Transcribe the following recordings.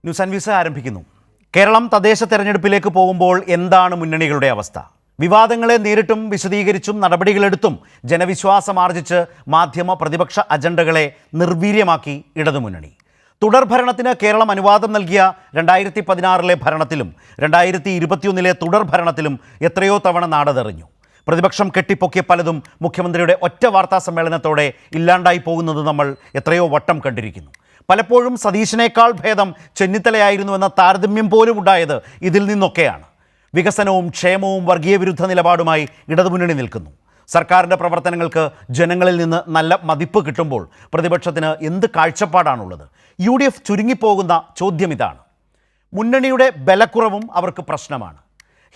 News and views ആരംഭിക്കുന്നു. കേരളം തദ്ദേശ തെരഞ്ഞെടുപ്പിലേക്ക് പോകുമ്പോൾ എന്താണ് മുന്നണികളുടെ അവസ്ഥ? വിവാദങ്ങളെ നേരിട്ടും വിശദീകരിച്ചും നടപടികളെടുത്തും ജനവിശ്വാസമാർജിച്ച് മാധ്യമ പ്രതിപക്ഷ അജണ്ടകളെ നിർവീര്യമാക്കി ഇടതുമുന്നണി. തുടർഭരണത്തിന് കേരളം അനുവാദം നൽകിയ 2016 ഭരണത്തിലും 2021 തുടർഭരണത്തിലും എത്രയോ തവണ നാടതെറിഞ്ഞു. പ്രതിപക്ഷം കെട്ടിപ്പൊക്കിയ പലതും മുഖ്യമന്ത്രിയുടെ ഒറ്റ വാർത്താ സമ്മേളനത്തോടെ ഇല്ലാണ്ടായി പോകുന്നത് നമ്മൾ എത്രയോ വട്ടം കണ്ടിരിക്കുന്നു. പലപ്പോഴും സതീശിനേക്കാൾ ഭേദം ചെന്നിത്തലയായിരുന്നുവെന്ന താരതമ്യം പോലും ഉണ്ടായത് ഇതിൽ നിന്നൊക്കെയാണ്. വികസനവും ക്ഷേമവും വർഗീയ വിരുദ്ധ നിലപാടുമായി ഇടതുമുന്നണി നിൽക്കുന്നു. സർക്കാരിൻ്റെ പ്രവർത്തനങ്ങൾക്ക് ജനങ്ങളിൽ നിന്ന് നല്ല മതിപ്പ് കിട്ടുമ്പോൾ പ്രതിപക്ഷത്തിന് എന്ത് കാഴ്ചപ്പാടാണുള്ളത്? UDF ചുരുങ്ങിപ്പോകുന്ന ചോദ്യം ഇതാണ്. മുന്നണിയുടെ ബലക്കുറവും അവർക്ക് പ്രശ്നമാണ്.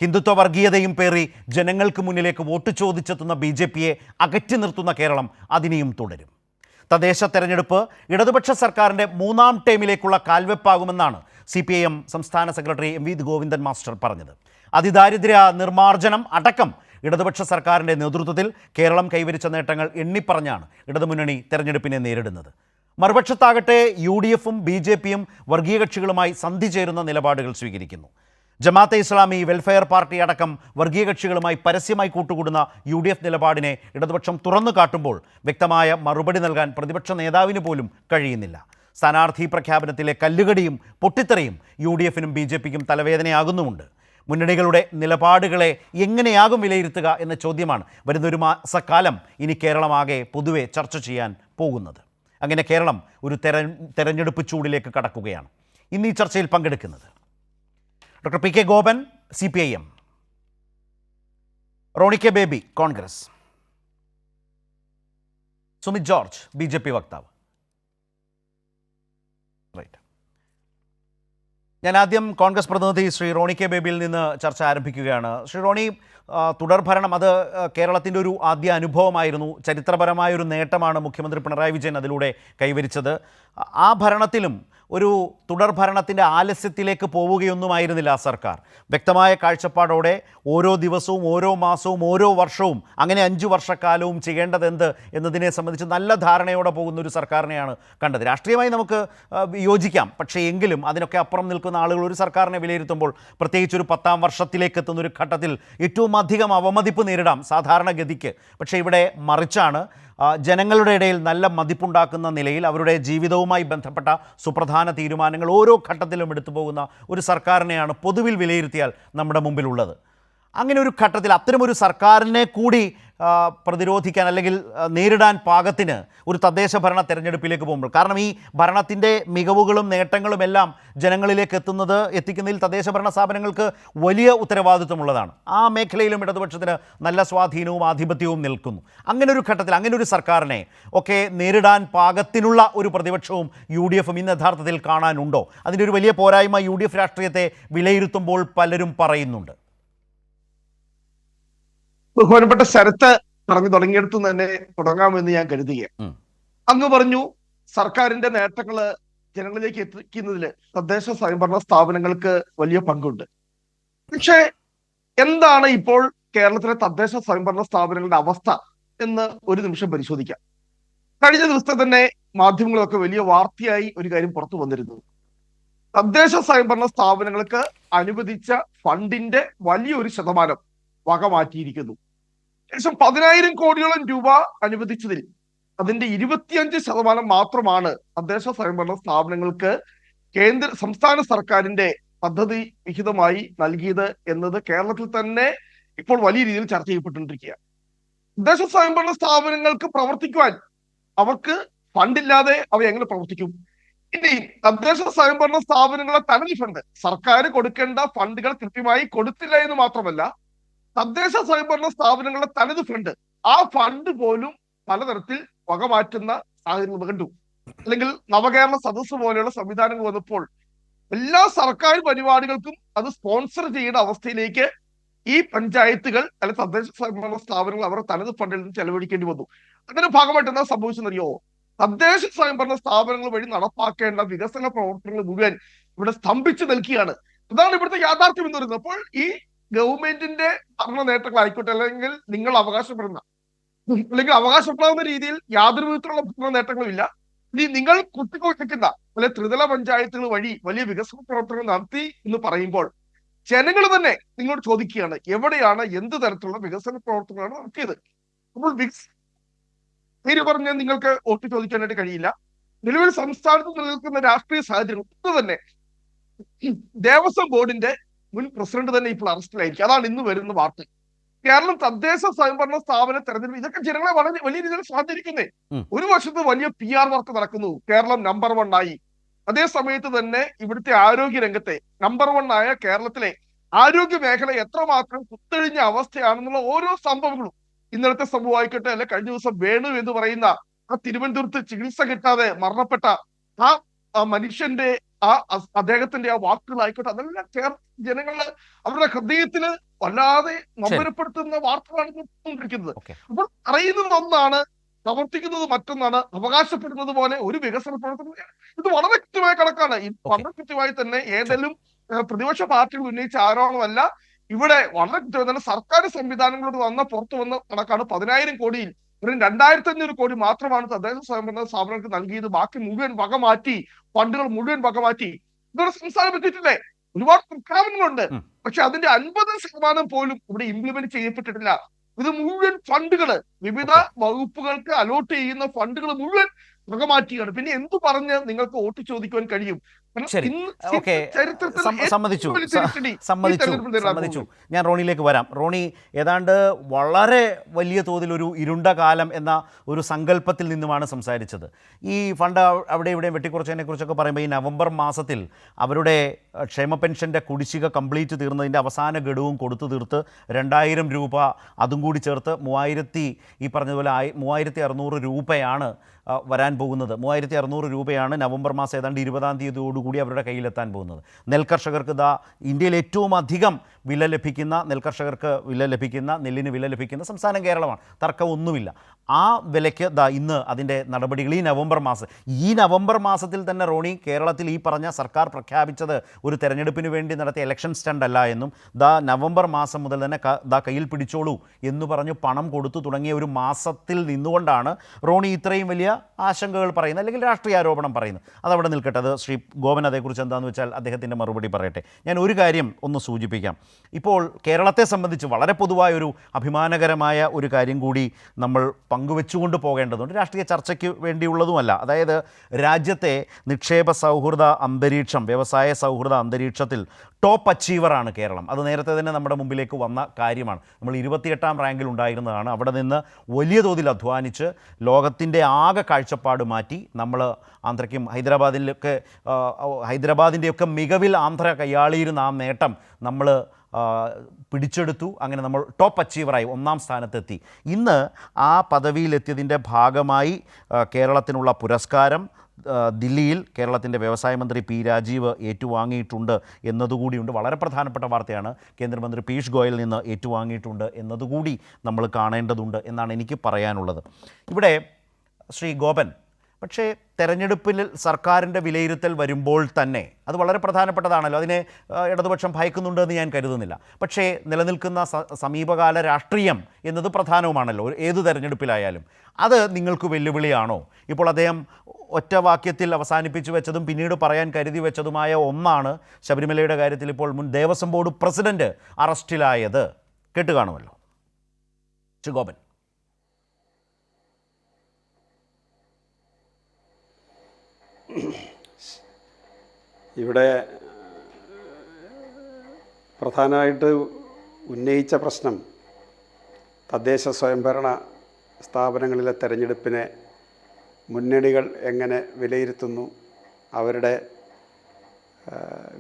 ഹിന്ദുത്വ വർഗീയതയും പേറി ജനങ്ങൾക്ക് മുന്നിലേക്ക് വോട്ട് ചോദിച്ചെത്തുന്ന BJPയെ അകറ്റി നിർത്തുന്ന കേരളം അതിനെയും തുടരും. തദ്ദേശ തെരഞ്ഞെടുപ്പ് ഇടതുപക്ഷ സർക്കാരിൻ്റെ 3ാം ടേമിലേക്കുള്ള കാൽവെപ്പാകുമെന്നാണ് CPIM സംസ്ഥാന സെക്രട്ടറി MV ഗോവിന്ദൻ മാസ്റ്റർ പറഞ്ഞത്. അതിദാരിദ്ര്യ നിർമ്മാർജ്ജനം അടക്കം ഇടതുപക്ഷ സർക്കാരിൻ്റെ നേതൃത്വത്തിൽ കേരളം കൈവരിച്ച നേട്ടങ്ങൾ എണ്ണിപ്പറഞ്ഞാണ് ഇടതുമുന്നണി തെരഞ്ഞെടുപ്പിനെ നേരിടുന്നത്. മറുപക്ഷത്താകട്ടെ UDFും BJPയും വർഗീയ കക്ഷികളുമായി സന്ധി ചേരുന്ന നിലപാടുകൾ സ്വീകരിക്കുന്നു. ജമാഅത്തെ ഇസ്ലാമി, വെൽഫെയർ പാർട്ടി അടക്കം വർഗീയ കക്ഷികളുമായി പരസ്യമായി കൂട്ടുകൂടുന്ന UDF നിലപാടിനെ ഇടതുപക്ഷം തുറന്നു കാട്ടുമ്പോൾ വ്യക്തമായ മറുപടി നൽകാൻ പ്രതിപക്ഷ നേതാവിന് പോലും കഴിയുന്നില്ല. സ്ഥാനാർത്ഥി പ്രഖ്യാപനത്തിലെ കല്ലുകടിയും പൊട്ടിത്തെറിയും UDFനും BJPക്കും തലവേദനയാകുന്നുമുണ്ട്. മുന്നണികളുടെ നിലപാടുകളെ എങ്ങനെയാകും വിലയിരുത്തുക എന്ന ചോദ്യമാണ് വരുന്നൊരു മാസക്കാലം ഇനി കേരളമാകെ പൊതുവെ ചർച്ച ചെയ്യാൻ പോകുന്നത്. അങ്ങനെ കേരളം ഒരു തെരഞ്ഞെടുപ്പ് ചൂടിലേക്ക് കടക്കുകയാണ്. ഇന്ന് ഈ ചർച്ചയിൽ പങ്കെടുക്കുന്നത് doctor PK Gopan, CPIM, Roni K Baby, Congress, Sumith George, BJP വക്താവ്. റൈറ്റ്, ഞാൻ ആദ്യം കോൺഗ്രസ് പ്രതിനിധി ശ്രീ റോണി കെ ബേബിയിൽ നിന്ന് ചർച്ച ആരംഭിക്കുകയാണ്. ശ്രീ റോണി, തുടർഭരണം അത് കേരളത്തിൻ്റെ ഒരു ആദ്യ അനുഭവമായിരുന്നു. ചരിത്രപരമായൊരു നേട്ടമാണ് മുഖ്യമന്ത്രി പിണറായി വിജയൻ അതിലൂടെ കൈവരിച്ചത്. ആ ഭരണത്തിലും ഒരു തുടർഭരണത്തിൻ്റെ ആലസ്യത്തിലേക്ക് പോവുകയൊന്നുമായിരുന്നില്ല ആ സർക്കാർ. വ്യക്തമായ കാഴ്ചപ്പാടോടെ ഓരോ ദിവസവും, ഓരോ മാസവും, ഓരോ വർഷവും, അങ്ങനെ 5 വർഷക്കാലവും ചെയ്യേണ്ടതെന്ത് എന്നതിനെ സംബന്ധിച്ച് നല്ല ധാരണയോടെ പോകുന്ന ഒരു സർക്കാരിനെയാണ് കണ്ടത്. രാഷ്ട്രീയമായി നമുക്ക് യോജിക്കാം, പക്ഷേ എങ്കിലും അതിനൊക്കെ അപ്പുറം നിൽക്കുന്ന ആളുകൾ ഒരു സർക്കാരിനെ വിലയിരുത്തുമ്പോൾ, പ്രത്യേകിച്ച് ഒരു 10ാം വർഷത്തിലേക്ക് എത്തുന്ന ഒരു ഘട്ടത്തിൽ ഏറ്റവും അധികം അവമതിപ്പ് നേരിടാം സാധാരണഗതിക്ക്. പക്ഷേ ഇവിടെ മറിച്ചാണ്. ജനങ്ങളുടെ ഇടയിൽ നല്ല മതിപ്പുണ്ടാക്കുന്ന നിലയിൽ അവരുടെ ജീവിതവുമായി ബന്ധപ്പെട്ട സുപ്രധാന തീരുമാനങ്ങൾ ഓരോ ഘട്ടത്തിലും എടുത്തു പോകുന്ന ഒരു സർക്കാരിനെയാണ് പൊതുവിൽ വിലയിരുത്തിയാൽ നമ്മുടെ മുമ്പിലുള്ളത്. അങ്ങനെ ഒരു ഘട്ടത്തിൽ അത്തരമൊരു സർക്കാരിനെ കൂടി പ്രതിരോധിക്കാൻ അല്ലെങ്കിൽ നേരിടാൻ പാകത്തിന് ഒരു തദ്ദേശ ഭരണ തെരഞ്ഞെടുപ്പിലേക്ക് പോകുമ്പോൾ, കാരണം ഈ ഭരണത്തിൻ്റെ മികവുകളും നേട്ടങ്ങളും എല്ലാം ജനങ്ങളിലേക്ക് എത്തിക്കുന്നതിൽ തദ്ദേശ ഭരണ സ്ഥാപനങ്ങൾക്ക് വലിയ ഉത്തരവാദിത്വമുള്ളതാണ്. ആ മേഖലയിലും ഇടതുപക്ഷത്തിന് നല്ല സ്വാധീനവും ആധിപത്യവും നിൽക്കുന്നു. അങ്ങനെ ഒരു ഘട്ടത്തിൽ അങ്ങനെ ഒരു സർക്കാരിനെ ഒക്കെ നേരിടാൻ പാകത്തിനുള്ള ഒരു പ്രതിപക്ഷവും UDFും ഇന്ന് യഥാർത്ഥത്തിൽ കാണാനുണ്ടോ? അതിൻ്റെ ഒരു വലിയ പോരായ്മ UDF രാഷ്ട്രീയത്തെ വിലയിരുത്തുമ്പോൾ പലരും പറയുന്നുണ്ട്. ബഹുമാനപ്പെട്ട ശരത്ത് പറഞ്ഞു തുടങ്ങിയെടുത്തു തന്നെ തുടങ്ങാമെന്ന് ഞാൻ കരുതുകയാണ്. അങ്ങ് പറഞ്ഞു സർക്കാരിന്റെ നേട്ടങ്ങള് ജനങ്ങളിലേക്ക് എത്തിക്കുന്നതില് തദ്ദേശ സ്വയംഭരണ സ്ഥാപനങ്ങൾക്ക് വലിയ പങ്കുണ്ട്. പക്ഷേ എന്താണ് ഇപ്പോൾ കേരളത്തിലെ തദ്ദേശ സ്വയംഭരണ സ്ഥാപനങ്ങളുടെ അവസ്ഥ എന്ന് ഒരു നിമിഷം പരിശോധിക്കാം. കഴിഞ്ഞ ദിവസത്തെ തന്നെ മാധ്യമങ്ങളൊക്കെ വലിയ വാർത്തയായി ഒരു കാര്യം പുറത്തു വന്നിരുന്നു. തദ്ദേശ സ്വയംഭരണ സ്ഥാപനങ്ങൾക്ക് അനുവദിച്ച ഫണ്ടിന്റെ വലിയൊരു ശതമാനം വക മാറ്റിയിരിക്കുന്നു. ഏകദേശം 10,000 കോടിയോളം രൂപ അനുവദിച്ചതിൽ അതിന്റെ 25% മാത്രമാണ് തദ്ദേശ സ്വയംഭരണ സ്ഥാപനങ്ങൾക്ക് സംസ്ഥാന സർക്കാരിന്റെ പദ്ധതി വിഹിതമായി നൽകിയത് എന്നത് കേരളത്തിൽ തന്നെ ഇപ്പോൾ വലിയ രീതിയിൽ ചർച്ച ചെയ്യപ്പെട്ടുകൊണ്ടിരിക്കുകയാണ്. തദ്ദേശ സ്വയംഭരണ സ്ഥാപനങ്ങൾക്ക് പ്രവർത്തിക്കുവാൻ അവർക്ക് ഫണ്ടില്ലാതെ അവ എങ്ങനെ പ്രവർത്തിക്കും? ഇനി തദ്ദേശ സ്വയംഭരണ സ്ഥാപനങ്ങളെ തനത് ഫണ്ട്, സർക്കാർ കൊടുക്കേണ്ട ഫണ്ടുകൾ കൃത്യമായി കൊടുത്തില്ല എന്ന് മാത്രമല്ല, തദ്ദേശ സ്വയംഭരണ സ്ഥാപനങ്ങളുടെ തനത് ഫണ്ട്, ആ ഫണ്ട് പോലും പലതരത്തിൽ വകമാറ്റുന്ന സാഹചര്യം കണ്ടു. അല്ലെങ്കിൽ നവകേരള സദസ്സ് പോലെയുള്ള സംവിധാനങ്ങൾ വന്നപ്പോൾ എല്ലാ സർക്കാർ പരിപാടികൾക്കും അത് സ്പോൺസർ ചെയ്യുന്ന അവസ്ഥയിലേക്ക് ഈ പഞ്ചായത്തുകൾ അല്ലെങ്കിൽ തദ്ദേശ സ്വയംഭരണ സ്ഥാപനങ്ങൾ അവരുടെ തനത് ഫണ്ടിൽ നിന്ന് ചെലവഴിക്കേണ്ടി വന്നു. അതിന്റെ ഭാഗമായിട്ട് എന്താ സംഭവിച്ചെന്നറിയോ? തദ്ദേശ സ്വയംഭരണ സ്ഥാപനങ്ങൾ വഴി നടപ്പാക്കേണ്ട വികസന പ്രവർത്തനങ്ങൾ മുഴുവൻ ഇവിടെ സ്തംഭിച്ചു നിൽക്കുകയാണ്. അതാണ് ഇവിടുത്തെ യാഥാർത്ഥ്യം എന്ന് പറയുന്നത്. അപ്പോൾ ഈ ഗവൺമെന്റിന്റെ ഭരണ നേട്ടങ്ങളായിക്കോട്ടെ, അല്ലെങ്കിൽ നിങ്ങൾ അവകാശപ്പെടുന്ന അല്ലെങ്കിൽ അവകാശപ്പെടാവുന്ന രീതിയിൽ യാതൊരു വിധത്തിലുള്ള ഭരണ നേട്ടങ്ങളും ഇല്ല. ഇനി നിങ്ങൾ കുത്തിക്കൊണ്ടിരിക്കുന്ന അല്ലെ ത്രിതല പഞ്ചായത്തുകൾ വഴി വലിയ വികസന പ്രവർത്തനങ്ങൾ നടത്തി എന്ന് പറയുമ്പോൾ ജനങ്ങൾ തന്നെ നിങ്ങളോട് ചോദിക്കുകയാണ് എവിടെയാണ് എന്ത് തരത്തിലുള്ള വികസന പ്രവർത്തനങ്ങളാണ് നടത്തിയത്. അപ്പോൾ പേര് പറഞ്ഞാൽ നിങ്ങൾക്ക് വോട്ട് ചോദിക്കാനായിട്ട് കഴിയില്ല. നിലവിൽ സംസ്ഥാനത്ത് നിലനിൽക്കുന്ന രാഷ്ട്രീയ സാഹചര്യം ഒന്നും തന്നെ ദേവസ്വം ബോർഡിന്റെ മുൻ പ്രസിഡന്റ് തന്നെ ഇപ്പോൾ അറസ്റ്റിലായിരിക്കും. അതാണ് ഇന്ന് വരുന്ന വാർത്ത. കേരളം തദ്ദേശ സ്വയംഭരണ സ്ഥാപന തെരഞ്ഞെടുപ്പ് ഇതൊക്കെ ജനങ്ങളെ വളരെ വലിയ രീതിയിൽ സ്വാധീനിക്കുന്നേ. ഒരു വശത്ത് വലിയ PR വർക്ക് നടക്കുന്നു, കേരളം നമ്പർ 1 ആയി. അതേ സമയത്ത് തന്നെ ഇവിടുത്തെ ആരോഗ്യ രംഗത്തെ നമ്പർ 1 ആയ കേരളത്തിലെ ആരോഗ്യ മേഖല എത്രമാത്രം കുത്തഴിഞ്ഞ അവസ്ഥയാണെന്നുള്ള ഓരോ സംഭവങ്ങളും, ഇന്നലത്തെ സംഭവമായിക്കോട്ടെ, അല്ലെ കഴിഞ്ഞ ദിവസം വേണു എന്ന് പറയുന്ന ആ തിരുവനന്തപുരത്ത് ചികിത്സ കിട്ടാതെ മരണപ്പെട്ട ആ മനുഷ്യന്റെ അദ്ദേഹത്തിന്റെ ആ വാക്കുകളായിക്കോട്ടെ, അതെല്ലാം ജനങ്ങള് അവരുടെ ഹൃദയത്തില് വല്ലാതെ നമ്പരപ്പെടുത്തുന്ന വാർത്തകളാണ് കൊണ്ടിരിക്കുന്നത്. അപ്പോൾ അറിയുന്നത് ഒന്നാണ്, പ്രവർത്തിക്കുന്നത് മറ്റൊന്നാണ്. അവകാശപ്പെടുന്നത് പോലെ ഒരു വികസന പ്രവർത്തനം ഇത് വളരെ കൃത്യമായ കണക്കാണ്. വളരെ കൃത്യമായി തന്നെ ഏതെങ്കിലും പ്രതിപക്ഷ പാർട്ടികൾ ഉന്നയിച്ച ആരോപണമല്ല. ഇവിടെ വളരെ കൃത്യമായി തന്നെ സർക്കാർ സംവിധാനങ്ങളോട് പുറത്തു വന്ന കണക്കാണ്. 10,000 കോടിയിൽ വെറും 2,500 കോടി മാത്രമാണ് തദ്ദേശ സ്വയംഭരണ സ്ഥാപനങ്ങൾക്ക് നൽകിയത്. ബാക്കി മുഴുവൻ വക മാറ്റി, ഫണ്ടുകൾ മുഴുവൻ വക മാറ്റി. ഇതൊരു സംസ്ഥാനം എത്തിയിട്ടില്ലേ? ഒരുപാട് പ്രഖ്യാപനങ്ങളുണ്ട്, പക്ഷെ അതിന്റെ 50% പോലും ഇവിടെ ഇംപ്ലിമെന്റ് ചെയ്യപ്പെട്ടിട്ടില്ല. ഇത് മുഴുവൻ ഫണ്ടുകള് വിവിധ വകുപ്പുകൾക്ക് അലോട്ട് ചെയ്യുന്ന ഫണ്ടുകൾ മുഴുവൻ വക മാറ്റിയാണ്. പിന്നെ എന്തു പറഞ്ഞ് നിങ്ങൾക്ക് വോട്ട് ചോദിക്കുവാൻ കഴിയും? ശരി, ഓക്കെ, സമ്മതിച്ചു. ഞാൻ റോണിയിലേക്ക് വരാം. റോണി, ഏതാണ്ട് വളരെ വലിയ തോതിൽ ഒരു ഇരുണ്ട കാലം എന്ന ഒരു സങ്കല്പത്തിൽ നിന്നുമാണ് സംസാരിച്ചത്. ഈ ഫണ്ട് അവിടെ ഇവിടെയും വെട്ടിക്കുറച്ചതിനെ കുറിച്ചൊക്കെ പറയുമ്പോൾ ഈ നവംബർ മാസത്തിൽ അവരുടെ ക്ഷേമ പെൻഷൻ്റെ കുടിശ്ശിക കംപ്ലീറ്റ് തീർന്നതിൻ്റെ അവസാന ഗഡുവും കൊടുത്തു തീർത്ത് 2,000 രൂപ അതും കൂടി ചേർത്ത് ഈ പറഞ്ഞതുപോലെ 3,600 രൂപയാണ് വരാൻ പോകുന്നത്. 3,600 രൂപയാണ് നവംബർ മാസം ഏതാണ്ട് 20-ാം തീയതിയോടുകൂടി അവരുടെ കയ്യിലെത്താൻ പോകുന്നത്. നെൽകർഷകർക്ക് ഇന്ത്യയിൽ ഏറ്റവും അധികം വില ലഭിക്കുന്ന, നെൽകർഷകർക്ക് വില ലഭിക്കുന്ന, നെല്ലിന് വില ലഭിക്കുന്ന സംസ്ഥാനം കേരളമാണ്, തർക്കമൊന്നുമില്ല. ആ വിലയ്ക്ക് ഇന്ന് അതിൻ്റെ നടപടികൾ ഈ നവംബർ മാസത്തിൽ തന്നെ റോണി, കേരളത്തിൽ ഈ പറഞ്ഞ സർക്കാർ പ്രഖ്യാപിച്ചത് ഒരു തെരഞ്ഞെടുപ്പിന് വേണ്ടി നടത്തിയ ഇലക്ഷൻ സ്റ്റണ്ട് അല്ല എന്നും നവംബർ മാസം മുതൽ തന്നെ കയ്യിൽ പിടിച്ചോളൂ എന്ന് പറഞ്ഞ് പണം കൊടുത്തു തുടങ്ങിയ ഒരു മാസത്തിൽ നിന്നുകൊണ്ടാണ് റോണി ഇത്രയും വലിയ ആശങ്കകൾ പറയുന്നത്, അല്ലെങ്കിൽ രാഷ്ട്രീയ ആരോപണം പറയുന്നത്. അതവിടെ നിൽക്കട്ടെ. അത് ശ്രീ ഗോപൻ അതേക്കുറിച്ച് എന്താണെന്ന് വെച്ചാൽ അദ്ദേഹത്തിൻ്റെ മറുപടി പറയട്ടെ. ഞാൻ ഒരു കാര്യം ഒന്ന് സൂചിപ്പിക്കാം. ഇപ്പോൾ കേരളത്തെ സംബന്ധിച്ച് വളരെ പൊതുവായൊരു അഭിമാനകരമായ ഒരു കാര്യം കൂടി നമ്മൾ പങ്കുവെച്ചുകൊണ്ട് പോകേണ്ടതുണ്ട്, രാഷ്ട്രീയ ചർച്ചയ്ക്ക് വേണ്ടിയുള്ളതുമല്ല. അതായത് രാജ്യത്തെ നിക്ഷേപ സൗഹൃദ അന്തരീക്ഷം, വ്യവസായ സൗഹൃദ അന്തരീക്ഷത്തിൽ ടോപ്പ് അച്ചീവറാണ് കേരളം. അത് നേരത്തെ തന്നെ നമ്മുടെ മുമ്പിലേക്ക് വന്ന കാര്യമാണ്. നമ്മൾ 28-ാം റാങ്കിൽ ഉണ്ടായിരുന്നതാണ്. അവിടെ നിന്ന് വലിയ തോതിൽ അധ്വാനിച്ച് ലോകത്തിൻ്റെ ആകെ കാഴ്ചപ്പാട് മാറ്റി നമ്മൾ ആന്ധ്രയ്ക്കും ഹൈദരാബാദിൻ്റെയൊക്കെ മികവിൽ ആന്ധ്ര കയ്യാളിയിരുന്ന ആ നേട്ടം നമ്മൾ പിടിച്ചെടുത്തു. അങ്ങനെ നമ്മൾ ടോപ്പ് അച്ചീവറായി 1-ാം സ്ഥാനത്തെത്തി. ഇന്ന് ആ പദവിയിലെത്തിയതിൻ്റെ ഭാഗമായി കേരളത്തിനുള്ള പുരസ്കാരം ദില്ലിയിൽ കേരളത്തിൻ്റെ വ്യവസായ മന്ത്രി പി രാജീവ് ഏറ്റുവാങ്ങിയിട്ടുണ്ട് എന്നതുകൂടിയുണ്ട്. വളരെ പ്രധാനപ്പെട്ട വാർത്തയാണ്. കേന്ദ്രമന്ത്രി പീയൂഷ് ഗോയലിൽ നിന്ന് ഏറ്റുവാങ്ങിയിട്ടുണ്ട് എന്നതുകൂടി നമ്മൾ കാണേണ്ടതുണ്ട് എന്നാണ് എനിക്ക് പറയാനുള്ളത്. ഇവിടെ ശ്രീ ഗോപൻ, പക്ഷേ തെരഞ്ഞെടുപ്പിൽ സർക്കാരിൻ്റെ വിലയിരുത്തൽ വരുമ്പോൾ തന്നെ അത് വളരെ പ്രധാനപ്പെട്ടതാണല്ലോ. അതിനെ ഇടതുപക്ഷം ഭയക്കുന്നുണ്ടെന്ന് ഞാൻ കരുതുന്നില്ല. പക്ഷേ നിലനിൽക്കുന്ന സമീപകാല രാഷ്ട്രീയം എന്നത് പ്രധാനവുമാണല്ലോ ഏത് തെരഞ്ഞെടുപ്പിലായാലും. അത് നിങ്ങൾക്ക് വെല്ലുവിളിയാണോ? ഇപ്പോൾ അദ്ദേഹം ഒറ്റ വാക്യത്തിൽ അവസാനിപ്പിച്ചു വെച്ചതും പിന്നീട് പറയാൻ കരുതി വെച്ചതുമായ ഒന്നാണ് ശബരിമലയുടെ കാര്യത്തിൽ ഇപ്പോൾ മുൻ ദേവസ്വം ബോർഡ് പ്രസിഡന്റ് അറസ്റ്റിലായത്. കേട്ട് കാണുമല്ലോ. ശ്രീ ഗോപൻ. ഇവിടെ പ്രധാനമായിട്ട് ഉന്നയിച്ച പ്രശ്നം തദ്ദേശ സ്വയംഭരണ സ്ഥാപനങ്ങളിലെ തെരഞ്ഞെടുപ്പിനെ മുന്നണികൾ എങ്ങനെ വിലയിരുത്തുന്നു, അവരുടെ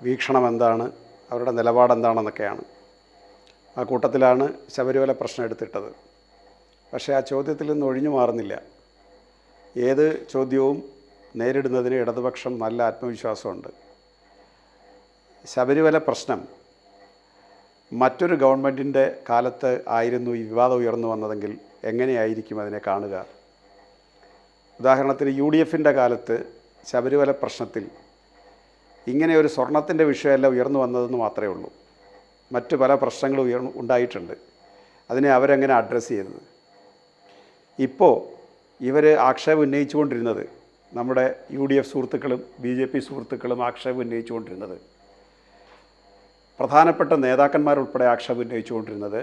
വീക്ഷണം എന്താണ്, അവരുടെ നിലപാടെന്താണെന്നൊക്കെയാണ്. ആ കൂട്ടത്തിലാണ് ശബരിമല പ്രശ്നം എടുത്തിട്ടത്. പക്ഷേ ആ ചോദ്യത്തിൽ നിന്ന് ഒഴിഞ്ഞു മാറുന്നില്ല. ഏത് ചോദ്യവും നേരിടുന്നതിന് ഇടതുപക്ഷം നല്ല ആത്മവിശ്വാസമുണ്ട്. ശബരിമല പ്രശ്നം മറ്റൊരു ഗവൺമെൻറ്റിൻ്റെ കാലത്ത് ആയിരുന്നു ഈ വിവാദം ഉയർന്നു വന്നതെങ്കിൽ എങ്ങനെയായിരിക്കും അതിനെ കാണുക? ഉദാഹരണത്തിന് UDFൻ്റെ കാലത്ത് ശബരിമല പ്രശ്നത്തിൽ ഇങ്ങനെ ഒരു സ്വർണത്തിൻ്റെ വിഷയമല്ല ഉയർന്നു വന്നതെന്ന് മാത്രമേ ഉള്ളൂ. മറ്റു പല പ്രശ്നങ്ങളും ഉണ്ടായിട്ടുണ്ട്. അതിനെ അവരെങ്ങനെ അഡ്രസ്സ് ചെയ്തത്? ഇപ്പോൾ ഇവർ ആക്ഷേപം ഉന്നയിച്ചുകൊണ്ടിരുന്നത് നമ്മുടെ UDF സുഹൃത്തുക്കളും BJP സുഹൃത്തുക്കളും ആക്ഷേപം ഉന്നയിച്ചുകൊണ്ടിരുന്നത്, പ്രധാനപ്പെട്ട നേതാക്കന്മാരുൾപ്പെടെ ആക്ഷേപം ഉന്നയിച്ചുകൊണ്ടിരുന്നത്,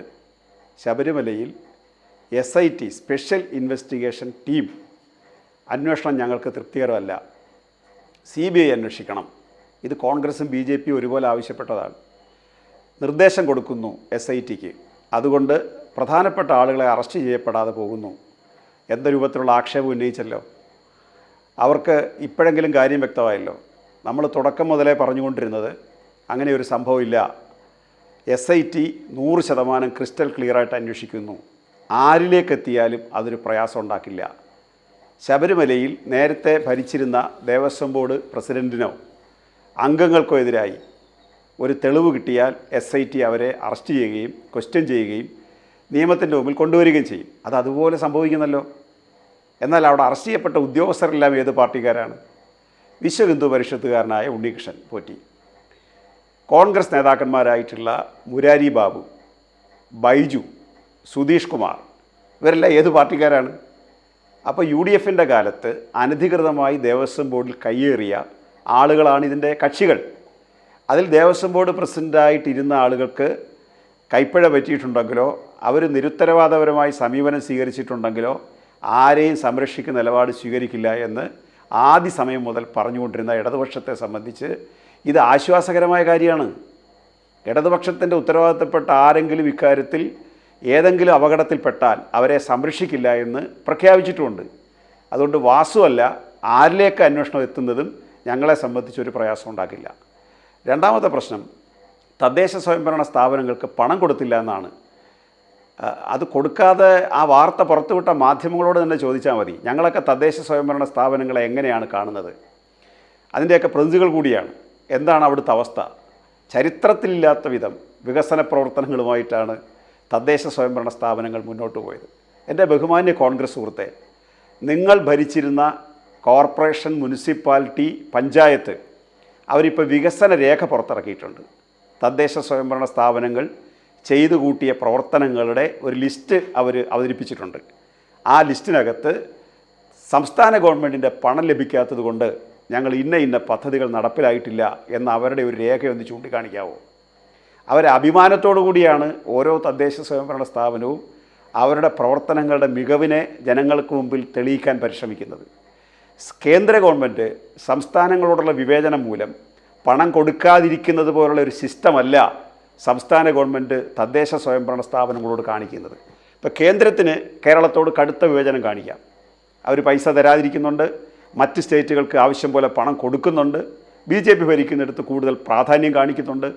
ശബരിമലയിൽ SIT സ്പെഷ്യൽ ഇൻവെസ്റ്റിഗേഷൻ ടീം അന്വേഷണം ഞങ്ങൾക്ക് തൃപ്തികരമല്ല, CBI അന്വേഷിക്കണം. ഇത് കോൺഗ്രസും BJP ഒരുപോലെ ആവശ്യപ്പെട്ടതാണ്. നിർദ്ദേശം കൊടുക്കുന്നു SITക്ക്. അതുകൊണ്ട് പ്രധാനപ്പെട്ട ആളുകളെ അറസ്റ്റ് ചെയ്യപ്പെടാതെ പോകുന്നു എന്ന രൂപത്തിലുള്ള ആക്ഷേപം ഉന്നയിച്ചല്ലോ. അവർക്ക് ഇപ്പോഴെങ്കിലും കാര്യം വ്യക്തമായല്ലോ. നമ്മൾ തുടക്കം മുതലേ പറഞ്ഞുകൊണ്ടിരുന്നത് അങ്ങനെ ഒരു സംഭവമില്ല. SIT 100% ക്രിസ്റ്റൽ ക്ലിയറായിട്ട് അന്വേഷിക്കുന്നു. ആരിലേക്കെത്തിയാലും അതൊരു പ്രയാസം ഉണ്ടാക്കില്ല. ശബരിമലയിൽ നേരത്തെ ഭരിച്ചിരുന്ന ദേവസ്വം ബോർഡ് പ്രസിഡൻറ്റിനോ അംഗങ്ങൾക്കോ എതിരായി ഒരു തെളിവ് കിട്ടിയാൽ SIT അവരെ അറസ്റ്റ് ചെയ്യുകയും ക്വസ്റ്റ്യൻ ചെയ്യുകയും നിയമത്തിൻ്റെ മുമ്പിൽ കൊണ്ടുവരികയും ചെയ്യും. അത് അതുപോലെ സംഭവിക്കുന്നല്ലോ. എന്നാൽ അവിടെ അറസ്റ്റ് ചെയ്യപ്പെട്ട ഉദ്യോഗസ്ഥരെല്ലാം ഏത് പാർട്ടിക്കാരാണ്? വിശ്വ ഹിന്ദു പരിഷത്തുകാരനായ ഉണ്ണികൃഷ്ണൻ പോറ്റി, കോൺഗ്രസ് നേതാക്കന്മാരായിട്ടുള്ള മുരാരി ബാബു, ബൈജു, സുധീഷ് കുമാർ, ഇവരെല്ലാം ഏത് പാർട്ടിക്കാരാണ്? അപ്പോൾ UDFൻ്റെ കാലത്ത് അനധികൃതമായി ദേവസ്വം ബോർഡിൽ കയ്യേറിയ ആളുകളാണ് ഇതിൻ്റെ കക്ഷികൾ. അതിൽ ദേവസ്വം ബോർഡ് പ്രസിഡൻ്റായിട്ടിരുന്ന ആളുകൾക്ക് കൈപ്പിഴ പറ്റിയിട്ടുണ്ടെങ്കിലോ അവർ നിരുത്തരവാദപരമായി സമീപനം സ്വീകരിച്ചിട്ടുണ്ടെങ്കിലോ ആരെയും സംരക്ഷിക്കുന്ന നിലപാട് സ്വീകരിക്കില്ല എന്ന് ആദ്യ സമയം മുതൽ പറഞ്ഞുകൊണ്ടിരുന്ന ഇടതുപക്ഷത്തെ സംബന്ധിച്ച് ഇത് ആശ്വാസകരമായ കാര്യമാണ്. ഇടതുപക്ഷത്തിൻ്റെ ഉത്തരവാദിത്തപ്പെട്ട ആരെങ്കിലും ഇക്കാര്യത്തിൽ ഏതെങ്കിലും അപകടത്തിൽപ്പെട്ടാൽ അവരെ സംരക്ഷിക്കില്ല എന്ന് പ്രഖ്യാപിച്ചിട്ടുമുണ്ട്. അതുകൊണ്ട് വാസുവല്ല, ആരിലേക്ക് അന്വേഷണം എത്തുന്നതും ഞങ്ങളെ സംബന്ധിച്ചൊരു പ്രയാസം ഉണ്ടാക്കില്ല. രണ്ടാമത്തെ പ്രശ്നം, തദ്ദേശ സ്വയംഭരണ സ്ഥാപനങ്ങൾക്ക് പണം കൊടുത്തില്ല എന്നാണ്. അത് കൊടുക്കാതെ ആ വാർത്ത പുറത്തുവിട്ട മാധ്യമങ്ങളോട് തന്നെ ചോദിച്ചാൽ മതി. ഞങ്ങളൊക്കെ തദ്ദേശ സ്വയംഭരണ സ്ഥാപനങ്ങളെ എങ്ങനെയാണ് കാണുന്നത്? അതിൻ്റെയൊക്കെ പ്രതിനിധികൾ കൂടിയാണ്. എന്താണ് അവിടുത്തെ അവസ്ഥ? ചരിത്രത്തിലില്ലാത്ത വിധം വികസന പ്രവർത്തനങ്ങളുമായിട്ടാണ് തദ്ദേശ സ്വയംഭരണ സ്ഥാപനങ്ങൾ മുന്നോട്ട് പോയത്. എൻ്റെ ബഹുമാന്യ കോൺഗ്രസ് സുഹൃത്തെ, നിങ്ങൾ ഭരിച്ചിരുന്ന കോർപ്പറേഷൻ, മുനിസിപ്പാലിറ്റി, പഞ്ചായത്ത് അവരിപ്പോൾ വികസന രേഖ പുറത്തിറക്കിയിട്ടുണ്ട്. തദ്ദേശ സ്വയംഭരണ സ്ഥാപനങ്ങൾ ചെയ്തു കൂട്ടിയ പ്രവർത്തനങ്ങളുടെ ഒരു ലിസ്റ്റ് അവർ അവതരിപ്പിച്ചിട്ടുണ്ട്. ആ ലിസ്റ്റിനകത്ത് സംസ്ഥാന ഗവൺമെൻറ്റിൻ്റെ പണം ലഭിക്കാത്തത് കൊണ്ട് ഞങ്ങൾ ഇന്ന പദ്ധതികൾ നടപ്പിലായിട്ടില്ല എന്ന അവരുടെ ഒരു രേഖയൊന്ന് ചൂണ്ടിക്കാണിക്കാവോ? അവരെ അഭിമാനത്തോടു കൂടിയാണ് ഓരോ തദ്ദേശ സ്വയംഭരണ സ്ഥാപനവും അവരുടെ പ്രവർത്തനങ്ങളുടെ മികവിനെ ജനങ്ങൾക്ക് മുമ്പിൽ തെളിയിക്കാൻ പരിശ്രമിക്കുന്നത്. കേന്ദ്ര ഗവൺമെൻറ് സംസ്ഥാനങ്ങളോടുള്ള വിവേചനം മൂലം പണം കൊടുക്കാതിരിക്കുന്നത് പോലുള്ള ഒരു സിസ്റ്റമല്ല സംസ്ഥാന ഗവൺമെൻറ് തദ്ദേശ സ്വയംഭരണ സ്ഥാപനങ്ങളോട് കാണിക്കുന്നത്. ഇപ്പോൾ കേന്ദ്രത്തിന് കേരളത്തോട് കടുത്ത വിവേചനം കാണിക്കാം. അവർ പൈസ തരാതിരിക്കുന്നുണ്ട്, മറ്റ് സ്റ്റേറ്റുകൾക്ക് ആവശ്യം പോലെ പണം കൊടുക്കുന്നുണ്ട്, BJP ഭരിക്കുന്നിടത്ത് കൂടുതൽ പ്രാധാന്യം കാണിക്കുന്നുണ്ട്.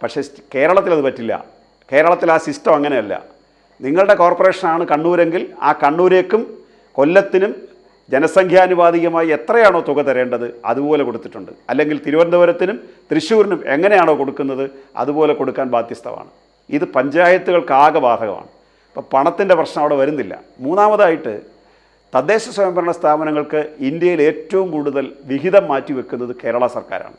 പക്ഷേ കേരളത്തിൽ അത് പറ്റില്ല. കേരളത്തിൽ ആ സിസ്റ്റം അങ്ങനെയല്ല. നിങ്ങളുടെ കോർപ്പറേഷനാണ് കണ്ണൂരെങ്കിൽ ആ കണ്ണൂരേക്കും കൊല്ലത്തിനും ജനസംഖ്യാനുപാതികമായി എത്രയാണോ തുക തരേണ്ടത് അതുപോലെ കൊടുത്തിട്ടുണ്ട്. അല്ലെങ്കിൽ തിരുവനന്തപുരത്തിനും തൃശ്ശൂരിനും എങ്ങനെയാണോ കൊടുക്കുന്നത് അതുപോലെ കൊടുക്കാൻ ബാധ്യസ്ഥമാണ്. ഇത് പഞ്ചായത്തുകൾക്കാകെ ബാധകമാണ്. അപ്പോൾ പണത്തിൻ്റെ പ്രശ്നം അവിടെ വരുന്നില്ല. മൂന്നാമതായിട്ട്, തദ്ദേശ സ്വയംഭരണ സ്ഥാപനങ്ങൾക്ക് ഇന്ത്യയിൽ ഏറ്റവും കൂടുതൽ വിഹിതം മാറ്റിവെക്കുന്നത് കേരള സർക്കാരാണ്.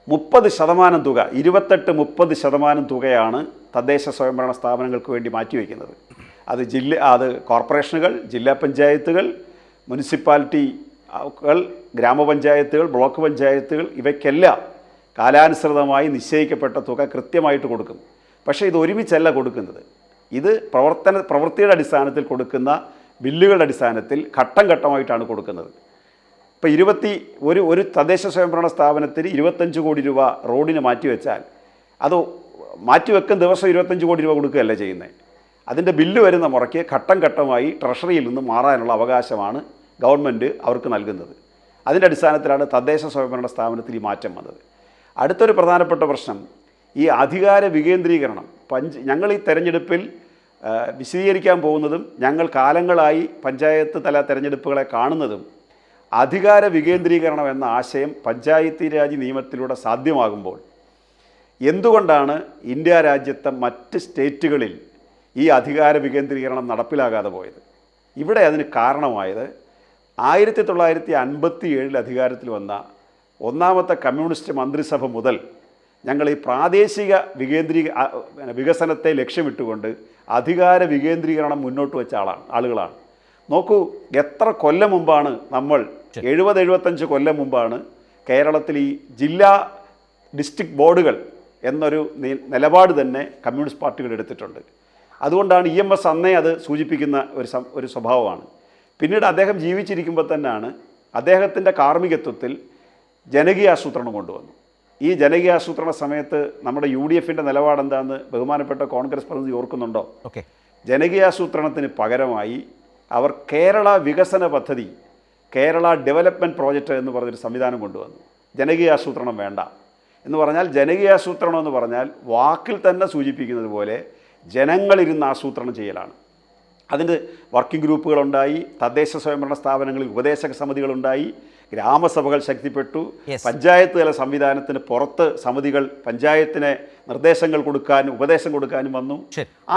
30% തുക, 28-30% തുകയാണ് തദ്ദേശ സ്വയംഭരണ സ്ഥാപനങ്ങൾക്ക് വേണ്ടി മാറ്റിവെക്കുന്നത്. അത് കോർപ്പറേഷനുകൾ, ജില്ലാ പഞ്ചായത്തുകൾ, മുനിസിപ്പാലിറ്റികൾ, ഗ്രാമപഞ്ചായത്തുകൾ, ബ്ലോക്ക് പഞ്ചായത്തുകൾ, ഇവയ്ക്കെല്ലാം കാലാനുസൃതമായി നിശ്ചയിക്കപ്പെട്ട തുക കൃത്യമായിട്ട് കൊടുക്കും. പക്ഷേ ഇത് ഒരുമിച്ചല്ല കൊടുക്കുന്നത്. ഇത് പ്രവൃത്തിയുടെ അടിസ്ഥാനത്തിൽ കൊടുക്കുന്ന ബില്ലുകളുടെ അടിസ്ഥാനത്തിൽ ഘട്ടം ഘട്ടമായിട്ടാണ് കൊടുക്കുന്നത്. ഇപ്പോൾ ഒരു തദ്ദേശ സ്വയംഭരണ സ്ഥാപനത്തിന് 25 കോടി രൂപ റോഡിന് മാറ്റിവെച്ചാൽ അത് മാറ്റിവെക്കുന്ന ദിവസം 25 കോടി രൂപ കൊടുക്കുകയല്ല ചെയ്യുന്നത്. അതിൻ്റെ ബില്ല് വരുന്ന മുറയ്ക്ക് ഘട്ടം ഘട്ടമായി ട്രഷറിയിൽ നിന്ന് മാറാനുള്ള അവകാശമാണ് ഗവൺമെൻറ് അവർക്ക് നൽകുന്നത്. അതിൻ്റെ അടിസ്ഥാനത്തിലാണ് തദ്ദേശ സ്വയംഭരണ സ്ഥാപനത്തിൽ ഈ മാറ്റം വന്നത്. അടുത്തൊരു പ്രധാനപ്പെട്ട പ്രശ്നം ഈ അധികാര വികേന്ദ്രീകരണം. ഞങ്ങൾ ഈ തെരഞ്ഞെടുപ്പിൽ വിശദീകരിക്കാൻ പോകുന്നതും ഞങ്ങൾ കാലങ്ങളായി പഞ്ചായത്ത് തല തെരഞ്ഞെടുപ്പുകളെ കാണുന്നതും അധികാര വികേന്ദ്രീകരണം എന്ന ആശയം പഞ്ചായത്തി രാജ് നിയമത്തിലൂടെ സാധ്യമാകുമ്പോൾ എന്തുകൊണ്ടാണ് ഇന്ത്യ രാജ്യത്തെ മറ്റ് സ്റ്റേറ്റുകളിൽ ഈ അധികാര വികേന്ദ്രീകരണം നടപ്പിലാകാതെ പോയത്? ഇവിടെ അതിന് കാരണമായത് 1957 അധികാരത്തിൽ വന്ന ഒന്നാമത്തെ കമ്മ്യൂണിസ്റ്റ് മന്ത്രിസഭ മുതൽ ഞങ്ങൾ ഈ പ്രാദേശിക വികസനത്തെ ലക്ഷ്യമിട്ടുകൊണ്ട് അധികാര വികേന്ദ്രീകരണം മുന്നോട്ട് വെച്ച ആളുകളാണ്. നോക്കൂ, എത്ര കൊല്ലം മുമ്പാണ് നമ്മൾ 70-75 കൊല്ലം മുമ്പാണ് കേരളത്തിൽ ഈ ജില്ലാ ഡിസ്ട്രിക്ട് ബോർഡുകൾ എന്നൊരു നിലപാട് തന്നെ കമ്മ്യൂണിസ്റ്റ് പാർട്ടികൾ എടുത്തിട്ടുണ്ട്. അതുകൊണ്ടാണ് EMS അന്നേ അത് സൂചിപ്പിക്കുന്ന ഒരു സ്വഭാവമാണ്. പിന്നീട് അദ്ദേഹം ജീവിച്ചിരിക്കുമ്പോൾ തന്നെയാണ് അദ്ദേഹത്തിൻ്റെ കാർമ്മികത്വത്തിൽ ജനകീയാസൂത്രണം കൊണ്ടുവന്നു. ഈ ജനകീയാസൂത്രണ സമയത്ത് നമ്മുടെ UDFൻ്റെ നിലപാട് എന്താണെന്ന് ബഹുമാനപ്പെട്ട കോൺഗ്രസ് പ്രതിനിധി ഓർക്കുന്നുണ്ടോ? ജനകീയാസൂത്രണത്തിന് പകരമായി അവർ കേരള വികസന പദ്ധതി, കേരള ഡെവലപ്മെൻറ്റ് പ്രോജക്റ്റ് എന്ന് പറഞ്ഞൊരു സംവിധാനം കൊണ്ടുവന്നു. ജനകീയാസൂത്രണം വേണ്ട എന്ന് പറഞ്ഞാൽ, ജനകീയാസൂത്രണം എന്ന് പറഞ്ഞാൽ വാക്കിൽ തന്നെ സൂചിപ്പിക്കുന്നത് പോലെ ജനങ്ങളിരുന്ന് ആസൂത്രണം ചെയ്യലാണ്. അതിന് വർക്കിംഗ് ഗ്രൂപ്പുകളുണ്ടായി, തദ്ദേശ സ്വയംഭരണ സ്ഥാപനങ്ങളിൽ ഉപദേശക സമിതികളുണ്ടായി, ഗ്രാമസഭകൾ ശക്തിപ്പെട്ടു, പഞ്ചായത്ത് തല സംവിധാനത്തിന് പുറത്ത് സമിതികൾ പഞ്ചായത്തിന് നിർദ്ദേശങ്ങൾ കൊടുക്കാനും ഉപദേശം കൊടുക്കാനും വന്നു.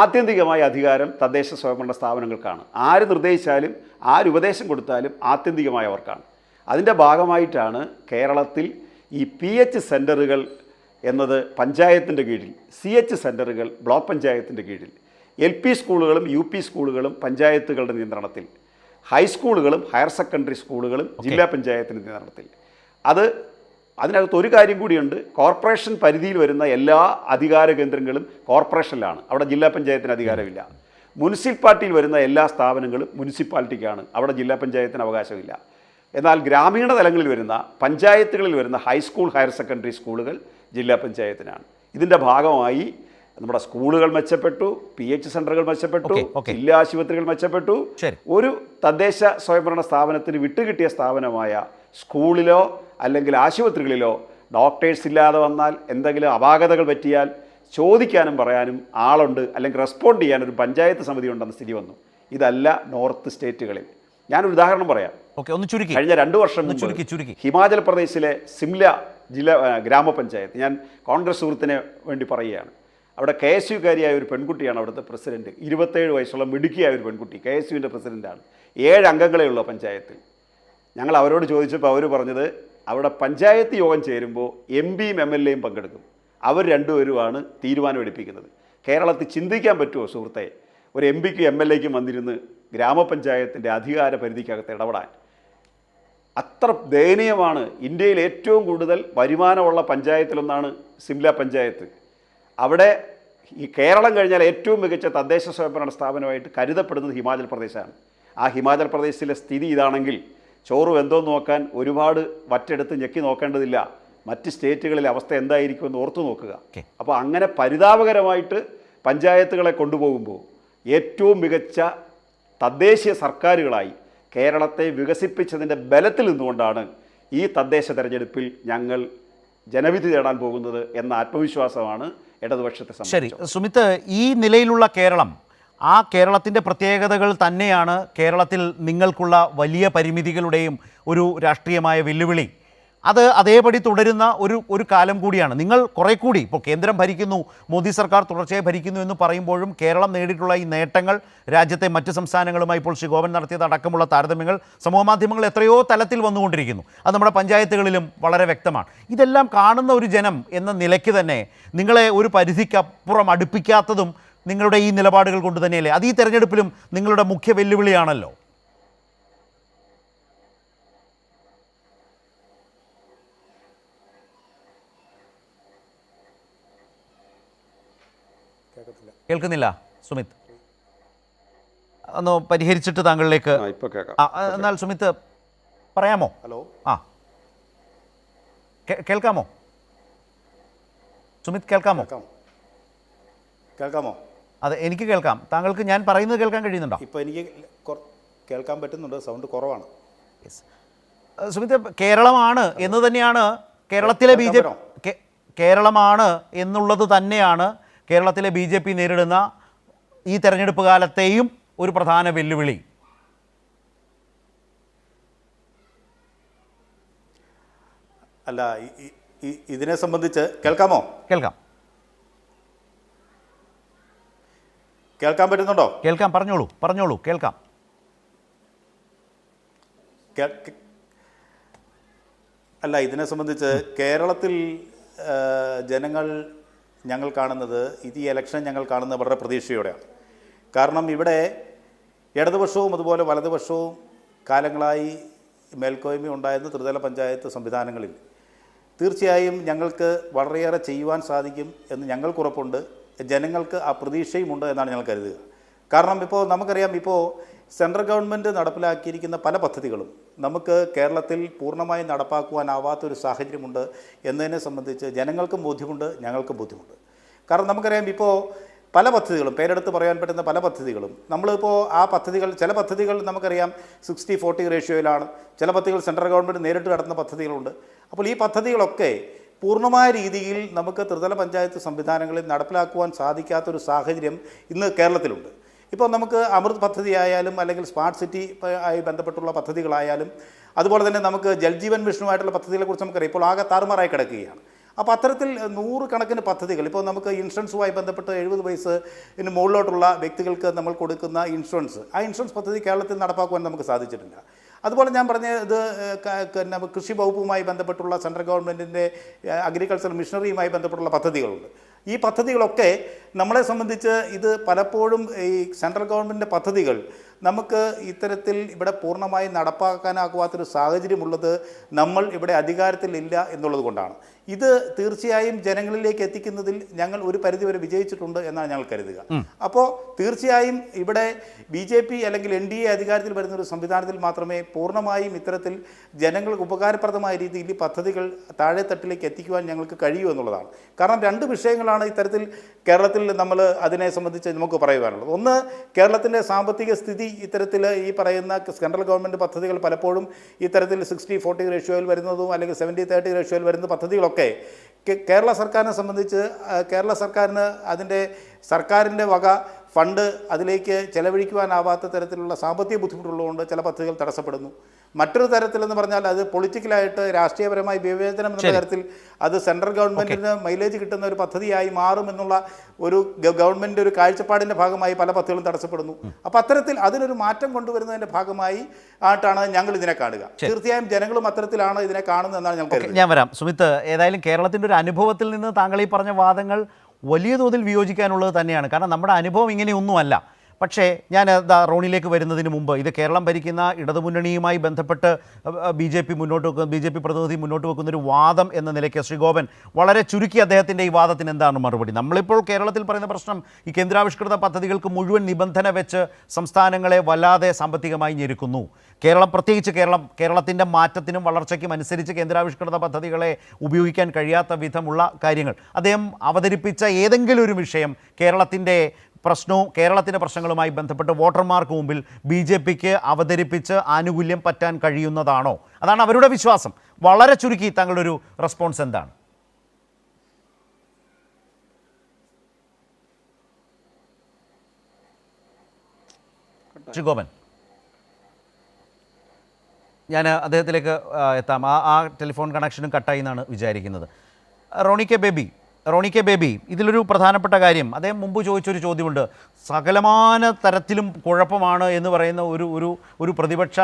ആത്യന്തികമായ അധികാരം തദ്ദേശ സ്വയംഭരണ സ്ഥാപനങ്ങൾക്കാണ്. ആര് നിർദ്ദേശിച്ചാലും ആര് ഉപദേശം കൊടുത്താലും ആത്യന്തികമായവർക്കാണ്. അതിൻ്റെ ഭാഗമായിട്ടാണ് കേരളത്തിൽ ഈ PH സെൻറ്ററുകൾ എന്നത് പഞ്ചായത്തിൻ്റെ കീഴിൽ, CH സെൻറ്ററുകൾ ബ്ലോക്ക് പഞ്ചായത്തിൻ്റെ കീഴിൽ, LP സ്കൂളുകളും UP സ്കൂളുകളും പഞ്ചായത്തുകളുടെ നിയന്ത്രണത്തിൽ, ഹൈസ്കൂളുകളും ഹയർ സെക്കൻഡറി സ്കൂളുകളും ജില്ലാ പഞ്ചായത്തിൻ്റെ നിയന്ത്രണത്തിൽ. അതിനകത്ത് ഒരു കാര്യം കൂടിയുണ്ട്. കോർപ്പറേഷൻ പരിധിയിൽ വരുന്ന എല്ലാ അധികാര കേന്ദ്രങ്ങളും കോർപ്പറേഷനിലാണ്, അവിടെ ജില്ലാ പഞ്ചായത്തിന് അധികാരമില്ല. മുനിസിപ്പാലിറ്റിയിൽ വരുന്ന എല്ലാ സ്ഥാപനങ്ങളും മുനിസിപ്പാലിറ്റിക്കാണ്, അവിടെ ജില്ലാ പഞ്ചായത്തിന് അവകാശമില്ല. എന്നാൽ ഗ്രാമീണ തലങ്ങളിൽ വരുന്ന പഞ്ചായത്തുകളിൽ വരുന്ന ഹൈസ്കൂൾ ഹയർ സെക്കൻഡറി സ്കൂളുകൾ ജില്ലാ പഞ്ചായത്തിനാണ്. ഇതിൻ്റെ ഭാഗമായി നമ്മുടെ സ്കൂളുകൾ മെച്ചപ്പെട്ടു, PH സെൻ്ററുകൾ മെച്ചപ്പെട്ടു, ജില്ലാ ആശുപത്രികൾ മെച്ചപ്പെട്ടു. ഒരു തദ്ദേശ സ്വയംഭരണ സ്ഥാപനത്തിന് വിട്ടുകിട്ടിയ സ്ഥാപനമായ സ്കൂളിലോ അല്ലെങ്കിൽ ആശുപത്രികളിലോ ഡോക്ടേഴ്സ് ഇല്ലാതെ വന്നാൽ, എന്തെങ്കിലും അപാകതകൾ പറ്റിയാൽ ചോദിക്കാനും പറയാനും ആളുണ്ട്, അല്ലെങ്കിൽ റെസ്പോണ്ട് ചെയ്യാൻ ഒരു പഞ്ചായത്ത് സമിതി ഉണ്ടെന്ന സ്ഥിതി വന്നു. ഇതല്ല നോർത്ത് സ്റ്റേറ്റുകളിൽ. ഞാനൊരു ഉദാഹരണം പറയാം. കഴിഞ്ഞ 2 വർഷം മുമ്പ് ഹിമാചൽ പ്രദേശിലെ സിംല ജില്ലാ ഗ്രാമപഞ്ചായത്ത്, ഞാൻ കോൺഗ്രസ് സുഹൃത്തിനെ വേണ്ടി പറയുകയാണ്, അവിടെ KSUകാരിയായ ഒരു പെൺകുട്ടിയാണ് അവിടുത്തെ പ്രസിഡന്റ്. 27 വയസ്സുള്ള മിടുക്കിയായ ഒരു പെൺകുട്ടി KSUവിൻ്റെ പ്രസിഡൻ്റാണ്. 7 അംഗങ്ങളേ ഉള്ള പഞ്ചായത്തിൽ. ഞങ്ങൾ അവരോട് ചോദിച്ചപ്പോൾ അവർ പറഞ്ഞത്, അവിടെ പഞ്ചായത്ത് യോഗം ചേരുമ്പോൾ MPയും MLAയും പങ്കെടുക്കും, അവർ രണ്ടുപേരുമാണ് തീരുമാനമെടുപ്പിക്കുന്നത്. കേരളത്തിൽ ചിന്തിക്കാൻ പറ്റുമോ സുഹൃത്തെ, ഒരു MPക്കും MLAയ്ക്കും വന്നിരുന്ന് ഗ്രാമപഞ്ചായത്തിൻ്റെ അധികാര പരിധിക്കകത്ത് ഇടപെടാൻ? അത്ര ദയനീയമാണ്. ഇന്ത്യയിൽ ഏറ്റവും കൂടുതൽ വരുമാനമുള്ള പഞ്ചായത്തിലൊന്നാണ് സിംല പഞ്ചായത്ത്. അവിടെ ഈ കേരളം കഴിഞ്ഞാൽ ഏറ്റവും മികച്ച തദ്ദേശ സ്വയംഭരണ സ്ഥാപനമായിട്ട് കരുതപ്പെടുന്നത് ഹിമാചൽ പ്രദേശാണ്. ആ ഹിമാചൽ പ്രദേശിലെ സ്ഥിതി ഇതാണെങ്കിൽ ചോറ് വെന്തോന്ന് നോക്കാൻ ഒരുപാട് വറ്റെടുത്ത് ഞെക്കി നോക്കേണ്ടതില്ല. മറ്റ് സ്റ്റേറ്റുകളിലെ അവസ്ഥ എന്തായിരിക്കുമെന്ന് ഓർത്തു നോക്കുക. അപ്പോൾ അങ്ങനെ പരിതാപകരമായിട്ട് പഞ്ചായത്തുകളെ കൊണ്ടുപോകുമ്പോൾ ഏറ്റവും മികച്ച തദ്ദേശീയ സർക്കാരുകളായി കേരളത്തെ വികസിപ്പിച്ചതിൻ്റെ ബലത്തിൽ നിന്നുകൊണ്ടാണ് ഈ തദ്ദേശ തെരഞ്ഞെടുപ്പിൽ ഞങ്ങൾ ജനവിധി തേടാൻ പോകുന്നത് എന്ന ആത്മവിശ്വാസമാണ് ഇടതുപക്ഷത്തെ സംബന്ധിച്ച്. ശരി സുമിത്ത്, ഈ നിലയിലുള്ള കേരളം, ആ കേരളത്തിൻ്റെ പ്രത്യേകതകൾ തന്നെയാണ് കേരളത്തിൽ നിങ്ങൾക്കുള്ള വലിയ പരിമിതികളുടെയും ഒരു രാഷ്ട്രീയമായ വെല്ലുവിളി. അത് അതേപടി തുടരുന്ന ഒരു കാലം കൂടിയാണ്. നിങ്ങൾ കുറേ കൂടി ഇപ്പോൾ കേന്ദ്രം ഭരിക്കുന്നു, മോദി സർക്കാർ തുടർച്ചയായി ഭരിക്കുന്നു എന്ന് പറയുമ്പോഴും കേരളം നേടിയിട്ടുള്ള ഈ നേട്ടങ്ങൾ രാജ്യത്തെ മറ്റ് സംസ്ഥാനങ്ങളുമായി ഇപ്പോൾ ശ്രീ ഗോപൻ നടത്തിയത് അടക്കമുള്ള താരതമ്യങ്ങൾ സമൂഹമാധ്യമങ്ങൾ എത്രയോ തലത്തിൽ വന്നുകൊണ്ടിരിക്കുന്നു. അത് നമ്മുടെ പഞ്ചായത്തുകളിലും വളരെ വ്യക്തമാണ്. ഇതെല്ലാം കാണുന്ന ഒരു ജനം എന്ന നിലയ്ക്ക് തന്നെ നിങ്ങളെ ഒരു പരിധിക്കപ്പുറം അടുപ്പിക്കാത്തതും നിങ്ങളുടെ ഈ നിലപാടുകൾ കൊണ്ട് തന്നെയല്ലേ? അത് ഈ തെരഞ്ഞെടുപ്പിലും നിങ്ങളുടെ മുഖ്യ വെല്ലുവിളിയാണല്ലോ. കേൾക്കുന്നില്ല സുമിത്, ഒന്ന് പരിഹരിച്ചിട്ട് താങ്കളിലേക്ക്. എന്നാൽ സുമിത് പറയാമോ? ഹലോ, കേൾക്കാമോ സുമിത്? കേൾക്കാമോ? അതെ, എനിക്ക് കേൾക്കാം. താങ്കൾക്ക് ഞാൻ പറയുന്നത് കേൾക്കാൻ കഴിയുന്നുണ്ടോ? ഇപ്പോൾ എനിക്ക് കേൾക്കാൻ പറ്റുന്നുണ്ട്, സൗണ്ട് കുറവാണ്. സുമിത്, കേരളമാണ് എന്ന് തന്നെയാണ് കേരളത്തിലെ കേരളമാണ് എന്നുള്ളത് തന്നെയാണ് കേരളത്തിലെ BJP നേരിടുന്ന ഈ തെരഞ്ഞെടുപ്പ് കാലത്തെയും ഒരു പ്രധാന വെല്ലുവിളി. അല്ല, ഇതിനെ സംബന്ധിച്ച് കേൾക്കാമോ? കേൾക്കാം. കേൾക്കാൻ പറ്റുന്നുണ്ടോ? കേൾക്കാം, പറഞ്ഞോളൂ കേൾക്കാം. അല്ല, ഇതിനെ സംബന്ധിച്ച് കേരളത്തിൽ ജനങ്ങൾ ഞങ്ങൾ കാണുന്നത്, ഈ ഇലക്ഷൻ ഞങ്ങൾ കാണുന്നത് വളരെ പ്രതീക്ഷയോടെയാണ്. കാരണം ഇവിടെ ഇടതുപക്ഷവും അതുപോലെ വലതുപക്ഷവും കാലങ്ങളായി മേൽക്കോയ്മ ഉണ്ടായിരുന്ന ത്രിതല പഞ്ചായത്ത് സംവിധാനങ്ങളിൽ തീർച്ചയായും ഞങ്ങൾക്ക് വളരെയേറെ ചെയ്യുവാൻ സാധിക്കും എന്ന് ഞങ്ങൾക്കുറപ്പുണ്ട്. ജനങ്ങൾക്ക് ആ പ്രതീക്ഷയുമുണ്ട് എന്നാണ് ഞങ്ങൾ കരുതുക. കാരണം ഇപ്പോൾ നമുക്കറിയാം, ഇപ്പോൾ സെൻട്രൽ ഗവൺമെൻറ് നടപ്പിലാക്കിയിരിക്കുന്ന പല പദ്ധതികളും നമുക്ക് കേരളത്തിൽ പൂർണ്ണമായി നടപ്പാക്കുവാനാവാത്തൊരു സാഹചര്യമുണ്ട് എന്നതിനെ സംബന്ധിച്ച് ജനങ്ങൾക്കും ബോധ്യമുണ്ട്, ഞങ്ങൾക്കും ബോധ്യമുണ്ട്. കാരണം നമുക്കറിയാം, ഇപ്പോൾ പല പദ്ധതികളും, പേരെടുത്ത് പറയാൻ പറ്റുന്ന പല പദ്ധതികളും നമ്മളിപ്പോൾ ആ പദ്ധതികൾ, ചില പദ്ധതികൾ നമുക്കറിയാം 60-40 റേഷ്യോയിലാണ്, ചില പദ്ധതികൾ സെൻട്രൽ ഗവൺമെൻറ് നേരിട്ട് നടത്തുന്ന പദ്ധതികളുണ്ട്. അപ്പോൾ ഈ പദ്ധതികളൊക്കെ പൂർണ്ണമായ രീതിയിൽ നമുക്ക് ത്രിതല പഞ്ചായത്ത് സംവിധാനങ്ങളിൽ നടപ്പിലാക്കുവാൻ സാധിക്കാത്തൊരു സാഹചര്യം ഇന്ന് കേരളത്തിലുണ്ട്. ഇപ്പോൾ നമുക്ക് അമൃത് പദ്ധതി ആയാലും അല്ലെങ്കിൽ സ്മാർട്ട് സിറ്റി ആയി ബന്ധപ്പെട്ടുള്ള പദ്ധതികളായാലും അതുപോലെ തന്നെ നമുക്ക് ജൽജീവൻ മിഷനുമായിട്ടുള്ള പദ്ധതികളെക്കുറിച്ച് നമുക്കറിയാം ഇപ്പോൾ ആകെ താറുമാറായി കിടക്കുകയാണ്. അപ്പോൾ അത്തരത്തിൽ 100 കണക്കിന് പദ്ധതികൾ, ഇപ്പോൾ നമുക്ക് ഇൻഷുറൻസുമായി ബന്ധപ്പെട്ട് 70 വയസ്സിന് മുകളിലോട്ടുള്ള വ്യക്തികൾക്ക് നമ്മൾ കൊടുക്കുന്ന ഇൻഷുറൻസ്, ആ ഇൻഷുറൻസ് പദ്ധതി കേരളത്തിൽ നടപ്പാക്കുവാൻ നമുക്ക് സാധിച്ചിട്ടില്ല. അതുപോലെ ഞാൻ പറഞ്ഞ ഇത് കൃഷി വകുപ്പുമായി ബന്ധപ്പെട്ടുള്ള സെൻട്രൽ ഗവൺമെൻറ്റിൻ്റെ അഗ്രികൾച്ചർ മിഷനറിയുമായി ബന്ധപ്പെട്ടുള്ള പദ്ധതികളുണ്ട്. ഈ പദ്ധതികളൊക്കെ നമ്മളെ സംബന്ധിച്ച് ഇത് പലപ്പോഴും ഈ സെൻട്രൽ ഗവൺമെൻറ്റിൻ്റെ പദ്ധതികൾ നമുക്ക് ഇത്തരത്തിൽ ഇവിടെ പൂർണ്ണമായി നടപ്പാക്കാനാകുവാത്തൊരു സാഹചര്യമുള്ളത് നമ്മൾ ഇവിടെ അധികാരത്തിലില്ല എന്നുള്ളത് കൊണ്ടാണ്. ഇത് തീർച്ചയായും ജനങ്ങളിലേക്ക് എത്തിക്കുന്നതിൽ ഞങ്ങൾ ഒരു പരിധിവരെ വിജയിച്ചിട്ടുണ്ട് എന്നാണ് ഞങ്ങൾ കരുതുക. അപ്പോൾ തീർച്ചയായും ഇവിടെ BJP അല്ലെങ്കിൽ NDA അധികാരത്തിൽ വരുന്ന ഒരു സംവിധാനത്തിൽ മാത്രമേ പൂർണ്ണമായും ഇത്തരത്തിൽ ജനങ്ങൾക്ക് ഉപകാരപ്രദമായ രീതിയിൽ ഈ പദ്ധതികൾ താഴെത്തട്ടിലേക്ക് എത്തിക്കുവാൻ ഞങ്ങൾക്ക് കഴിയൂ എന്നുള്ളതാണ്. കാരണം 2 വിഷയങ്ങളാണ് ഇത്തരത്തിൽ കേരളത്തിൽ നമ്മൾ അതിനെ സംബന്ധിച്ച് നമുക്ക് പറയുവാനുള്ളത്. ഒന്ന്, കേരളത്തിൻ്റെ സാമ്പത്തിക സ്ഥിതി ഇത്തരത്തിൽ ഈ പറയുന്ന സെൻട്രൽ ഗവൺമെൻറ് പദ്ധതികൾ പലപ്പോഴും ഇത്തരത്തിൽ 60-40 റേഷ്യോയിൽ വരുന്നതും അല്ലെങ്കിൽ 70-30 റേഷ്യോയിൽ വരുന്ന പദ്ധതികളൊക്കെ കേരള സർക്കാരിനെ സംബന്ധിച്ച് കേരള സർക്കാരിന് അതിൻ്റെ സർക്കാരിൻ്റെ വക ഫണ്ട് അതിലേക്ക് ചെലവഴിക്കുവാനാവാത്ത തരത്തിലുള്ള സാമ്പത്തിക ബുദ്ധിമുട്ടുള്ളതുകൊണ്ട് ചില പദ്ധതികൾ തടസ്സപ്പെടുന്നു. മറ്റൊരു തരത്തിലെന്ന് പറഞ്ഞാൽ അത് പൊളിറ്റിക്കലായിട്ട് രാഷ്ട്രീയപരമായി വിവേചനം എന്ന തരത്തിൽ അത് സെൻട്രൽ ഗവൺമെൻറ്റിന് മൈലേജ് കിട്ടുന്ന ഒരു പദ്ധതിയായി മാറുമെന്നുള്ള ഒരു ഗവൺമെൻറ് ഒരു കാഴ്ചപ്പാടിൻ്റെ ഭാഗമായി പല പദ്ധതികളും തടസ്സപ്പെടുന്നു. അപ്പോൾ അത്തരത്തിൽ അതിനൊരു മാറ്റം കൊണ്ടുവരുന്നതിൻ്റെ ഭാഗമായി ആയിട്ടാണ് ഞങ്ങൾ ഇതിനെ കാണുക. തീർച്ചയായും ജനങ്ങളും അത്തരത്തിലാണ് ഇതിനെ കാണുന്നതെന്നാണ് ഞങ്ങൾ കരുതുന്നത്. ഞാൻ വരാം സുമിത്ത്. ഏതായാലും കേരളത്തിൻ്റെ ഒരു അനുഭവത്തിൽ നിന്ന് താങ്കൾ ഈ പറഞ്ഞ വാദങ്ങൾ വലിയ തോതിൽ വിയോജിക്കാനുള്ളത് തന്നെയാണ്. കാരണം നമ്മുടെ അനുഭവം ഇങ്ങനെയൊന്നുമല്ല. പക്ഷേ ഞാൻ റോണിലേക്ക് വരുന്നതിന് മുമ്പ് ഇത് കേരളം ഭരിക്കുന്ന ഇടതുമുന്നണിയുമായി ബന്ധപ്പെട്ട് BJP പ്രതിനിധി മുന്നോട്ട് വെക്കുന്നൊരു വാദം എന്ന നിലയ്ക്ക് ശ്രീ ഗോപൻ വളരെ ചുരുക്കി അദ്ദേഹത്തിൻ്റെ ഈ വാദത്തിന് എന്താണ് മറുപടി? നമ്മളിപ്പോൾ കേരളത്തിൽ പറയുന്ന പ്രശ്നം ഈ കേന്ദ്രാവിഷ്കൃത പദ്ധതികൾക്ക് മുഴുവൻ നിബന്ധന വെച്ച് സംസ്ഥാനങ്ങളെ വല്ലാതെ സാമ്പത്തികമായി ഞെരുക്കുന്നു. പ്രത്യേകിച്ച് കേരളത്തിൻ്റെ മാറ്റത്തിനും വളർച്ചയ്ക്കും അനുസരിച്ച് കേന്ദ്രാവിഷ്കൃത പദ്ധതികളെ ഉപയോഗിക്കാൻ കഴിയാത്ത വിധമുള്ള കാര്യങ്ങൾ അദ്ദേഹം അവതരിപ്പിച്ച ഏതെങ്കിലും ഒരു വിഷയം കേരളത്തിൻ്റെ പ്രശ്നങ്ങളുമായി ബന്ധപ്പെട്ട് വോട്ടർമാർക്ക് മുമ്പിൽ BJPക്ക് അവതരിപ്പിച്ച് ആനുകൂല്യം പറ്റാൻ കഴിയുന്നതാണോ? അതാണ് അവരുടെ വിശ്വാസം. വളരെ ചുരുക്കി താങ്കളുടെ ഒരു റെസ്പോൺസ് എന്താണ്? ശ്രീ ഗോപൻ, ഞാൻ അദ്ദേഹത്തിലേക്ക് എത്താം. ആ ടെലിഫോൺ കണക്ഷനും കട്ടായി എന്നാണ് വിചാരിക്കുന്നത്. റോണി കെ ബേബി, ഇതിലൊരു പ്രധാനപ്പെട്ട കാര്യം അദ്ദേഹം മുമ്പ് ചോദിച്ചൊരു ചോദ്യമുണ്ട്. സകലമാന തരത്തിലും കുഴപ്പമാണ് എന്ന് പറയുന്ന ഒരു പ്രതിപക്ഷ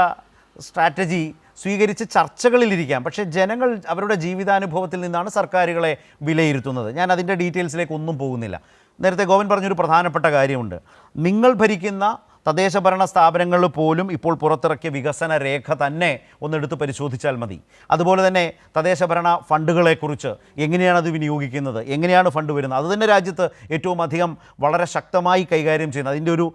സ്ട്രാറ്റജി സ്വീകരിച്ച് ചർച്ചകളിലിരിക്കാം. പക്ഷേ ജനങ്ങൾ അവരുടെ ജീവിതാനുഭവത്തിൽ നിന്നാണ് സർക്കാരുകളെ വിലയിരുത്തുന്നത്. ഞാൻ അതിൻ്റെ ഡീറ്റെയിൽസിലേക്ക് ഒന്നും പോകുന്നില്ല. നേരത്തെ ഗോവൻ പറഞ്ഞൊരു പ്രധാനപ്പെട്ട കാര്യമുണ്ട്. നിങ്ങൾ ഭരിക്കുന്ന തദ്ദേശ ഭരണ സ്ഥാപനങ്ങൾ പോലും ഇപ്പോൾ പുറത്തിറക്കിയ വികസന രേഖ തന്നെ ഒന്നെടുത്ത് പരിശോധിച്ചാൽ മതി. അതുപോലെ തന്നെ തദ്ദേശ ഭരണ ഫണ്ടുകളെക്കുറിച്ച് എങ്ങനെയാണ് അത് വിനിയോഗിക്കുന്നത്, എങ്ങനെയാണ് ഫണ്ട് വരുന്നത്, അത് തന്നെ രാജ്യത്ത് ഏറ്റവും അധികം വളരെ ശക്തമായി കൈകാര്യം ചെയ്യുന്നത്. അതിൻ്റെ ഒരു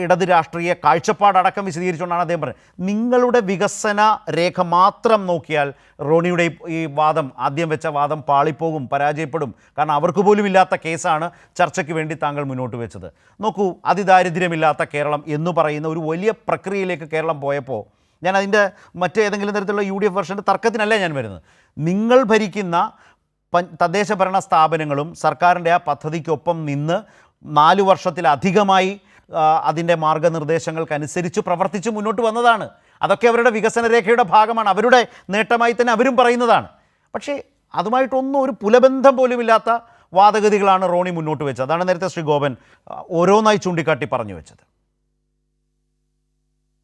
ഇടത് രാഷ്ട്രീയ കാഴ്ചപ്പാടടക്കം വിശദീകരിച്ചുകൊണ്ടാണ് അദ്ദേഹം പറയുന്നത്. നിങ്ങളുടെ വികസന രേഖ മാത്രം നോക്കിയാൽ റോണിയുടെ ഈ വാദം, ആദ്യം വെച്ച വാദം പാളിപ്പോകും, പരാജയപ്പെടും. കാരണം അവർക്ക് പോലും ഇല്ലാത്ത കേസാണ് ചർച്ചയ്ക്ക് വേണ്ടി താങ്കൾ മുന്നോട്ട് വെച്ചത്. നോക്കൂ, അതിദാരിദ്ര്യമില്ലാത്ത കേരളം എന്ന് പറയുന്ന ഒരു വലിയ പ്രക്രിയയിലേക്ക് കേരളം പോയപ്പോൾ ഞാൻ അതിൻ്റെ മറ്റേതെങ്കിലും തരത്തിലുള്ള UDF വെർഷൻ്റെ തർക്കത്തിനല്ല ഞാൻ വരുന്നത്. നിങ്ങൾ ഭരിക്കുന്ന തദ്ദേശ ഭരണ സ്ഥാപനങ്ങളും സർക്കാരിൻ്റെ ആ പദ്ധതിക്കൊപ്പം നിന്ന് 4 വർഷത്തിലധികമായി അതിൻ്റെ മാർഗനിർദ്ദേശങ്ങൾക്കനുസരിച്ച് പ്രവർത്തിച്ച് മുന്നോട്ട് വന്നതാണ്. അതൊക്കെ അവരുടെ വികസന രേഖയുടെ ഭാഗമാണ്, അവരുടെ നേട്ടമായി തന്നെ അവരും പറയുന്നതാണ്. പക്ഷേ അതുമായിട്ടൊന്നും ഒരു പുലബന്ധം പോലുമില്ലാത്ത വാദഗതികളാണ് റോണി മുന്നോട്ട് വെച്ചത്. അതാണ് നേരത്തെ ശ്രീ ഗോപൻ ഓരോന്നായി ചൂണ്ടിക്കാട്ടി പറഞ്ഞു വെച്ചത്.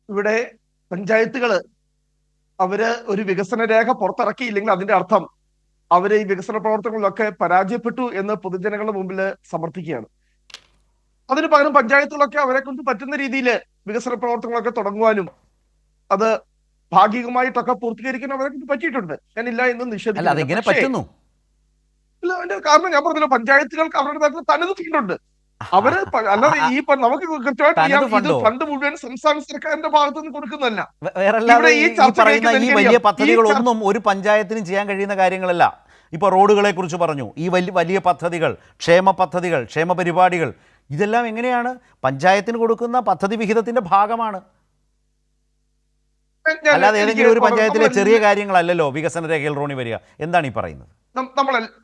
ഇവിടെ പഞ്ചായത്തുകൾ അവര് ഒരു വികസന രേഖ പുറത്തിറക്കിയില്ലെങ്കിൽ അതിന്റെ അർത്ഥം അവര് ഈ വികസന പ്രവർത്തനങ്ങളിലൊക്കെ പരാജയപ്പെട്ടു എന്ന് പൊതുജനങ്ങളുടെ മുമ്പിൽ സമർത്ഥിക്കുകയാണ്. അതിന് പകരം പഞ്ചായത്തുകളൊക്കെ അവരെ കൊണ്ട് പറ്റുന്ന രീതിയിൽ വികസന പ്രവർത്തനങ്ങളൊക്കെ തുടങ്ങുവാനും അത് ഭാഗികമായിട്ടൊക്കെ പൂർത്തീകരിക്കാൻ അവർക്ക് പറ്റിയിട്ടുണ്ട്. ഞാനില്ല എന്ന് അല്ല നിഷേധിക്കുന്നില്ല. അതെങ്ങനെ പക്ഷേ പറ്റുന്നു? ഇല്ല, അതിന്റെ കാരണം ഞാൻ പറഞ്ഞല്ലോ, പഞ്ചായത്തുകൾക്ക് അവരുടെ തനത് ഫണ്ടുണ്ട്. അവര് അല്ലാതെ ഈ നമുക്ക് കൃത്യമായിട്ട് തനത് അറിയാം, ഇത് ഫണ്ടോ? ഫണ്ട് മുഴുവൻ സംസ്ഥാന സർക്കാരിന്റെ ഭാഗത്തു നിന്ന് കൊടുക്കുന്നതല്ല. വേറല്ലാതെ ഇവിടെ ഈ ഈ ചർച്ച പറയുന്ന ഈ കേൾക്കുന്ന വലിയ എനിക്കറിയാം. പദ്ധതികളൊന്നും ഒരു പഞ്ചായത്തിനും ചെയ്യാൻ കഴിയുന്ന കാര്യങ്ങളല്ല. ഇപ്പോൾ റോഡുകളെ കുറിച്ച് പറഞ്ഞു, ഈ വലിയ പദ്ധതികൾ, ക്ഷേമ പദ്ധതികൾ, ക്ഷേമ പരിപാടികൾ, ഇതെല്ലാം എങ്ങനെയാണ് പഞ്ചായത്തിന് കൊടുക്കുന്ന പദ്ധതി വിഹിതത്തിന്റെ ഭാഗമാണ്. അല്ലാതെ ഏതെങ്കിലും ഒരു പഞ്ചായത്തിലെ ചെറിയ കാര്യങ്ങളല്ലല്ലോ വികസന രേഖയിൽ റോണി വരിക. എന്താണ് ഈ പറയുന്നത്?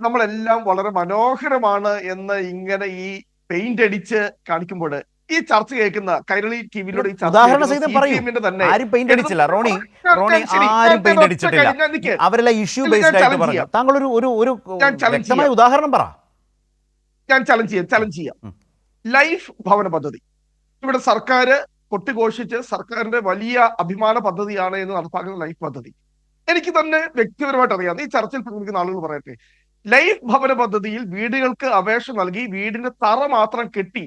നമ്മളെല്ലാം വളരെ മനോഹരമാണ് എന്ന് ഇങ്ങനെ ഈ പെയിന്റ് അടിച്ച് കാണിക്കുമ്പോൾ ഈ ചർച്ച കേൾക്കുന്ന കൈരളി ടിവിയിലൂടെ ഉദാഹരണ സഹിതം പറയൂ. ആരും പെയിന്റ് അടിച്ചില്ല റോണി. ആരും പെയിന്റ് അടിച്ചിട്ടില്ല. അവരെല്ലാം ഇഷ്യൂ ബേസ്ഡ് ആയിട്ട് പറഞ്ഞു. താങ്കൾ ഒരു വ്യക്തമായ ഉദാഹരണം പറ. ഞാൻ ചലഞ്ച് ചെയ്യാം. ലൈഫ് ഭവന പദ്ധതി ഇവിടെ സർക്കാർ കൊട്ടിഘോഷിച്ച് സർക്കാരിന്റെ വലിയ അഭിമാന പദ്ധതിയാണ് എന്ന് നടപ്പാക്കുന്ന ലൈഫ് പദ്ധതി എനിക്ക് തന്നെ വ്യക്തിപരമായിട്ട് അറിയാം. ഈ ചർച്ചയിൽ പങ്കെടുക്കുന്ന ആളുകൾ പറയട്ടെ, ലൈഫ് ഭവന പദ്ധതിയിൽ വീടുകൾക്ക് അപേക്ഷ നൽകി വീടിന്റെ തറ മാത്രം കെട്ടി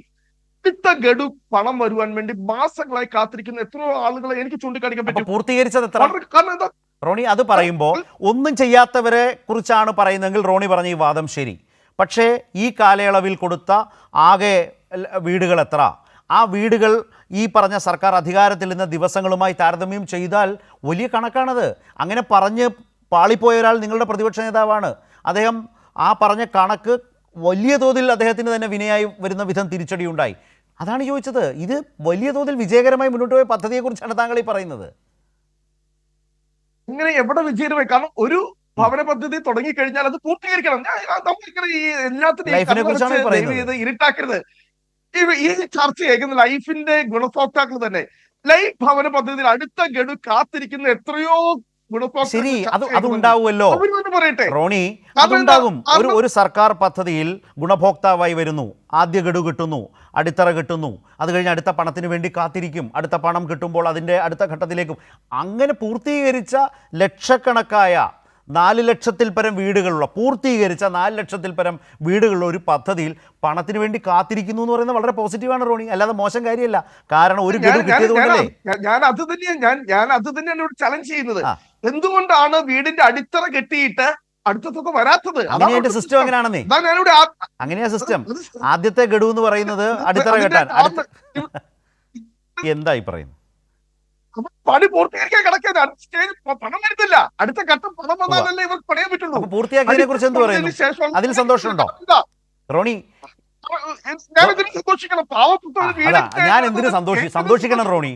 അടുത്ത ഗഡു പണം വരുവാൻ വേണ്ടി മാസങ്ങളായി കാത്തിരിക്കുന്ന എത്രയോ ആളുകളെ എനിക്ക് ചൂണ്ടിക്കാണിക്കാൻ പറ്റും. പൂർത്തീകരിച്ചത് എത്ര? കാരണം എന്താ റോണി, അത് പറയുമ്പോൾ ഒന്നും ചെയ്യാത്തവരെ കുറിച്ചാണ് പറയുന്നതെങ്കിൽ റോണി പറഞ്ഞ ഈ വാദം ശരി. പക്ഷേ ഈ കാലയളവിൽ കൊടുത്ത ആകെ വീടുകൾ എത്ര? ആ വീടുകൾ ഈ പറഞ്ഞ സർക്കാർ അധികാരത്തിൽ നിന്ന് ദിവസങ്ങളുമായി താരതമ്യം ചെയ്താൽ വലിയ കണക്കാണത്. അങ്ങനെ പറഞ്ഞ് പാളിപ്പോയ ഒരാൾ നിങ്ങളുടെ പ്രതിപക്ഷ നേതാവാണ്. അദ്ദേഹം ആ പറഞ്ഞ കണക്ക് വലിയ തോതിൽ അദ്ദേഹത്തിന് തന്നെ വിനയായി വരുന്ന വിധം തിരിച്ചടിയുണ്ടായി. അതാണ് ചോദിച്ചത്. ഇത് വലിയ തോതിൽ വിജയകരമായി മുന്നോട്ട് പോയ പദ്ധതിയെക്കുറിച്ചാണ് താങ്കൾ ഈ പറയുന്നത്. ഇങ്ങനെ എവിടെ വിജയകരമായി? കാരണം ഒരു ഭവന പദ്ധതി തുടങ്ങിക്കഴിഞ്ഞാൽ അത് പൂർത്തീകരിക്കണം. നമ്മളിങ്ങനെ ഈ എല്ലാത്തിനും ഇരുട്ടാക്കരുത്. ഈ ചർച്ച കേൾക്കുന്ന ലൈഫിന്റെ ഗുണഭോക്താക്കൾ തന്നെ ലൈഫ് ഭവന പദ്ധതിയിൽ അടുത്ത ഗഡു കാത്തിരിക്കുന്ന എത്രയോ ശരി, അതുണ്ടാവുമല്ലോ റോണി, അതുണ്ടാകും. ഒരു സർക്കാർ പദ്ധതിയിൽ ഗുണഭോക്താവായി വരുന്നു, ആദ്യ ഗഡു കിട്ടുന്നു, അടിത്തറ കിട്ടുന്നു, അത് കഴിഞ്ഞ് അടുത്ത പണത്തിന് വേണ്ടി കാത്തിരിക്കും, അടുത്ത പണം കിട്ടുമ്പോൾ അതിൻ്റെ അടുത്ത ഘട്ടത്തിലേക്കും. അങ്ങനെ പൂർത്തീകരിച്ച ലക്ഷക്കണക്കായ 4 ലക്ഷത്തിൽ പരം വീടുകളുള്ള പൂർത്തീകരിച്ച 4 ലക്ഷത്തിൽ പരം വീടുകളുള്ള ഒരു പദ്ധതിയിൽ പണത്തിന് വേണ്ടി കാത്തിരിക്കുന്നു എന്ന് പറയുന്നത് വളരെ പോസിറ്റീവാണ് റോണി, അല്ലാതെ മോശം കാര്യമല്ല. കാരണം ഒരു ഗഡു കിട്ടിയത് കൊണ്ടല്ലേ. ഞാൻ അത് തന്നെയാണ് ചലഞ്ച് ചെയ്യുന്നത്. എന്തുകൊണ്ടാണ് വീടിന്റെ അടിത്തറ കെട്ടിയിട്ട് അടുത്തൊക്കെ വരാത്തത്? അങ്ങനെയാ സിസ്റ്റം. അങ്ങനെയാണെന്നേ, അങ്ങനെയാ സിസ്റ്റം. ആദ്യത്തെ ഗഡു എന്ന് പറയുന്നത് അടിത്തറ കെട്ടാൻ. എന്തായി പറയുന്നു? പണി പൂർത്തീകരിക്കാൻ കിടക്കാൻ പണം വരുന്നില്ല. അടുത്ത ഘട്ടം പണം വന്നാലല്ലേ ഇവർക്ക് പണിയാൻ പറ്റുള്ളൂ. പൂർത്തിയാക്കിയതിനെ കുറിച്ച് എന്ത് പറയുന്നു? അതിൽ സന്തോഷമുണ്ടോ റോണി? സന്തോഷിക്കണം. പാവപ്പെട്ട ഞാൻ എന്തിനു സന്തോഷിക്കണം റോണി?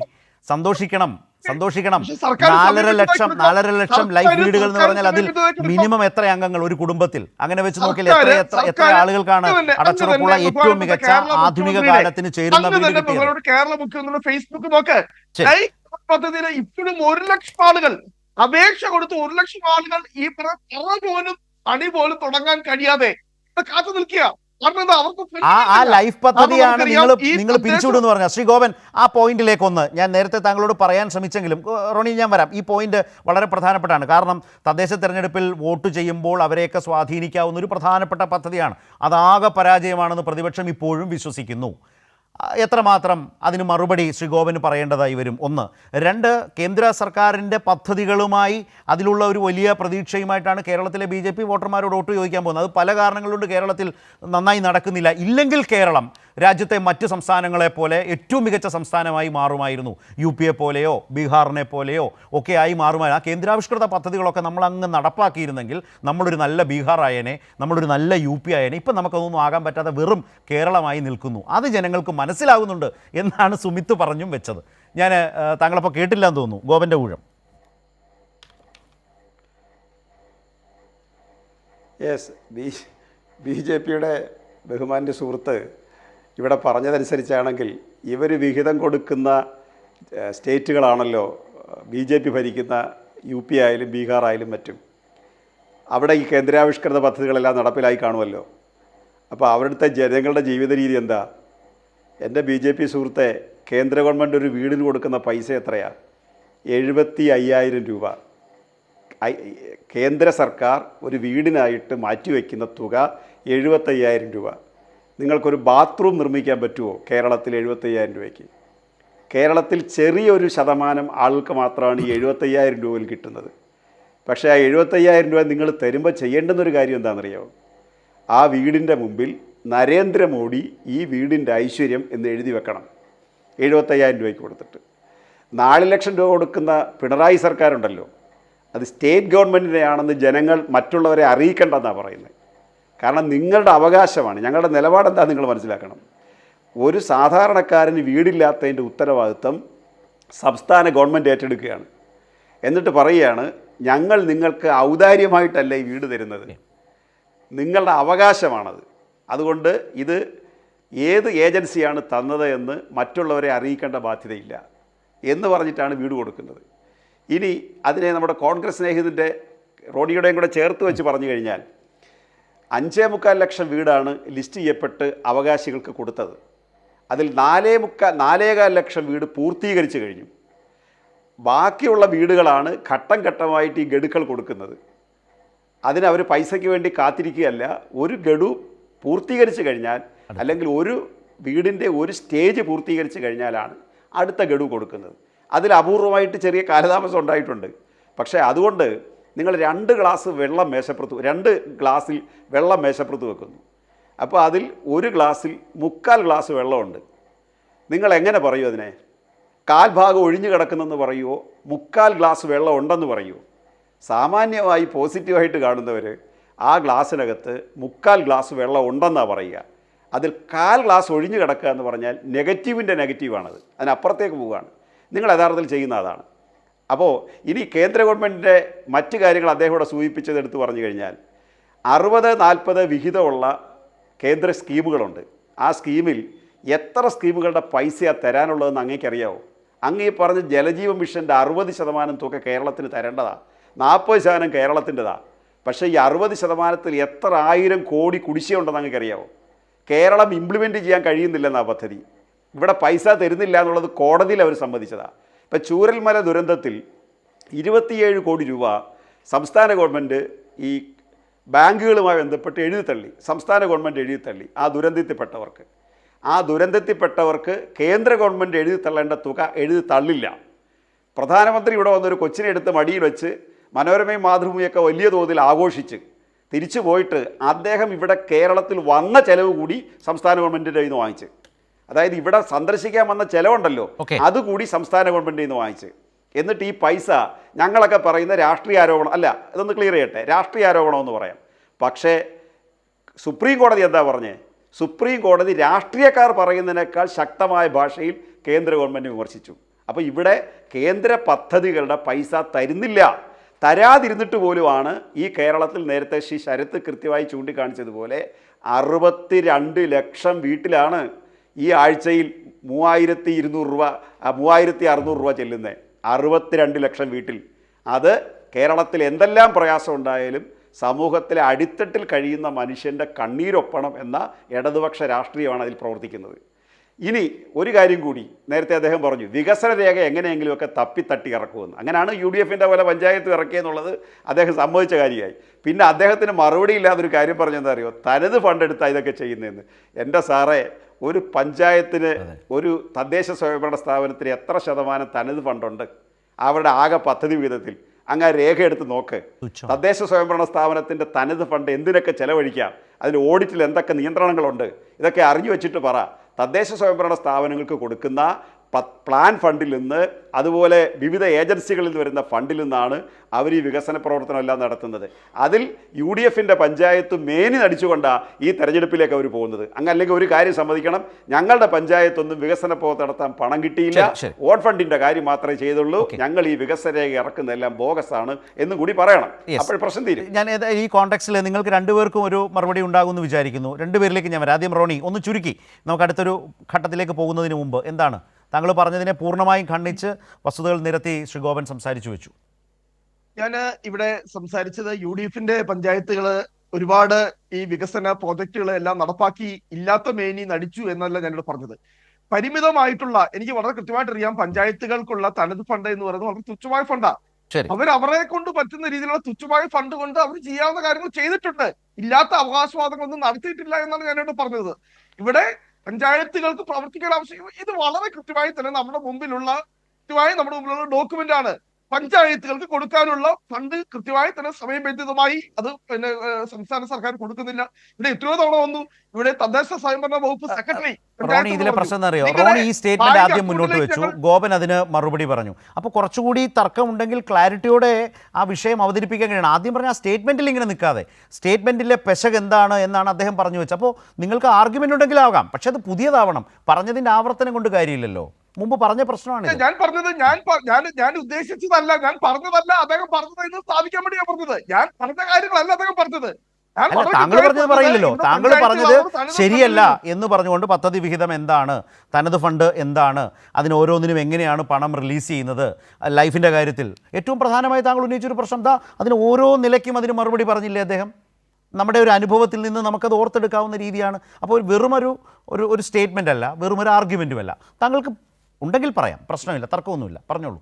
സന്തോഷിക്കണം. 4.5 ലക്ഷം ലൈഫ് വീടുകൾ എന്ന് പറഞ്ഞാൽ അതിൽ മിനിമം എത്ര അംഗങ്ങൾ ഒരു കുടുംബത്തിൽ? അങ്ങനെ വെച്ച് നോക്കിയാൽ എത്ര ആളുകൾക്കാണ് അടച്ചുറപ്പുള്ള ഏറ്റവും മികച്ച ആധുനിക കാലത്തിന് ചേരുന്ന വീട് കിട്ടിയത്? കേരള മുഖ്യമന്ത്രി ഫേസ്ബുക്ക് നോക്ക്. പദ്ധതിയിൽ ഇപ്പോഴും 1 ലക്ഷം ആളുകൾ അപേക്ഷ കൊടുത്ത് 1 ലക്ഷം ആളുകൾ ഈ പോലും പണി പോലും തുടങ്ങാൻ കഴിയാതെ കാത്തു നിൽക്കുക. ആ ലൈഫ് പദ്ധതിയാണ് നിങ്ങൾ പിരിച്ചുവിടുന്നു പറഞ്ഞ ശ്രീ ഗോപൻ. ആ പോയിന്റിലേക്കൊന്ന് ഞാൻ നേരത്തെ താങ്കളോട് പറയാൻ ശ്രമിച്ചെങ്കിലും റോണി ഞാൻ വരാം. ഈ പോയിന്റ് വളരെ പ്രധാനപ്പെട്ടാണ്. കാരണം തദ്ദേശ തെരഞ്ഞെടുപ്പിൽ വോട്ട് ചെയ്യുമ്പോൾ അവരെയൊക്കെ സ്വാധീനിക്കാവുന്ന ഒരു പ്രധാനപ്പെട്ട പദ്ധതിയാണ്. അതാകെ പരാജയമാണെന്ന് പ്രതിപക്ഷം ഇപ്പോഴും വിശ്വസിക്കുന്നു. എത്രമാത്രം അതിന് മറുപടി ശ്രീ ഗോപന് പറയേണ്ടതായി വരും? 1. 2, കേന്ദ്ര സർക്കാരിൻ്റെ പദ്ധതികളുമായി അതിലുള്ള ഒരു വലിയ പ്രതീക്ഷയുമായിട്ടാണ് കേരളത്തിലെ BJP വോട്ടർമാരോട് വോട്ട് ചോദിക്കാൻ പോകുന്നത്. അത് പല കാരണങ്ങളുണ്ട് കേരളത്തിൽ നന്നായി നടക്കുന്നില്ല. ഇല്ലെങ്കിൽ കേരളം രാജ്യത്തെ മറ്റ് സംസ്ഥാനങ്ങളെ പോലെ ഏറ്റവും മികച്ച സംസ്ഥാനമായി മാറുമായിരുന്നു. UP പോലെയോ ബീഹാറിനെ പോലെയോ ഒക്കെ ആയി മാറുമായിരുന്നു. ആ കേന്ദ്രാവിഷ്കൃത പദ്ധതികളൊക്കെ നമ്മൾ അങ്ങ് നടപ്പാക്കിയിരുന്നെങ്കിൽ നമ്മളൊരു നല്ല ബീഹാർ ആയേനെ, നമ്മളൊരു നല്ല UP ആയേനെ. ഇപ്പം നമുക്കതൊന്നും ആകാൻ പറ്റാതെ വെറും കേരളമായി നിൽക്കുന്നു. അത് ജനങ്ങൾക്ക് മനസ്സിലാകുന്നുണ്ട് എന്നാണ് സുമിത്ത് പറഞ്ഞും വെച്ചത്. ഞാൻ താങ്കളപ്പോൾ കേട്ടില്ല എന്ന് തോന്നുന്നു ഗോപൻ്റെ ഊഴം. യെസ്, BJPയുടെ ബഹുമാൻ്റെ സുഹൃത്ത് ഇവിടെ പറഞ്ഞതനുസരിച്ചാണെങ്കിൽ ഇവർ വിഹിതം കൊടുക്കുന്ന സ്റ്റേറ്റുകളാണല്ലോ BJP ഭരിക്കുന്ന UP ആയാലും ബീഹാർ ആയാലും മറ്റും. അവിടെ ഈ കേന്ദ്രാവിഷ്കൃത പദ്ധതികളെല്ലാം നടപ്പിലായി കാണുമല്ലോ. അപ്പോൾ അവിടുത്തെ ജനങ്ങളുടെ ജീവിത രീതി എന്താ? എൻ്റെ BJP സുഹൃത്തെ, കേന്ദ്ര ഗവൺമെൻറ് ഒരു വീടിന് കൊടുക്കുന്ന പൈസ എത്രയാണ്? 75,000 രൂപ. കേന്ദ്ര സർക്കാർ ഒരു വീടിനായിട്ട് മാറ്റിവെക്കുന്ന തുക 75,000 രൂപ. നിങ്ങൾക്കൊരു ബാത്റൂം നിർമ്മിക്കാൻ പറ്റുമോ കേരളത്തിൽ 75,000 രൂപയ്ക്ക്? കേരളത്തിൽ ചെറിയൊരു ശതമാനം ആൾക്ക് മാത്രമാണ് ഈ 75,000 രൂപയിൽ കിട്ടുന്നത്. പക്ഷേ ആ 75,000 രൂപ നിങ്ങൾ തരുമ്പോൾ ചെയ്യേണ്ടുന്നൊരു കാര്യം എന്താണെന്നറിയാമോ? ആ വീടിൻ്റെ മുമ്പിൽ നരേന്ദ്രമോദി ഈ വീടിൻ്റെ ഐശ്വര്യം എന്ന് എഴുതി വെക്കണം 75,000 രൂപയ്ക്ക് കൊടുത്തിട്ട്. 4 ലക്ഷം രൂപ കൊടുക്കുന്ന പിണറായി സർക്കാരുണ്ടല്ലോ, അത് സ്റ്റേറ്റ് ഗവൺമെൻറ്റിനെയാണെന്ന് ജനങ്ങൾ മറ്റുള്ളവരെ അറിയിക്കേണ്ടെന്നാണ് പറയുന്നത്. കാരണം നിങ്ങളുടെ അവകാശമാണ്. ഞങ്ങളുടെ നിലപാടെന്താ നിങ്ങൾ മനസ്സിലാക്കണം. ഒരു സാധാരണക്കാരന് വീടില്ലാത്തതിൻ്റെ ഉത്തരവാദിത്വം സംസ്ഥാന ഗവൺമെൻറ് ഏറ്റെടുക്കുകയാണ്. എന്നിട്ട് പറയുകയാണ്, ഞങ്ങൾ നിങ്ങൾക്ക് ഔദാര്യമായിട്ടല്ല ഈ വീട് തരുന്നത്, നിങ്ങളുടെ അവകാശമാണത്. അതുകൊണ്ട് ഇത് ഏത് ഏജൻസിയാണ് തന്നത് എന്ന് മറ്റുള്ളവരെ അറിയിക്കേണ്ട ബാധ്യതയില്ല എന്ന് പറഞ്ഞിട്ടാണ് വീട് കൊടുക്കുന്നത്. ഇനി അതിനെ നമ്മുടെ കോൺഗ്രസ് സ്നേഹിതൻ്റെ റോഡിയുടെയും കൂടെ ചേർത്ത് വെച്ച് പറഞ്ഞു കഴിഞ്ഞാൽ 5.25 ലക്ഷം വീടാണ് ലിസ്റ്റ് ചെയ്യപ്പെട്ട് അവകാശികൾക്ക് കൊടുത്തത്. അതിൽ 4.25 ലക്ഷം വീട് പൂർത്തീകരിച്ച് കഴിഞ്ഞു. ബാക്കിയുള്ള വീടുകളാണ് ഘട്ടം ഘട്ടമായിട്ട് ഈ ഗഡുക്കൾ കൊടുക്കുന്നത്. അതിനവർ പൈസയ്ക്ക് വേണ്ടി കാത്തിരിക്കുകയല്ല. ഒരു ഗഡു പൂർത്തീകരിച്ച് കഴിഞ്ഞാൽ, അല്ലെങ്കിൽ ഒരു വീടിൻ്റെ ഒരു സ്റ്റേജ് പൂർത്തീകരിച്ച് കഴിഞ്ഞാലാണ് അടുത്ത ഗഡു കൊടുക്കുന്നത്. അതിൽ അപൂർവമായിട്ട് ചെറിയ കാലതാമസം ഉണ്ടായിട്ടുണ്ട്. പക്ഷേ അതുകൊണ്ട് നിങ്ങൾ 2 ഗ്ലാസ് വെള്ളം മേശപ്പുറത്ത്, 2 ഗ്ലാസ്സിൽ വെള്ളം മേശപ്പുറത്ത് വെക്കുന്നു. അപ്പോൾ അതിൽ ഒരു ഗ്ലാസ്സിൽ 3/4 ഗ്ലാസ് വെള്ളമുണ്ട്. നിങ്ങൾ എങ്ങനെ പറയൂ അതിനെ? 1/4 ഭാഗം ഒഴിഞ്ഞു കിടക്കുന്നെന്ന് പറയുമോ, 3/4 ഗ്ലാസ് വെള്ളം ഉണ്ടെന്ന് പറയുമോ? സാമാന്യമായി പോസിറ്റീവായിട്ട് കാണുന്നവർ ആ ഗ്ലാസ്സിനകത്ത് 3/4 ഗ്ലാസ് വെള്ളം ഉണ്ടെന്നാണ് പറയുക. അതിൽ 1/4 ഗ്ലാസ് ഒഴിഞ്ഞു കിടക്കുക എന്ന് പറഞ്ഞാൽ നെഗറ്റീവിൻ്റെ നെഗറ്റീവാണത്. അതിനപ്പുറത്തേക്ക് പോവുകയാണ്. നിങ്ങൾ യഥാർത്ഥത്തിൽ ചെയ്യുന്ന അതാണ്. അപ്പോൾ ഇനി കേന്ദ്ര ഗവൺമെൻറ്റിൻ്റെ മറ്റ് കാര്യങ്ങൾ അദ്ദേഹം ഇവിടെ സൂചിപ്പിച്ചത് എടുത്ത് പറഞ്ഞു കഴിഞ്ഞാൽ 60-40 വിഹിതമുള്ള കേന്ദ്ര സ്കീമുകളുണ്ട്. ആ സ്കീമിൽ എത്ര സ്കീമുകളുടെ പൈസയാണ് തരാനുള്ളതെന്ന് അങ്ങേക്കറിയാവോ? അങ്ങ് ഈ പറഞ്ഞ ജലജീവൻ മിഷൻ്റെ 60% തുക കേരളത്തിന് തരേണ്ടതാണ്, 40% കേരളത്തിൻ്റെതാണ്. പക്ഷേ ഈ 60%-ൽ എത്ര 1000 കോടി കുടിശ്ശിയുണ്ടെന്ന് അങ്ങേക്കറിയാവോ? കേരളം ഇംപ്ലിമെൻറ്റ് ചെയ്യാൻ കഴിയുന്നില്ലെന്നാണ് പദ്ധതി. ഇവിടെ പൈസ തരുന്നില്ല എന്നുള്ളത് കോടതിയിൽ അവർ സമ്മതിച്ചതാണ്. ഇപ്പോൾ ചൂരൽമല ദുരന്തത്തിൽ 27 കോടി രൂപ സംസ്ഥാന ഗവൺമെൻറ് ഈ ബാങ്കുകളുമായി ബന്ധപ്പെട്ട് എഴുതിത്തള്ളി. സംസ്ഥാന ഗവൺമെൻറ് എഴുതിത്തള്ളി ആ ദുരന്തത്തിൽപ്പെട്ടവർക്ക്. ആ ദുരന്തത്തിൽപ്പെട്ടവർക്ക് കേന്ദ്ര ഗവൺമെൻറ് എഴുതിത്തള്ളേണ്ട തുക എഴുതിത്തള്ളില്ല. പ്രധാനമന്ത്രി ഇവിടെ വന്നൊരു കൊച്ചിനെ എടുത്ത് മടിയിൽ വെച്ച് മനോരമയും മാതൃഭൂമിയൊക്കെ വലിയ തോതിൽ ആഘോഷിച്ച് തിരിച്ചു പോയിട്ട് അദ്ദേഹം ഇവിടെ കേരളത്തിൽ വന്ന ചെലവ് കൂടി സംസ്ഥാന ഗവൺമെൻറ്റിൻ്റെ കയ്യിൽ നിന്ന് വാങ്ങിച്ച്, അതായത് ഇവിടെ സന്ദർശിക്കാൻ വന്ന ചെലവുണ്ടല്ലോ അതുകൂടി സംസ്ഥാന ഗവൺമെൻറ്റിൽ നിന്ന് വാങ്ങിച്ച്. എന്നിട്ട് ഈ പൈസ ഞങ്ങളൊക്കെ പറയുന്ന രാഷ്ട്രീയ ആരോപണം അല്ല, ഇതൊന്ന് ക്ലിയർ ചെയ്യട്ടെ, രാഷ്ട്രീയ ആരോപണമെന്ന് പറയാം. പക്ഷേ സുപ്രീം കോടതി എന്താ പറഞ്ഞേ? സുപ്രീം കോടതി രാഷ്ട്രീയക്കാർ പറയുന്നതിനേക്കാൾ ശക്തമായ ഭാഷയിൽ കേന്ദ്ര ഗവൺമെൻറ് വിമർശിച്ചു. അപ്പോൾ ഇവിടെ കേന്ദ്ര പദ്ധതികളുടെ പൈസ തരുന്നില്ല. തരാതിരുന്നിട്ട് പോലുമാണ് ഈ കേരളത്തിൽ നേരത്തെ ശ്രീ ശരത്ത് കൃത്യമായി ചൂണ്ടിക്കാണിച്ചതുപോലെ 62 ലക്ഷം വീട്ടിലാണ് ഈ ആഴ്ചയിൽ 3200 രൂപ 3600 രൂപ ചെല്ലുന്നത്. 62 ലക്ഷം വീട്ടിൽ. അത് കേരളത്തിൽ എന്തെല്ലാം പ്രയാസം ഉണ്ടായാലും സമൂഹത്തിലെ അടിത്തട്ടിൽ കഴിയുന്ന മനുഷ്യൻ്റെ കണ്ണീരൊപ്പണം എന്ന ഇടതുപക്ഷ രാഷ്ട്രീയമാണ് അതിൽ പ്രവർത്തിക്കുന്നത്. ഇനി ഒരു കാര്യം കൂടി, നേരത്തെ അദ്ദേഹം പറഞ്ഞു വികസന രേഖ എങ്ങനെയെങ്കിലുമൊക്കെ തപ്പിത്തട്ടി ഇറക്കുമെന്ന്. അങ്ങനെയാണ് UDFൻ്റെ പോലെ പഞ്ചായത്ത് ഇറക്കിയെന്നുള്ളത് അദ്ദേഹം സമ്മതിച്ച കാര്യമായി. പിന്നെ അദ്ദേഹത്തിന് മറുപടി ഇല്ലാതൊരു കാര്യം പറഞ്ഞെന്താ അറിയോ? തനത് ഫണ്ട് എടുത്താൽ ഇതൊക്കെ ചെയ്യുന്നതെന്ന്. എൻ്റെ സാറേ, ഒരു പഞ്ചായത്തിന്, ഒരു തദ്ദേശ സ്വയംഭരണ സ്ഥാപനത്തിന് എത്ര ശതമാനം തനത് ഫണ്ടുണ്ട് അവരുടെ ആകെ പദ്ധതി വിഹിതത്തിൽ? അങ്ങ് രേഖ എടുത്ത് നോക്ക്. തദ്ദേശ സ്വയംഭരണ സ്ഥാപനത്തിൻ്റെ തനത് ഫണ്ട് എന്തിനൊക്കെ ചെലവഴിക്കാം, അതിൽ ഓഡിറ്റിൽ എന്തൊക്കെ നിയന്ത്രണങ്ങളുണ്ട്, ഇതൊക്കെ അറിഞ്ഞു വെച്ചിട്ട് പറ. തദ്ദേശ സ്വയംഭരണ സ്ഥാപനങ്ങൾക്ക് കൊടുക്കുന്ന പ്ലാൻ ഫണ്ടിൽ നിന്ന്, അതുപോലെ വിവിധ ഏജൻസികളിൽ നിന്ന് വരുന്ന ഫണ്ടിൽ നിന്നാണ് അവർ ഈ വികസന പ്രവർത്തനമെല്ലാം നടത്തുന്നത്. അതിൽ UDFൻ്റെ പഞ്ചായത്ത് മേനി നടിച്ചുകൊണ്ടാണ് ഈ തെരഞ്ഞെടുപ്പിലേക്ക് അവർ പോകുന്നത്. അല്ലെങ്കിൽ ഒരു കാര്യം സമ്മതിക്കണം, ഞങ്ങളുടെ പഞ്ചായത്തൊന്നും വികസന പ്രവർത്തനം നടത്താൻ പണം കിട്ടിയില്ല, വോട്ട് ഫണ്ടിൻ്റെ കാര്യം മാത്രമേ ചെയ്തുള്ളൂ, ഞങ്ങൾ ഈ വികസന രേഖ ഇറക്കുന്നതെല്ലാം ബോഗസാണ് എന്നും കൂടി പറയണം. അപ്പോൾ പ്രശ്നം തീരും. ഞാൻ ഈ കോൺടെക്സ്റ്റിൽ നിങ്ങൾക്ക് രണ്ടുപേർക്കും ഒരു മറുപടി ഉണ്ടാകുമെന്ന് വിചാരിക്കുന്നു. രണ്ടുപേരിലേക്ക് ഞാൻ വരാം. ആദ്യം റോണി, ഒന്ന് ചുരുക്കി നമുക്ക് അടുത്തൊരു ഘട്ടത്തിലേക്ക് പോകുന്നതിന് മുമ്പ് എന്താണ് താങ്കൾ പറഞ്ഞതിനെ പൂർണ്ണമായും ഖണ്ഡിച്ച് വസ്തുതകൾ നിരത്തി ശ്രീ ഗോപൻ സംസാരിച്ചു വെച്ചു. ഞാൻ ഇവിടെ സംസാരിച്ചത് UDFന്റെ പഞ്ചായത്തുകൾ ഒരുപാട് ഈ വികസന പ്രോജക്റ്റുകൾ എല്ലാം നടപ്പാക്കി ഇല്ലാത്ത മേനി നടിച്ചു എന്നല്ല ഞാനിവിടെ പറഞ്ഞത്. പരിമിതമായിട്ടുള്ള, എനിക്ക് വളരെ കൃത്യമായിട്ട് അറിയാം, പഞ്ചായത്തുകൾക്കുള്ള തനത് ഫണ്ട് എന്ന് പറയുന്നത് വളരെ തുച്ഛമായ ഫണ്ടാ. അവരെ കൊണ്ട് പറ്റുന്ന രീതിയിലുള്ള തുച്ഛമായ ഫണ്ട് കൊണ്ട് അവർ ചെയ്യാവുന്ന കാര്യങ്ങൾ ചെയ്തിട്ടുണ്ട്. ഇല്ലാത്ത അവകാശവാദങ്ങളൊന്നും നടത്തിയിട്ടില്ല എന്നാണ് ഞാനിവിടെ പറഞ്ഞത്. ഇവിടെ പഞ്ചായത്തുകൾക്ക് പ്രവർത്തിക്കാൻ ആവശ്യം ഇത് വളരെ കൃത്യമായി തന്നെ നമ്മുടെ മുമ്പിലുള്ള ഡോക്യുമെന്റ് ആണ്. പഞ്ചായത്തുകൾക്ക് കൊടുക്കാനുള്ള ഫണ്ട് കൃത്യമായി തന്നെ സമയബന്ധിതമായി അത് സംസ്ഥാന സർക്കാർ കൊടുക്കുന്നില്ല. ഇവിടെ എത്രയോ തവണ വന്നു, ഇവിടെ തദ്ദേശ സ്വയംഭരണ വകുപ്പ് സെക്രട്ടറി റോണി ഇതിലെ പ്രശ്നം എന്താ അറിയോ? റോണി ഈ സ്റ്റേറ്റ്മെന്റ് ആദ്യം മുന്നോട്ട് വെച്ചു, ഗോപൻ അതിന് മറുപടി പറഞ്ഞു. അപ്പോൾ കുറച്ചുകൂടി തർക്കമുണ്ടെങ്കിൽ ക്ലാരിറ്റിയോടെ ആ വിഷയം അവതരിപ്പിക്കാൻ കഴിയണം. ആദ്യം പറഞ്ഞ ആ സ്റ്റേറ്റ്മെന്റിൽ ഇങ്ങനെ നിൽക്കാതെ സ്റ്റേറ്റ്മെന്റിലെ പെശക് എന്താണ് എന്നാണ് അദ്ദേഹം പറഞ്ഞു വെച്ചത്. അപ്പോൾ നിങ്ങൾക്ക് ആർഗ്യുമെന്റ് ഉണ്ടെങ്കിലാകാം, പക്ഷെ അത് പുതിയതാവണം. പറഞ്ഞതിന്റെ ആവർത്തനം കൊണ്ട് കാര്യമില്ലല്ലോ. മുമ്പ് പറഞ്ഞ പ്രശ്നമാണ് ഞാൻ പറഞ്ഞത്. ഞാൻ ഉദ്ദേശിച്ചതല്ല, ഞാൻ പറഞ്ഞതല്ല, അദ്ദേഹം പറഞ്ഞതെന്ന് സ്ഥാപിക്കാൻ വേണ്ടിയാണ് പറഞ്ഞത്. ഞാൻ പറഞ്ഞ കാര്യങ്ങളല്ല അദ്ദേഹം പറഞ്ഞത്. താങ്കൾ പറഞ്ഞത് പറയില്ലല്ലോ. താങ്കൾ പറഞ്ഞത് ശരിയല്ല എന്ന് പറഞ്ഞുകൊണ്ട് പദ്ധതി വിഹിതം എന്താണ്, തനത് ഫണ്ട് എന്താണ്, അതിന് ഓരോന്നിനും എങ്ങനെയാണ് പണം റിലീസ് ചെയ്യുന്നത്, ലൈഫിൻ്റെ കാര്യത്തിൽ ഏറ്റവും പ്രധാനമായി താങ്കൾ ഉന്നയിച്ചൊരു പ്രശ്നം എന്താ, അതിന് ഓരോ നിലയ്ക്കും അതിന് മറുപടി പറഞ്ഞില്ലേ അദ്ദേഹം? നമ്മുടെ ഒരു അനുഭവത്തിൽ നിന്ന് നമുക്കത് ഓർത്തെടുക്കാവുന്ന രീതിയാണ്. അപ്പോൾ ഒരു സ്റ്റേറ്റ്മെൻ്റ് അല്ല, വെറുമൊരു ആർഗ്യുമെൻറ്റുമല്ല. താങ്കൾക്ക് ഉണ്ടെങ്കിൽ പറയാം, പ്രശ്നമില്ല, തർക്കമൊന്നുമില്ല, പറഞ്ഞോളൂ.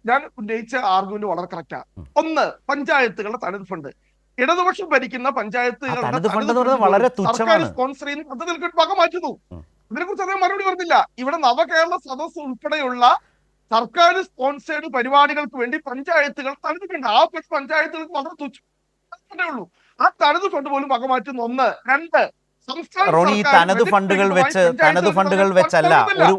ഞാൻ ഉന്നയിച്ച ആർഗ്യുമെന്റ് വളരെ കറക്റ്റാണ്. ഒന്ന്, പഞ്ചായത്തുകളുടെ തനത് ഫണ്ട്, ഇടതുപക്ഷം ഭരിക്കുന്ന പഞ്ചായത്തുകളുടെ വളരെ തുച്ഛമാണ്, സ്പോൺസർ ചെയ്യുന്ന പദ്ധതികൾക്ക് വക മാറ്റുന്നു. ഇതിനെക്കുറിച്ച് അദ്ദേഹം മറുപടി പറഞ്ഞില്ല. ഇവിടെ നവകേരള സദസ് ഉൾപ്പെടെയുള്ള സർക്കാർ സ്പോൺസേഡ് പരിപാടികൾക്ക് വേണ്ടി പഞ്ചായത്തുകൾ തനത് ഫണ്ട്, ആ പഞ്ചായത്തുകൾക്ക് വളരെ തുച്ഛമേ ഉള്ളൂ. ആ തനത് ഫണ്ട് പോലും വക മാറ്റുന്നു. ഒന്ന്. രണ്ട്, റോണി, ഈ തനത് ഫണ്ടുകൾ വെച്ചല്ല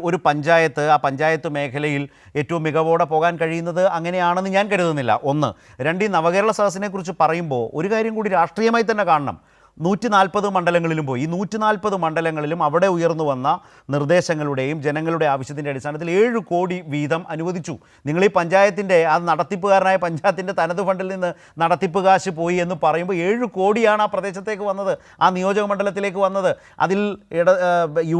ഒരു പഞ്ചായത്ത് ആ പഞ്ചായത്ത് മേഖലയിൽ ഏറ്റവും മികവോടെ പോകാൻ കഴിയുന്നത് അങ്ങനെയാണെന്ന് ഞാൻ കരുതുന്നില്ല. ഒന്ന്. രണ്ട്, ഈ നവകേരള സദസ്സിനെ കുറിച്ച് പറയുമ്പോൾ ഒരു കാര്യം കൂടി രാഷ്ട്രീയമായി തന്നെ കാണണം. 140 മണ്ഡലങ്ങളിലും പോയി. ഈ 140 മണ്ഡലങ്ങളിലും അവിടെ ഉയർന്നു വന്ന നിർദ്ദേശങ്ങളുടെയും ജനങ്ങളുടെ ആവശ്യത്തിൻ്റെ അടിസ്ഥാനത്തിൽ 7 കോടി വീതം അനുവദിച്ചു. നിങ്ങൾ ഈ പഞ്ചായത്തിൻ്റെ ആ നടത്തിപ്പുകാരനായ പഞ്ചായത്തിൻ്റെ തനത് ഫണ്ടിൽ നിന്ന് നടത്തിപ്പ് കാശ് പോയി എന്ന് പറയുമ്പോൾ 7 കോടിയാണ് ആ പ്രദേശത്തേക്ക് വന്നത്, ആ നിയോജക മണ്ഡലത്തിലേക്ക് വന്നത്. അതിൽ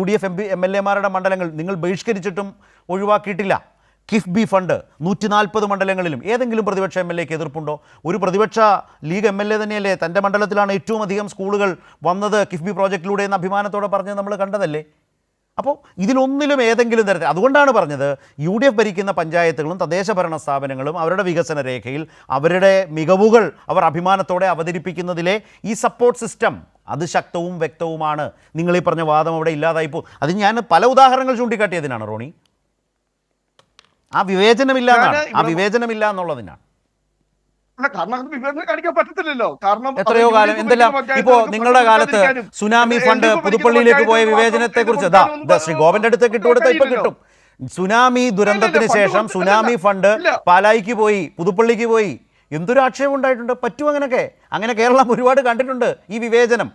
UDF MLA-മാരുടെ മണ്ഡലങ്ങൾ നിങ്ങൾ ബഹിഷ്കരിച്ചിട്ടും ഒഴിവാക്കിയിട്ടില്ല. കിഫ്ബി ഫണ്ട് 140 മണ്ഡലങ്ങളിലും. ഏതെങ്കിലും പ്രതിപക്ഷ MLA-ക്ക് എതിർപ്പുണ്ടോ? ഒരു പ്രതിപക്ഷ ലീഗ് MLA തന്നെയല്ലേ തൻ്റെ മണ്ഡലത്തിലാണ് ഏറ്റവും അധികം സ്കൂളുകൾ വന്നത് കിഫ്ബി പ്രോജക്റ്റിലൂടെ എന്ന് അഭിമാനത്തോടെ പറഞ്ഞത് നമ്മൾ കണ്ടതല്ലേ? അപ്പോൾ ഇതിലൊന്നിലും ഏതെങ്കിലും തരത്തിൽ, അതുകൊണ്ടാണ് പറഞ്ഞത് UDF ഭരിക്കുന്ന പഞ്ചായത്തുകളും തദ്ദേശ ഭരണ സ്ഥാപനങ്ങളും അവരുടെ വികസന രേഖയിൽ അവരുടെ മികവുകൾ അവർ അഭിമാനത്തോടെ അവതരിപ്പിക്കുന്നതിലെ ഈ സപ്പോർട്ട് സിസ്റ്റം അത് ശക്തവും വ്യക്തവുമാണ്. നിങ്ങളീ പറഞ്ഞ വാദം അവിടെ ഇല്ലാതായിപ്പോൾ. അത് ഞാൻ പല ഉദാഹരണങ്ങൾ ചൂണ്ടിക്കാട്ടിയതിനാണ് റോണി. ആ വിവേചനമില്ല എന്നുള്ളതിനാണ്. കാണിക്കാൻ പറ്റത്തില്ലല്ലോ. കാരണം എത്രയോ കാലം എന്തെല്ലാം ഇപ്പോ നിങ്ങളുടെ കാലത്ത് സുനാമി ഫണ്ട് പുതുപ്പള്ളിയിലേക്ക് പോയ വിവേചനത്തെ കുറിച്ച് ശ്രീ ഗോപന്റെ അടുത്തേക്ക് ഇട്ടുകൊടുത്ത ഇപ്പൊ കിട്ടും. സുനാമി ദുരന്തത്തിന് ശേഷം സുനാമി ഫണ്ട് പാലായിക്ക് പോയി, പുതുപ്പള്ളിക്ക് പോയി. എന്തൊരു ആക്ഷേപം ഉണ്ടായിട്ടുണ്ട്. പറ്റും അങ്ങനെയൊക്കെ. അങ്ങനെ കേരളം ഒരുപാട് കണ്ടിട്ടുണ്ട് ഈ വിവേചനം.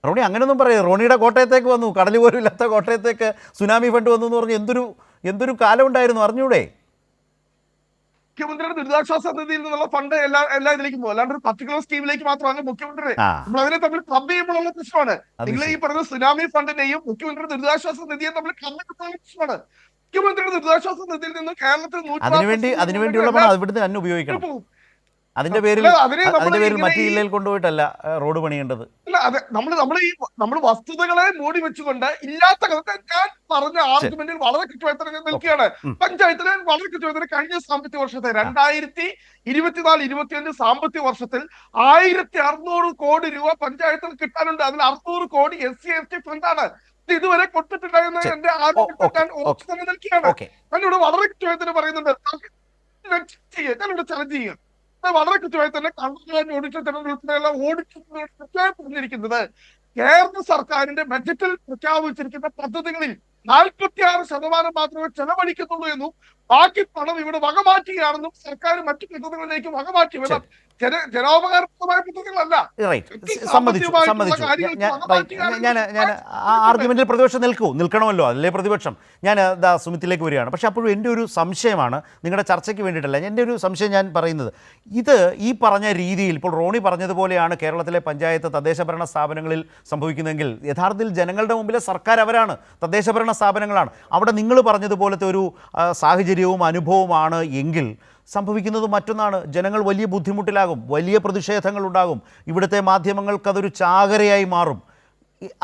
റോണി അങ്ങനെയൊന്നും പറയരുത്. റോണിയുടെ കോട്ടയത്തേക്ക് വന്നു, കടൽ പോലും ഇല്ലാത്ത കോട്ടയത്തേക്ക് സുനാമി ഫണ്ട് വന്നു എന്ന് പറഞ്ഞ് എന്തൊരു കാലം ഉണ്ടായിരുന്നു, അറിഞ്ഞൂടെ? മുഖ്യമന്ത്രിയുടെ ദുരിതാശ്വാസ നിധിയിൽ നിന്നുള്ള ഫണ്ട് എല്ലാ ഇതിലേക്കും പോകും, അല്ലാണ്ട് ഒരു പർട്ടിക്കുലർ സ്കീമിലേക്ക് മാത്രമല്ല മുഖ്യമന്ത്രി. നമ്മൾ അതിനെ തമ്മിൽ ക്ലബ് ചെയ്യുമ്പോഴുള്ള പ്രശ്നമാണ്. നിങ്ങൾ ഈ പറഞ്ഞ സുനാമി ഫണ്ടിനെയും മുഖ്യമന്ത്രിയുടെ ദുരിതാശ്വാസ നിധിയെ തമ്മിൽ കമ്മിറ്റുള്ള പ്രശ്നമാണ്. മുഖ്യമന്ത്രിയുടെ ദുരിതാശ്വാസ നിധിയിൽ നിന്ന് കേരളത്തിൽ അതിനുവേണ്ടിയുള്ള പണം അവിടുന്ന് തന്നെ ഉപയോഗിക്കണം. അതിന്റെ പേരിൽ മറ്റു ജില്ലയിൽ കൊണ്ടുപോയിട്ടല്ല റോഡ് പണിയേണ്ടത്. അല്ല, അതെ, നമ്മൾ വസ്തുതകളെ മൂടി വെച്ചുകൊണ്ട് ഇല്ലാത്ത ഞാൻ പറഞ്ഞ ആർഗ്യുമെന്റിൽ വളരെ കൃത്യമായി തന്നെ നിൽക്കുകയാണ്. പഞ്ചായത്തിലെ വളരെ കൃത്യമായി തന്നെ കഴിഞ്ഞ സാമ്പത്തിക വർഷത്തെ 2024-25 സാമ്പത്തിക വർഷത്തിൽ 1600 കോടി രൂപ പഞ്ചായത്തിൽ കിട്ടാനുണ്ട്. അതിൽ 600 കോടി SC/ST ഫണ്ടാണ്. ഇതുവരെ കൊടുത്തിട്ടില്ല എന്ന് എന്റെ ആരോഗ്യം ഞാൻ ഉറച്ചു തന്നെ നിൽക്കുകയാണ്. ഞാനിവിടെ വളരെ കൃത്യമായി തന്നെ പറയുന്നുണ്ട്, ഞാനിവിടെ ചലഞ്ച് ചെയ്യുക. വളരെ കൃത്യമായി തന്നെ ഓഡിറ്റ് തെരഞ്ഞെടുപ്പിനെല്ലാം പറഞ്ഞിരിക്കുന്നത് കേരള സർക്കാരിന്റെ ബജറ്റിൽ പ്രഖ്യാപിച്ചിരിക്കുന്ന പദ്ധതികളിൽ 46% മാത്രമേ ചെലവഴിക്കുന്നുള്ളൂ എന്നും ബാക്കി പണം ഇവിടെ വകമാറ്റുകയാണെന്നും സർക്കാർ മറ്റു പദ്ധതികളിലേക്ക് വകമാറ്റി ജനോപകാരപ്രദമായ പദ്ധതികളല്ല. ഞാൻ ആ ആർഗ്യുമെന്റിൽ പ്രതിപക്ഷം നിൽക്കണമല്ലോ, അതിലെ പ്രതിപക്ഷം. ഞാൻ സുമിത്തിലേക്ക് വരികയാണ്. പക്ഷെ അപ്പോഴും എൻ്റെ ഒരു സംശയമാണ്, നിങ്ങളുടെ ചർച്ചയ്ക്ക് വേണ്ടിയിട്ടല്ല, എൻ്റെ ഒരു സംശയം ഞാൻ പറയുന്നത്, ഇത് ഈ പറഞ്ഞ രീതിയിൽ ഇപ്പോൾ റോണി പറഞ്ഞതുപോലെയാണ് കേരളത്തിലെ പഞ്ചായത്ത് തദ്ദേശ ഭരണ സ്ഥാപനങ്ങളിൽ സംഭവിക്കുന്നതെങ്കിൽ യഥാർത്ഥത്തിൽ ജനങ്ങളുടെ മുമ്പിലെ സർക്കാർ അവരാണ്, തദ്ദേശ ഭരണ സ്ഥാപനങ്ങളാണ്. അവിടെ നിങ്ങൾ പറഞ്ഞതുപോലത്തെ ഒരു സാഹചര്യവും അനുഭവമാണ് എങ്കിൽ സംഭവിക്കുന്നത് മറ്റൊന്നാണ്. ജനങ്ങൾ വലിയ ബുദ്ധിമുട്ടിലാകും, വലിയ പ്രതിഷേധങ്ങൾ ഉണ്ടാകും, ഇവിടുത്തെ മാധ്യമങ്ങൾക്ക് അതൊരു ചാകരയായി മാറും.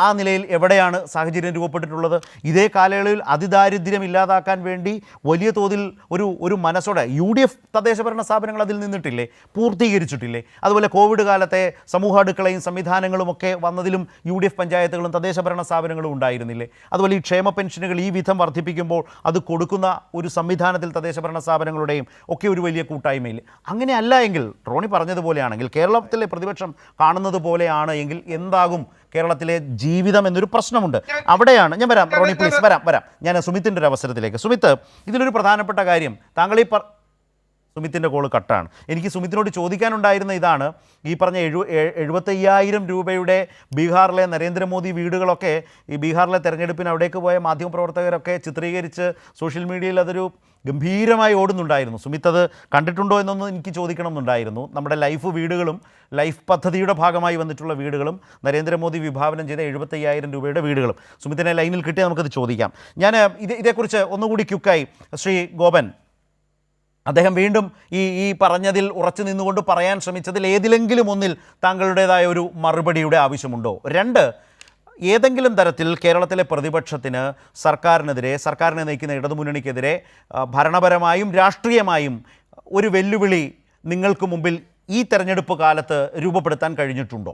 ആ നിലയിൽ എവിടെയാണ് സാഹചര്യം രൂപപ്പെട്ടിട്ടുള്ളത്? ഇതേ കാലയളവിൽ അതിദാരിദ്ര്യം ഇല്ലാതാക്കാൻ വേണ്ടി വലിയ തോതിൽ ഒരു മനസ്സോടെ UDF തദ്ദേശഭരണ സ്ഥാപനങ്ങൾ അതിൽ നിന്നിട്ടില്ലേ, പൂർത്തീകരിച്ചിട്ടില്ലേ? അതുപോലെ കോവിഡ് കാലത്തെ സമൂഹ അടുക്കളയും സംവിധാനങ്ങളുമൊക്കെ വന്നതിലും UDF പഞ്ചായത്തുകളും തദ്ദേശഭരണ സ്ഥാപനങ്ങളും ഉണ്ടായിരുന്നില്ലേ? അതുപോലെ ഈ ക്ഷേമ പെൻഷനുകൾ ഈ വിധം വർദ്ധിപ്പിക്കുമ്പോൾ അത് കൊടുക്കുന്ന ഒരു സംവിധാനത്തിൽ തദ്ദേശഭരണ സ്ഥാപനങ്ങളുടെയും ഒക്കെ ഒരു വലിയ കൂട്ടായ്മയിൽ അങ്ങനെയല്ല എങ്കിൽ, റോണി പറഞ്ഞതുപോലെയാണെങ്കിൽ, കേരളത്തിലെ പ്രതിപക്ഷം കാണുന്നത് പോലെയാണ് എങ്കിൽ എന്താകും കേരളത്തിലെ ജീവിതം എന്നൊരു പ്രശ്നമുണ്ട്. അവിടെയാണ് ഞാൻ വരാം. റോണി പ്ലീസ്, വരാം. ഞാൻ സുമിത്തിൻ്റെ ഒരു അവസരത്തിലേക്ക്. സുമിത്ത്, ഇതിലൊരു പ്രധാനപ്പെട്ട കാര്യം താങ്കൾ ഈ സുമിത്തിൻ്റെ കോള് കട്ടാണ്. എനിക്ക് സുമിത്തിനോട് ചോദിക്കാനുണ്ടായിരുന്ന ഇതാണ്, ഈ പറഞ്ഞ 75,000 രൂപയുടെ ബീഹാറിലെ നരേന്ദ്രമോദി വീടുകളൊക്കെ ഈ ബീഹാറിലെ തെരഞ്ഞെടുപ്പിന് അവിടേക്ക് പോയ മാധ്യമപ്രവർത്തകരൊക്കെ ചിത്രീകരിച്ച് സോഷ്യൽ മീഡിയയിൽ അതൊരു ഗംഭീരമായി ഓടുന്നുണ്ടായിരുന്നു. സുമിത്ത് അത് കണ്ടിട്ടുണ്ടോ എന്നൊന്ന് എനിക്ക് ചോദിക്കണം എന്നുണ്ടായിരുന്നു. നമ്മുടെ ലൈഫ് വീടുകളും ലൈഫ് പദ്ധതിയുടെ ഭാഗമായി വന്നിട്ടുള്ള വീടുകളും നരേന്ദ്രമോദി വിഭാവനം ചെയ്ത 75,000 രൂപയുടെ വീടുകളും. സുമിത്തിനെ ലൈനിൽ കിട്ടിയാൽ നമുക്കത് ചോദിക്കാം. ഞാൻ ഇതേക്കുറിച്ച് ഒന്നുകൂടി ക്യുക്കായി ശ്രീ ഗോപൻ, അദ്ദേഹം വീണ്ടും ഈ പറഞ്ഞതിൽ ഉറച്ചു നിന്നുകൊണ്ട് പറയാൻ ശ്രമിച്ചതിൽ ഏതിലെങ്കിലും ഒന്നിൽ താങ്കളുടേതായ ഒരു മറുപടിയുടെ ആവശ്യമുണ്ടോ? 2, ഏതെങ്കിലും തരത്തിൽ കേരളത്തിലെ പ്രതിപക്ഷത്തിന് സർക്കാരിനെ നയിക്കുന്ന ഇടതുമുന്നണിക്കെതിരെ ഭരണപരമായും രാഷ്ട്രീയമായും ഒരു വെല്ലുവിളി നിങ്ങൾക്ക് മുമ്പിൽ ഈ തെരഞ്ഞെടുപ്പ് കാലത്ത് രൂപപ്പെടുത്താൻ കഴിഞ്ഞിട്ടുണ്ടോ?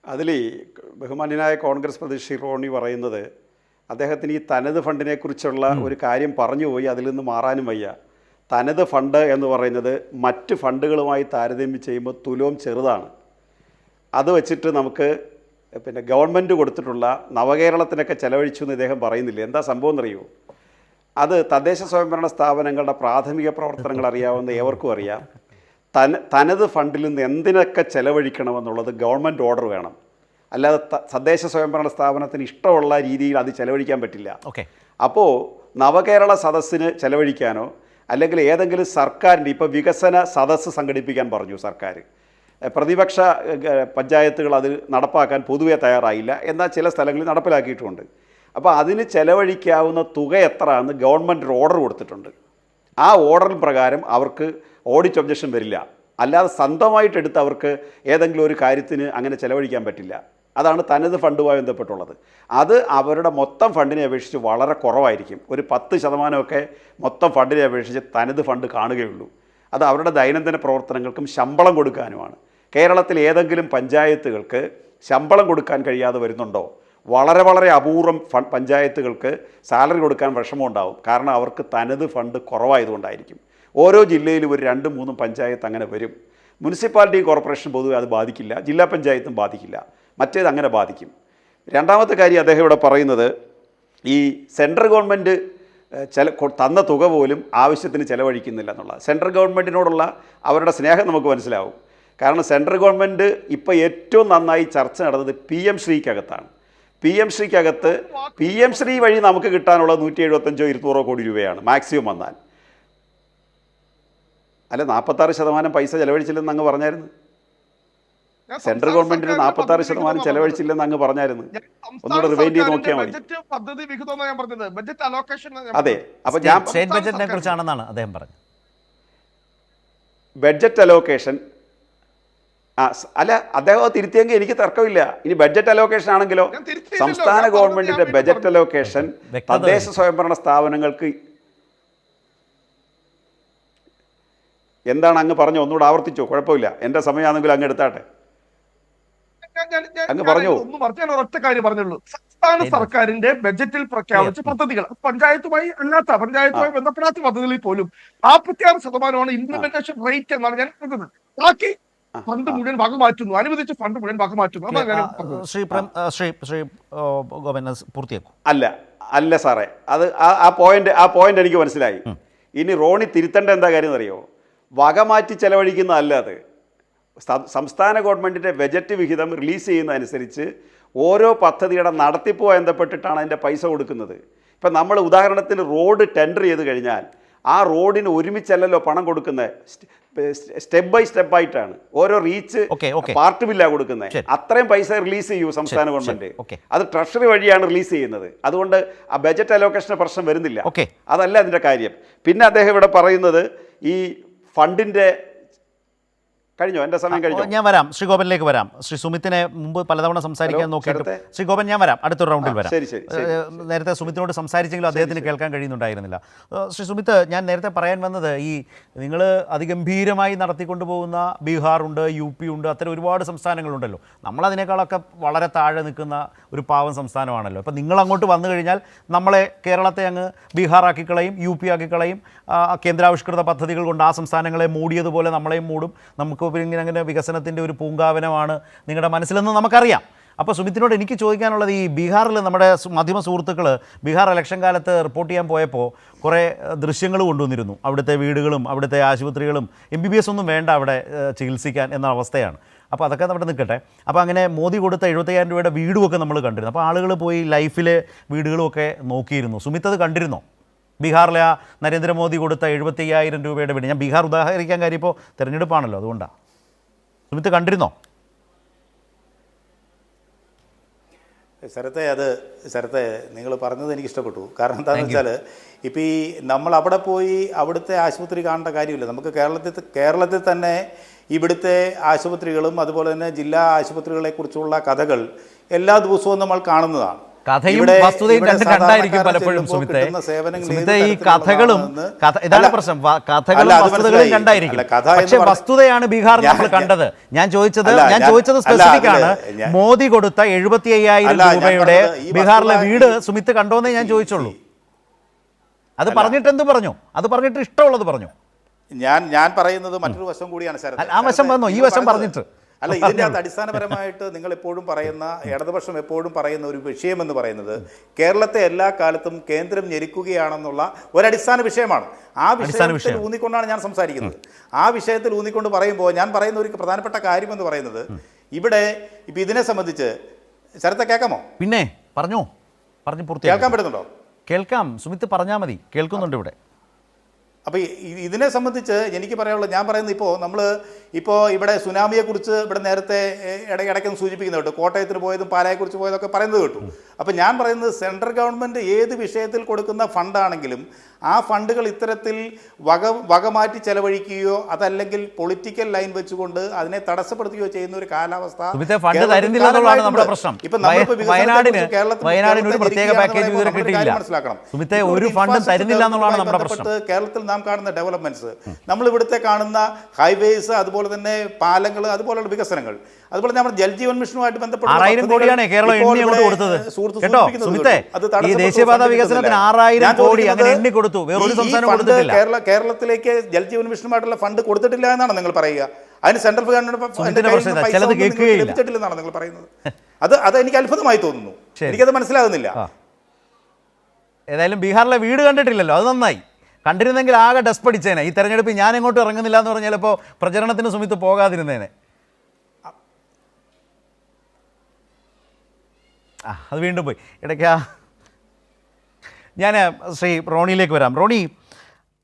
അതിൽ ബഹുമാന്യനായ കോൺഗ്രസ് പ്രതിനിധി റോണി പറയുന്നത്, അദ്ദേഹത്തിന് ഈ തനത് ഫണ്ടിനെക്കുറിച്ചുള്ള ഒരു കാര്യം പറഞ്ഞു പോയി, അതിൽ നിന്ന് മാറാനും വയ്യ. തനത് ഫണ്ട് എന്ന് പറയുന്നത് മറ്റ് ഫണ്ടുകളുമായി താരതമ്യം ചെയ്യുമ്പോൾ തുലോം ചെറുതാണ്. അത് വെച്ചിട്ട് നമുക്ക് ഗവൺമെൻറ് കൊടുത്തിട്ടുള്ള നവകേരളത്തിനൊക്കെ ചെലവഴിച്ചു എന്ന് ഇദ്ദേഹം പറയുന്നില്ല. എന്താ സംഭവം എന്നറിയോ? അത് തദ്ദേശ സ്വയംഭരണ സ്ഥാപനങ്ങളുടെ പ്രാഥമിക പ്രവർത്തനങ്ങൾ അറിയാവുന്ന ഏവർക്കും അറിയാം. തനത് ഫണ്ടിൽ നിന്ന് എന്തിനൊക്കെ ചെലവഴിക്കണമെന്നുള്ളത് ഗവൺമെൻറ് ഓർഡർ വേണം. അല്ലാതെ തദ്ദേശ സ്വയംഭരണ സ്ഥാപനത്തിന് ഇഷ്ടമുള്ള രീതിയിൽ അത് ചെലവഴിക്കാൻ പറ്റില്ല. അപ്പോൾ നവകേരള സദസ്സിന് ചെലവഴിക്കാനോ അല്ലെങ്കിൽ ഏതെങ്കിലും സർക്കാരിൻ്റെ ഇപ്പോൾ വികസന സദസ്സ് സംഘടിപ്പിക്കാൻ പറഞ്ഞു സർക്കാർ, പ്രതിപക്ഷ പഞ്ചായത്തുകൾ അത് നടപ്പാക്കാൻ പൊതുവെ തയ്യാറായില്ല, എന്നാൽ ചില സ്ഥലങ്ങളിൽ നടപ്പിലാക്കിയിട്ടുമുണ്ട്. അപ്പോൾ അതിന് ചെലവഴിക്കാവുന്ന തുക എത്ര എന്ന് ഗവൺമെൻറ് ഓർഡർ കൊടുത്തിട്ടുണ്ട്. ആ ഓർഡർ പ്രകാരം അവർക്ക് ഓഡിറ്റ് ഒബ്ജക്ഷൻ വരില്ല. അല്ലാതെ സ്വന്തമായിട്ടെടുത്ത് അവർക്ക് ഏതെങ്കിലും ഒരു കാര്യത്തിന് അങ്ങനെ ചെലവഴിക്കാൻ പറ്റില്ല. അതാണ് തനത് ഫണ്ടുമായി ബന്ധപ്പെട്ടുള്ളത്. അത് അവരുടെ മൊത്തം ഫണ്ടിനെ അപേക്ഷിച്ച് വളരെ കുറവായിരിക്കും. ഒരു 10% മൊത്തം ഫണ്ടിനെ അപേക്ഷിച്ച് തനത് ഫണ്ട് കാണുകയുള്ളൂ. അത് അവരുടെ ദൈനംദിന പ്രവർത്തനങ്ങൾക്കും ശമ്പളം കൊടുക്കാനുമാണ്. കേരളത്തിൽ ഏതെങ്കിലും പഞ്ചായത്തുകൾക്ക് ശമ്പളം കൊടുക്കാൻ കഴിയാതെ വരുന്നുണ്ടോ? വളരെ വളരെ അപൂർവം പഞ്ചായത്തുകൾക്ക് സാലറി കൊടുക്കാൻ വിഷമമുണ്ടാവും. കാരണം അവർക്ക് തനത് ഫണ്ട് കുറവായതുകൊണ്ടായിരിക്കും. ഓരോ ജില്ലയിലും ഒരു 2-3 പഞ്ചായത്ത് അങ്ങനെ വരും. മുനിസിപ്പാലിറ്റി കോർപ്പറേഷൻ പൊതുവെ അത് ബാധിക്കില്ല, ജില്ലാ പഞ്ചായത്തും ബാധിക്കില്ല, മറ്റേത് അങ്ങനെ ബാധിക്കും. രണ്ടാമത്തെ കാര്യം അദ്ദേഹം ഇവിടെ പറയുന്നത്, ഈ സെൻട്രൽ ഗവൺമെൻറ് തന്ന തുക പോലും ആവശ്യത്തിന് ചെലവഴിക്കുന്നില്ല എന്നുള്ളത്. സെൻട്രൽ ഗവൺമെൻറ്റിനോടുള്ള അവരുടെ സ്നേഹം നമുക്ക് മനസ്സിലാവും. കാരണം സെൻട്രൽ ഗവൺമെൻറ് ഇപ്പോൾ ഏറ്റവും നന്നായി ചർച്ച നടന്നത് PM ശ്രീക്കകത്താണ്. PM ശ്രീക്കകത്ത് PM ശ്രീ വഴി നമുക്ക് കിട്ടാനുള്ളത് 175-200 കോടി രൂപയാണ് മാക്സിമം വന്നാൽ. അല്ല, 46% പൈസ ചെലവഴിച്ചില്ലെന്ന് അങ്ങ് പറഞ്ഞായിരുന്നു. സെൻട്രൽ ഗവൺമെന്റിന് 46% ചെലവഴിച്ചില്ലെന്ന് അങ്ങ് പറഞ്ഞായിരുന്നു. ഒന്നുകൂടെ റിവൈൻഡ് ചെയ്ത് നോക്കിയാൽ മതി. അതെ, അപ്പൊ ഞാൻ സ്റ്റേറ്റ് ബഡ്ജറ്റിനെ കുറിച്ചാണെന്നാണ് അദ്ദേഹം പറഞ്ഞത്. ബഡ്ജറ്റ് അലോക്കേഷൻ അല്ല, അദ്ദേഹം തിരുത്തിയെങ്കിൽ എനിക്ക് തർക്കമില്ല. ഇനി ബഡ്ജറ്റ് അലോക്കേഷൻ ആണെങ്കിലോ, സംസ്ഥാന ഗവൺമെന്റിന്റെ ബഡ്ജറ്റ് അലോക്കേഷൻ തദ്ദേശ സ്വയംഭരണ സ്ഥാപനങ്ങൾക്ക് എന്താണ് അങ്ങ് പറഞ്ഞു? ഒന്നുകൂടെ ആവർത്തിച്ചോ, കുഴപ്പമില്ല, എൻ്റെ സമയമാണെങ്കിൽ അങ്ങ് എടുത്താട്ടെ. അങ്ങ് പറഞ്ഞു. ഒറ്റ കാര്യം പറഞ്ഞുള്ളൂ. സംസ്ഥാന സർക്കാരിന്റെ ബജറ്റിൽ പ്രഖ്യാപിച്ച പദ്ധതികൾ പഞ്ചായത്തുമായി ബന്ധപ്പെടാത്ത പദ്ധതികളിൽ പോലും 46% ഇംപ്ലിമെന്റേഷൻ റേറ്റ് എന്നാണ് ഞാൻ പറഞ്ഞത്. ബാക്കി ഫണ്ട് മുഴുവൻ വക മാറ്റുന്നു, അനുവദിച്ച ഫണ്ട് മുഴുവൻ വക മാറ്റുന്നു. ശ്രീ ഗോപൻ പൂർത്തിയാക്കും. അല്ല സാറേ, അത് ആ പോയിന്റ് എനിക്ക് മനസ്സിലായി. ഇനി റോണി തിരുത്തേണ്ട എന്താ കാര്യം എന്നറിയോ? വകമാറ്റി ചെലവഴിക്കുന്നതല്ല അത്. സംസ്ഥാന ഗവൺമെൻറ്റിൻ്റെ ബജറ്റ് വിഹിതം റിലീസ് ചെയ്യുന്നതനുസരിച്ച് ഓരോ പദ്ധതിയുടെ നടത്തിപ്പുമായി ബന്ധപ്പെട്ടിട്ടാണ് അതിൻ്റെ പൈസ കൊടുക്കുന്നത്. ഇപ്പം നമ്മൾ ഉദാഹരണത്തിന് റോഡ് ടെൻഡർ ചെയ്ത് കഴിഞ്ഞാൽ ആ റോഡിന് ഒരുമിച്ചല്ലല്ലോ പണം കൊടുക്കുന്നത്, സ്റ്റെപ്പ് ബൈ സ്റ്റെപ്പ് ആയിട്ടാണ്. ഓരോ റീച്ച് പാർട്ട് ബില്ലാണ് കൊടുക്കുന്നത്. അത്രയും പൈസ റിലീസ് ചെയ്യൂ സംസ്ഥാന ഗവൺമെൻറ്. അത് ട്രഷറി വഴിയാണ് റിലീസ് ചെയ്യുന്നത്. അതുകൊണ്ട് ആ ബജറ്റ് അലോക്കേഷന് പ്രശ്നം വരുന്നില്ല. അതല്ല അതിൻ്റെ കാര്യം. പിന്നെ അദ്ദേഹം ഇവിടെ പറയുന്നത് ഈ ഫണ്ടിൻ്റെ കഴിഞ്ഞോ? എൻ്റെ സമയം കഴിഞ്ഞോ? ഞാൻ വരാം, ശ്രീ ഗോപനിലേക്ക് വരാം. ശ്രീ സുമിത്തിനെ മുമ്പ് പലതവണ സംസാരിക്കാൻ ഹലോ, നോക്കിയിട്ടും ശരത്തെ? ശ്രീ ഗോപൻ ഞാൻ വരാം, അടുത്തൊരു റൗണ്ടിൽ വരാം. ശരി, ശരി, ശരി, നേരത്തെ സുമിത്തിനോട് സംസാരിച്ചെങ്കിലും അദ്ദേഹത്തിന് കേൾക്കാൻ കഴിയുന്നുണ്ടായിരുന്നില്ല. ശ്രീ സുമിത്ത്, ഞാൻ നേരത്തെ പറയാൻ വന്നത് ഈ നിങ്ങൾ അതിഗംഭീരമായി നടത്തിക്കൊണ്ടു പോകുന്ന ബീഹാറുണ്ട്, യു പി ഉണ്ട്, അത്തരം ഒരുപാട് സംസ്ഥാനങ്ങളുണ്ടല്ലോ. നമ്മളതിനേക്കാളൊക്കെ വളരെ താഴെ നിൽക്കുന്ന ഒരു പാവം സംസ്ഥാനമാണല്ലോ. അപ്പം നിങ്ങൾ അങ്ങോട്ട് വന്നു കഴിഞ്ഞാൽ നമ്മളെ കേരളത്തെ അങ്ങ് ബീഹാറാക്കി കളയും, യു പി ആക്കി കളയും, കേന്ദ്രാവിഷ്കൃത പദ്ധതികൾ കൊണ്ട് ആ സംസ്ഥാനങ്ങളെ മൂടിയതുപോലെ നമ്മളെയും മൂടും. നമുക്ക് ഇങ്ങനെ അങ്ങനെ വികസനത്തിൻ്റെ ഒരു പൂങ്കാവനമാണ് നിങ്ങളുടെ മനസ്സിലെന്ന് നമുക്കറിയാം. അപ്പോൾ സുമിത്തിനോട് എനിക്ക് ചോദിക്കാനുള്ളത്, ഈ ബീഹാറിൽ നമ്മുടെ മാധ്യമ സുഹൃത്തുക്കൾ ബീഹാർ ഇലക്ഷൻ കാലത്ത് റിപ്പോർട്ട് ചെയ്യാൻ പോയപ്പോൾ കുറേ ദൃശ്യങ്ങൾ കൊണ്ടുവന്നിരുന്നു. അവിടുത്തെ വീടുകളും അവിടുത്തെ ആശുപത്രികളും MBBS ഒന്നും വേണ്ട അവിടെ ചികിത്സിക്കാൻ എന്ന അവസ്ഥയാണ്. അപ്പോൾ അതൊക്കെ അവിടെ നിൽക്കട്ടെ. അപ്പോൾ അങ്ങനെ മോദി കൊടുത്ത 75,000 രൂപയുടെ വീടുമൊക്കെ നമ്മൾ കണ്ടിരുന്നു. അപ്പോൾ ആളുകൾ പോയി ലൈഫിലെ വീടുകളുമൊക്കെ നോക്കിയിരുന്നു. സുമിത്ത് അത് കണ്ടിരുന്നോ? ബീഹാറിലെ ആ നരേന്ദ്രമോദി കൊടുത്ത 75,000 രൂപയുടെ വീട്. ഞാൻ ബീഹാർ ഉദാഹരിക്കാൻ കാര്യം ഇപ്പോൾ തിരഞ്ഞെടുപ്പാണല്ലോ, അതുകൊണ്ടാണ്. സുമിത്ത് കണ്ടിരുന്നോ? ശരത്തെ നിങ്ങൾ പറഞ്ഞത് എനിക്ക് ഇഷ്ടപ്പെട്ടു. കാരണം എന്താണെന്ന് വെച്ചാൽ ഇപ്പം ഈ നമ്മൾ അവിടെ പോയി അവിടുത്തെ ആശുപത്രി കാണേണ്ട കാര്യമില്ല. നമുക്ക് കേരളത്തിൽ തന്നെ ഇവിടുത്തെ ആശുപത്രികളും അതുപോലെ തന്നെ ജില്ലാ ആശുപത്രികളെക്കുറിച്ചുള്ള കഥകൾ എല്ലാ ദിവസവും നമ്മൾ കാണുന്നതാണ്. കഥയും വസ്തുതയും രണ്ടും രണ്ടായിരിക്കും പലപ്പോഴും സുമിത്തെ. ഈ കഥകളും ഇതാണ് പ്രശ്നം, കഥകളും വസ്തുതകളും രണ്ടായിരിക്കും. പക്ഷെ വസ്തുതയാണ് ബീഹാറിൽ നമ്മൾ കണ്ടത്. ഞാൻ ചോദിച്ചത് സ്പെസിഫിക് ആണ്. മോദി കൊടുത്ത 75,000 രൂപയുടെ ബീഹാറിലെ വീട് സുമിത്ത് കണ്ടോന്നേ ഞാൻ ചോദിച്ചുള്ളൂ. അത് പറഞ്ഞിട്ട് എന്ത് പറഞ്ഞു? അത് പറഞ്ഞിട്ട് ഇഷ്ടമുള്ളത് പറഞ്ഞു. ഞാൻ പറയുന്നത് മറ്റൊരു വശം കൂടിയാണ് ശരത്. ആ വശം വന്നോ? ഈ വശം പറഞ്ഞിട്ട് അല്ല, ഇതിൻ്റെ അകത്ത് അടിസ്ഥാനപരമായിട്ട് നിങ്ങൾ എപ്പോഴും പറയുന്ന, ഇടതുപക്ഷം എപ്പോഴും പറയുന്ന ഒരു വിഷയമെന്ന് പറയുന്നത് കേരളത്തെ എല്ലാ കാലത്തും കേന്ദ്രം ഞെരുക്കുകയാണെന്നുള്ള ഒരടിസ്ഥാന വിഷയമാണ്. ആ വിഷയത്തിൽ ഊന്നിക്കൊണ്ടാണ് ഞാൻ സംസാരിക്കുന്നത്. ആ വിഷയത്തിൽ ഊന്നിക്കൊണ്ട് പറയുമ്പോൾ ഞാൻ പറയുന്ന ഒരു പ്രധാനപ്പെട്ട കാര്യമെന്ന് പറയുന്നത്, ഇവിടെ ഇപ്പം ഇതിനെ സംബന്ധിച്ച് ശരത്തെ കേൾക്കാമോ? പിന്നെ പറഞ്ഞു പൂർത്തി കേൾക്കാൻ പറ്റുന്നുണ്ടോ? കേൾക്കാം, സുമിത്ത് പറഞ്ഞാൽ മതി, കേൾക്കുന്നുണ്ട് ഇവിടെ. അപ്പോൾ ഇതിനെ സംബന്ധിച്ച് എനിക്ക് പറയാനുള്ളത്, ഞാൻ പറയുന്നത് ഇപ്പോൾ ഇവിടെ സുനാമിയെക്കുറിച്ച് ഇവിടെ നേരത്തെ ഇടയ്ക്കിടയ്ക്കൊന്ന് സൂചിപ്പിക്കുന്നത് കേട്ടു. കോട്ടയത്തിന് പോയതും പാലായെക്കുറിച്ച് പോയതൊക്കെ പറയുന്നത് കേട്ടു. അപ്പോൾ ഞാൻ പറയുന്നത്, സെൻട്രൽ ഗവൺമെൻറ് ഏത് വിഷയത്തിൽ കൊടുക്കുന്ന ഫണ്ടാണെങ്കിലും ആ ഫണ്ടുകൾ ഇത്തരത്തിൽ വകമാറ്റി ചെലവഴിക്കുകയോ അതല്ലെങ്കിൽ പൊളിറ്റിക്കൽ ലൈൻ വെച്ചുകൊണ്ട് അതിനെ തടസ്സപ്പെടുത്തുകയോ ചെയ്യുന്ന ഒരു കാലാവസ്ഥ കേരളത്തിൽ നാം കാണുന്ന ഡെവലപ്മെന്റ്സ്, നമ്മൾ ഇവിടുത്തെ കാണുന്ന ഹൈവേസ്, അതുപോലെ തന്നെ പാലങ്ങൾ, അതുപോലുള്ള വികസനങ്ങൾ, അതുപോലെ നമ്മുടെ ജൽജീവൻ മിഷനുമായിട്ട് ബന്ധപ്പെട്ട് 6,000 കോടിയാണ് കേരളം എണ്ണി അങ്ങോട്ട് കൊടുത്തത് കേട്ടോ സുമിത്തെ. ഈ ദേശീയപാത വികസനത്തിന് 6,000 കോടി അങ്ങനെ എണ്ണി കൊടുത്തു. വേറൊരു സംസ്ഥാനം കൊടുത്തിട്ടില്ല. കേരളത്തിലേക്ക് ജൽജീവൻ മിഷനുമായിട്ടുള്ള ഫണ്ട് കൊടുത്തിട്ടില്ല എന്നാണ് നിങ്ങൾ പറയുക. അതിന് സെൻട്രൽ ഗവൺമെന്റ് ലഭിച്ചിട്ടില്ലെന്നാണ് നിങ്ങൾ പറയുന്നത്. അത് എനിക്ക് അത്ഭുതമായി തോന്നുന്നു. എനിക്കത് മനസ്സിലാകുന്നില്ല. ഏതായാലും ബീഹാറിലെ വീട് കണ്ടിട്ടില്ലല്ലോ, അത് നന്നായി. കണ്ടിരുന്നെങ്കിൽ ആകെ ഡസ്റ്റ് അടിച്ചേനെ. ഈ തെരഞ്ഞെടുപ്പ് ഞാൻ എങ്ങോട്ട് ഇറങ്ങുന്നില്ല എന്ന് പറഞ്ഞാൽ ഇപ്പോൾ പ്രചരണത്തിന് സുമിത്ത് പോകാതിരുന്നേനെ. അത് വീണ്ടും പോയി ഇടയ്ക്ക്. ഞാൻ ശ്രീ റോണിയിലേക്ക് വരാം. റോണി,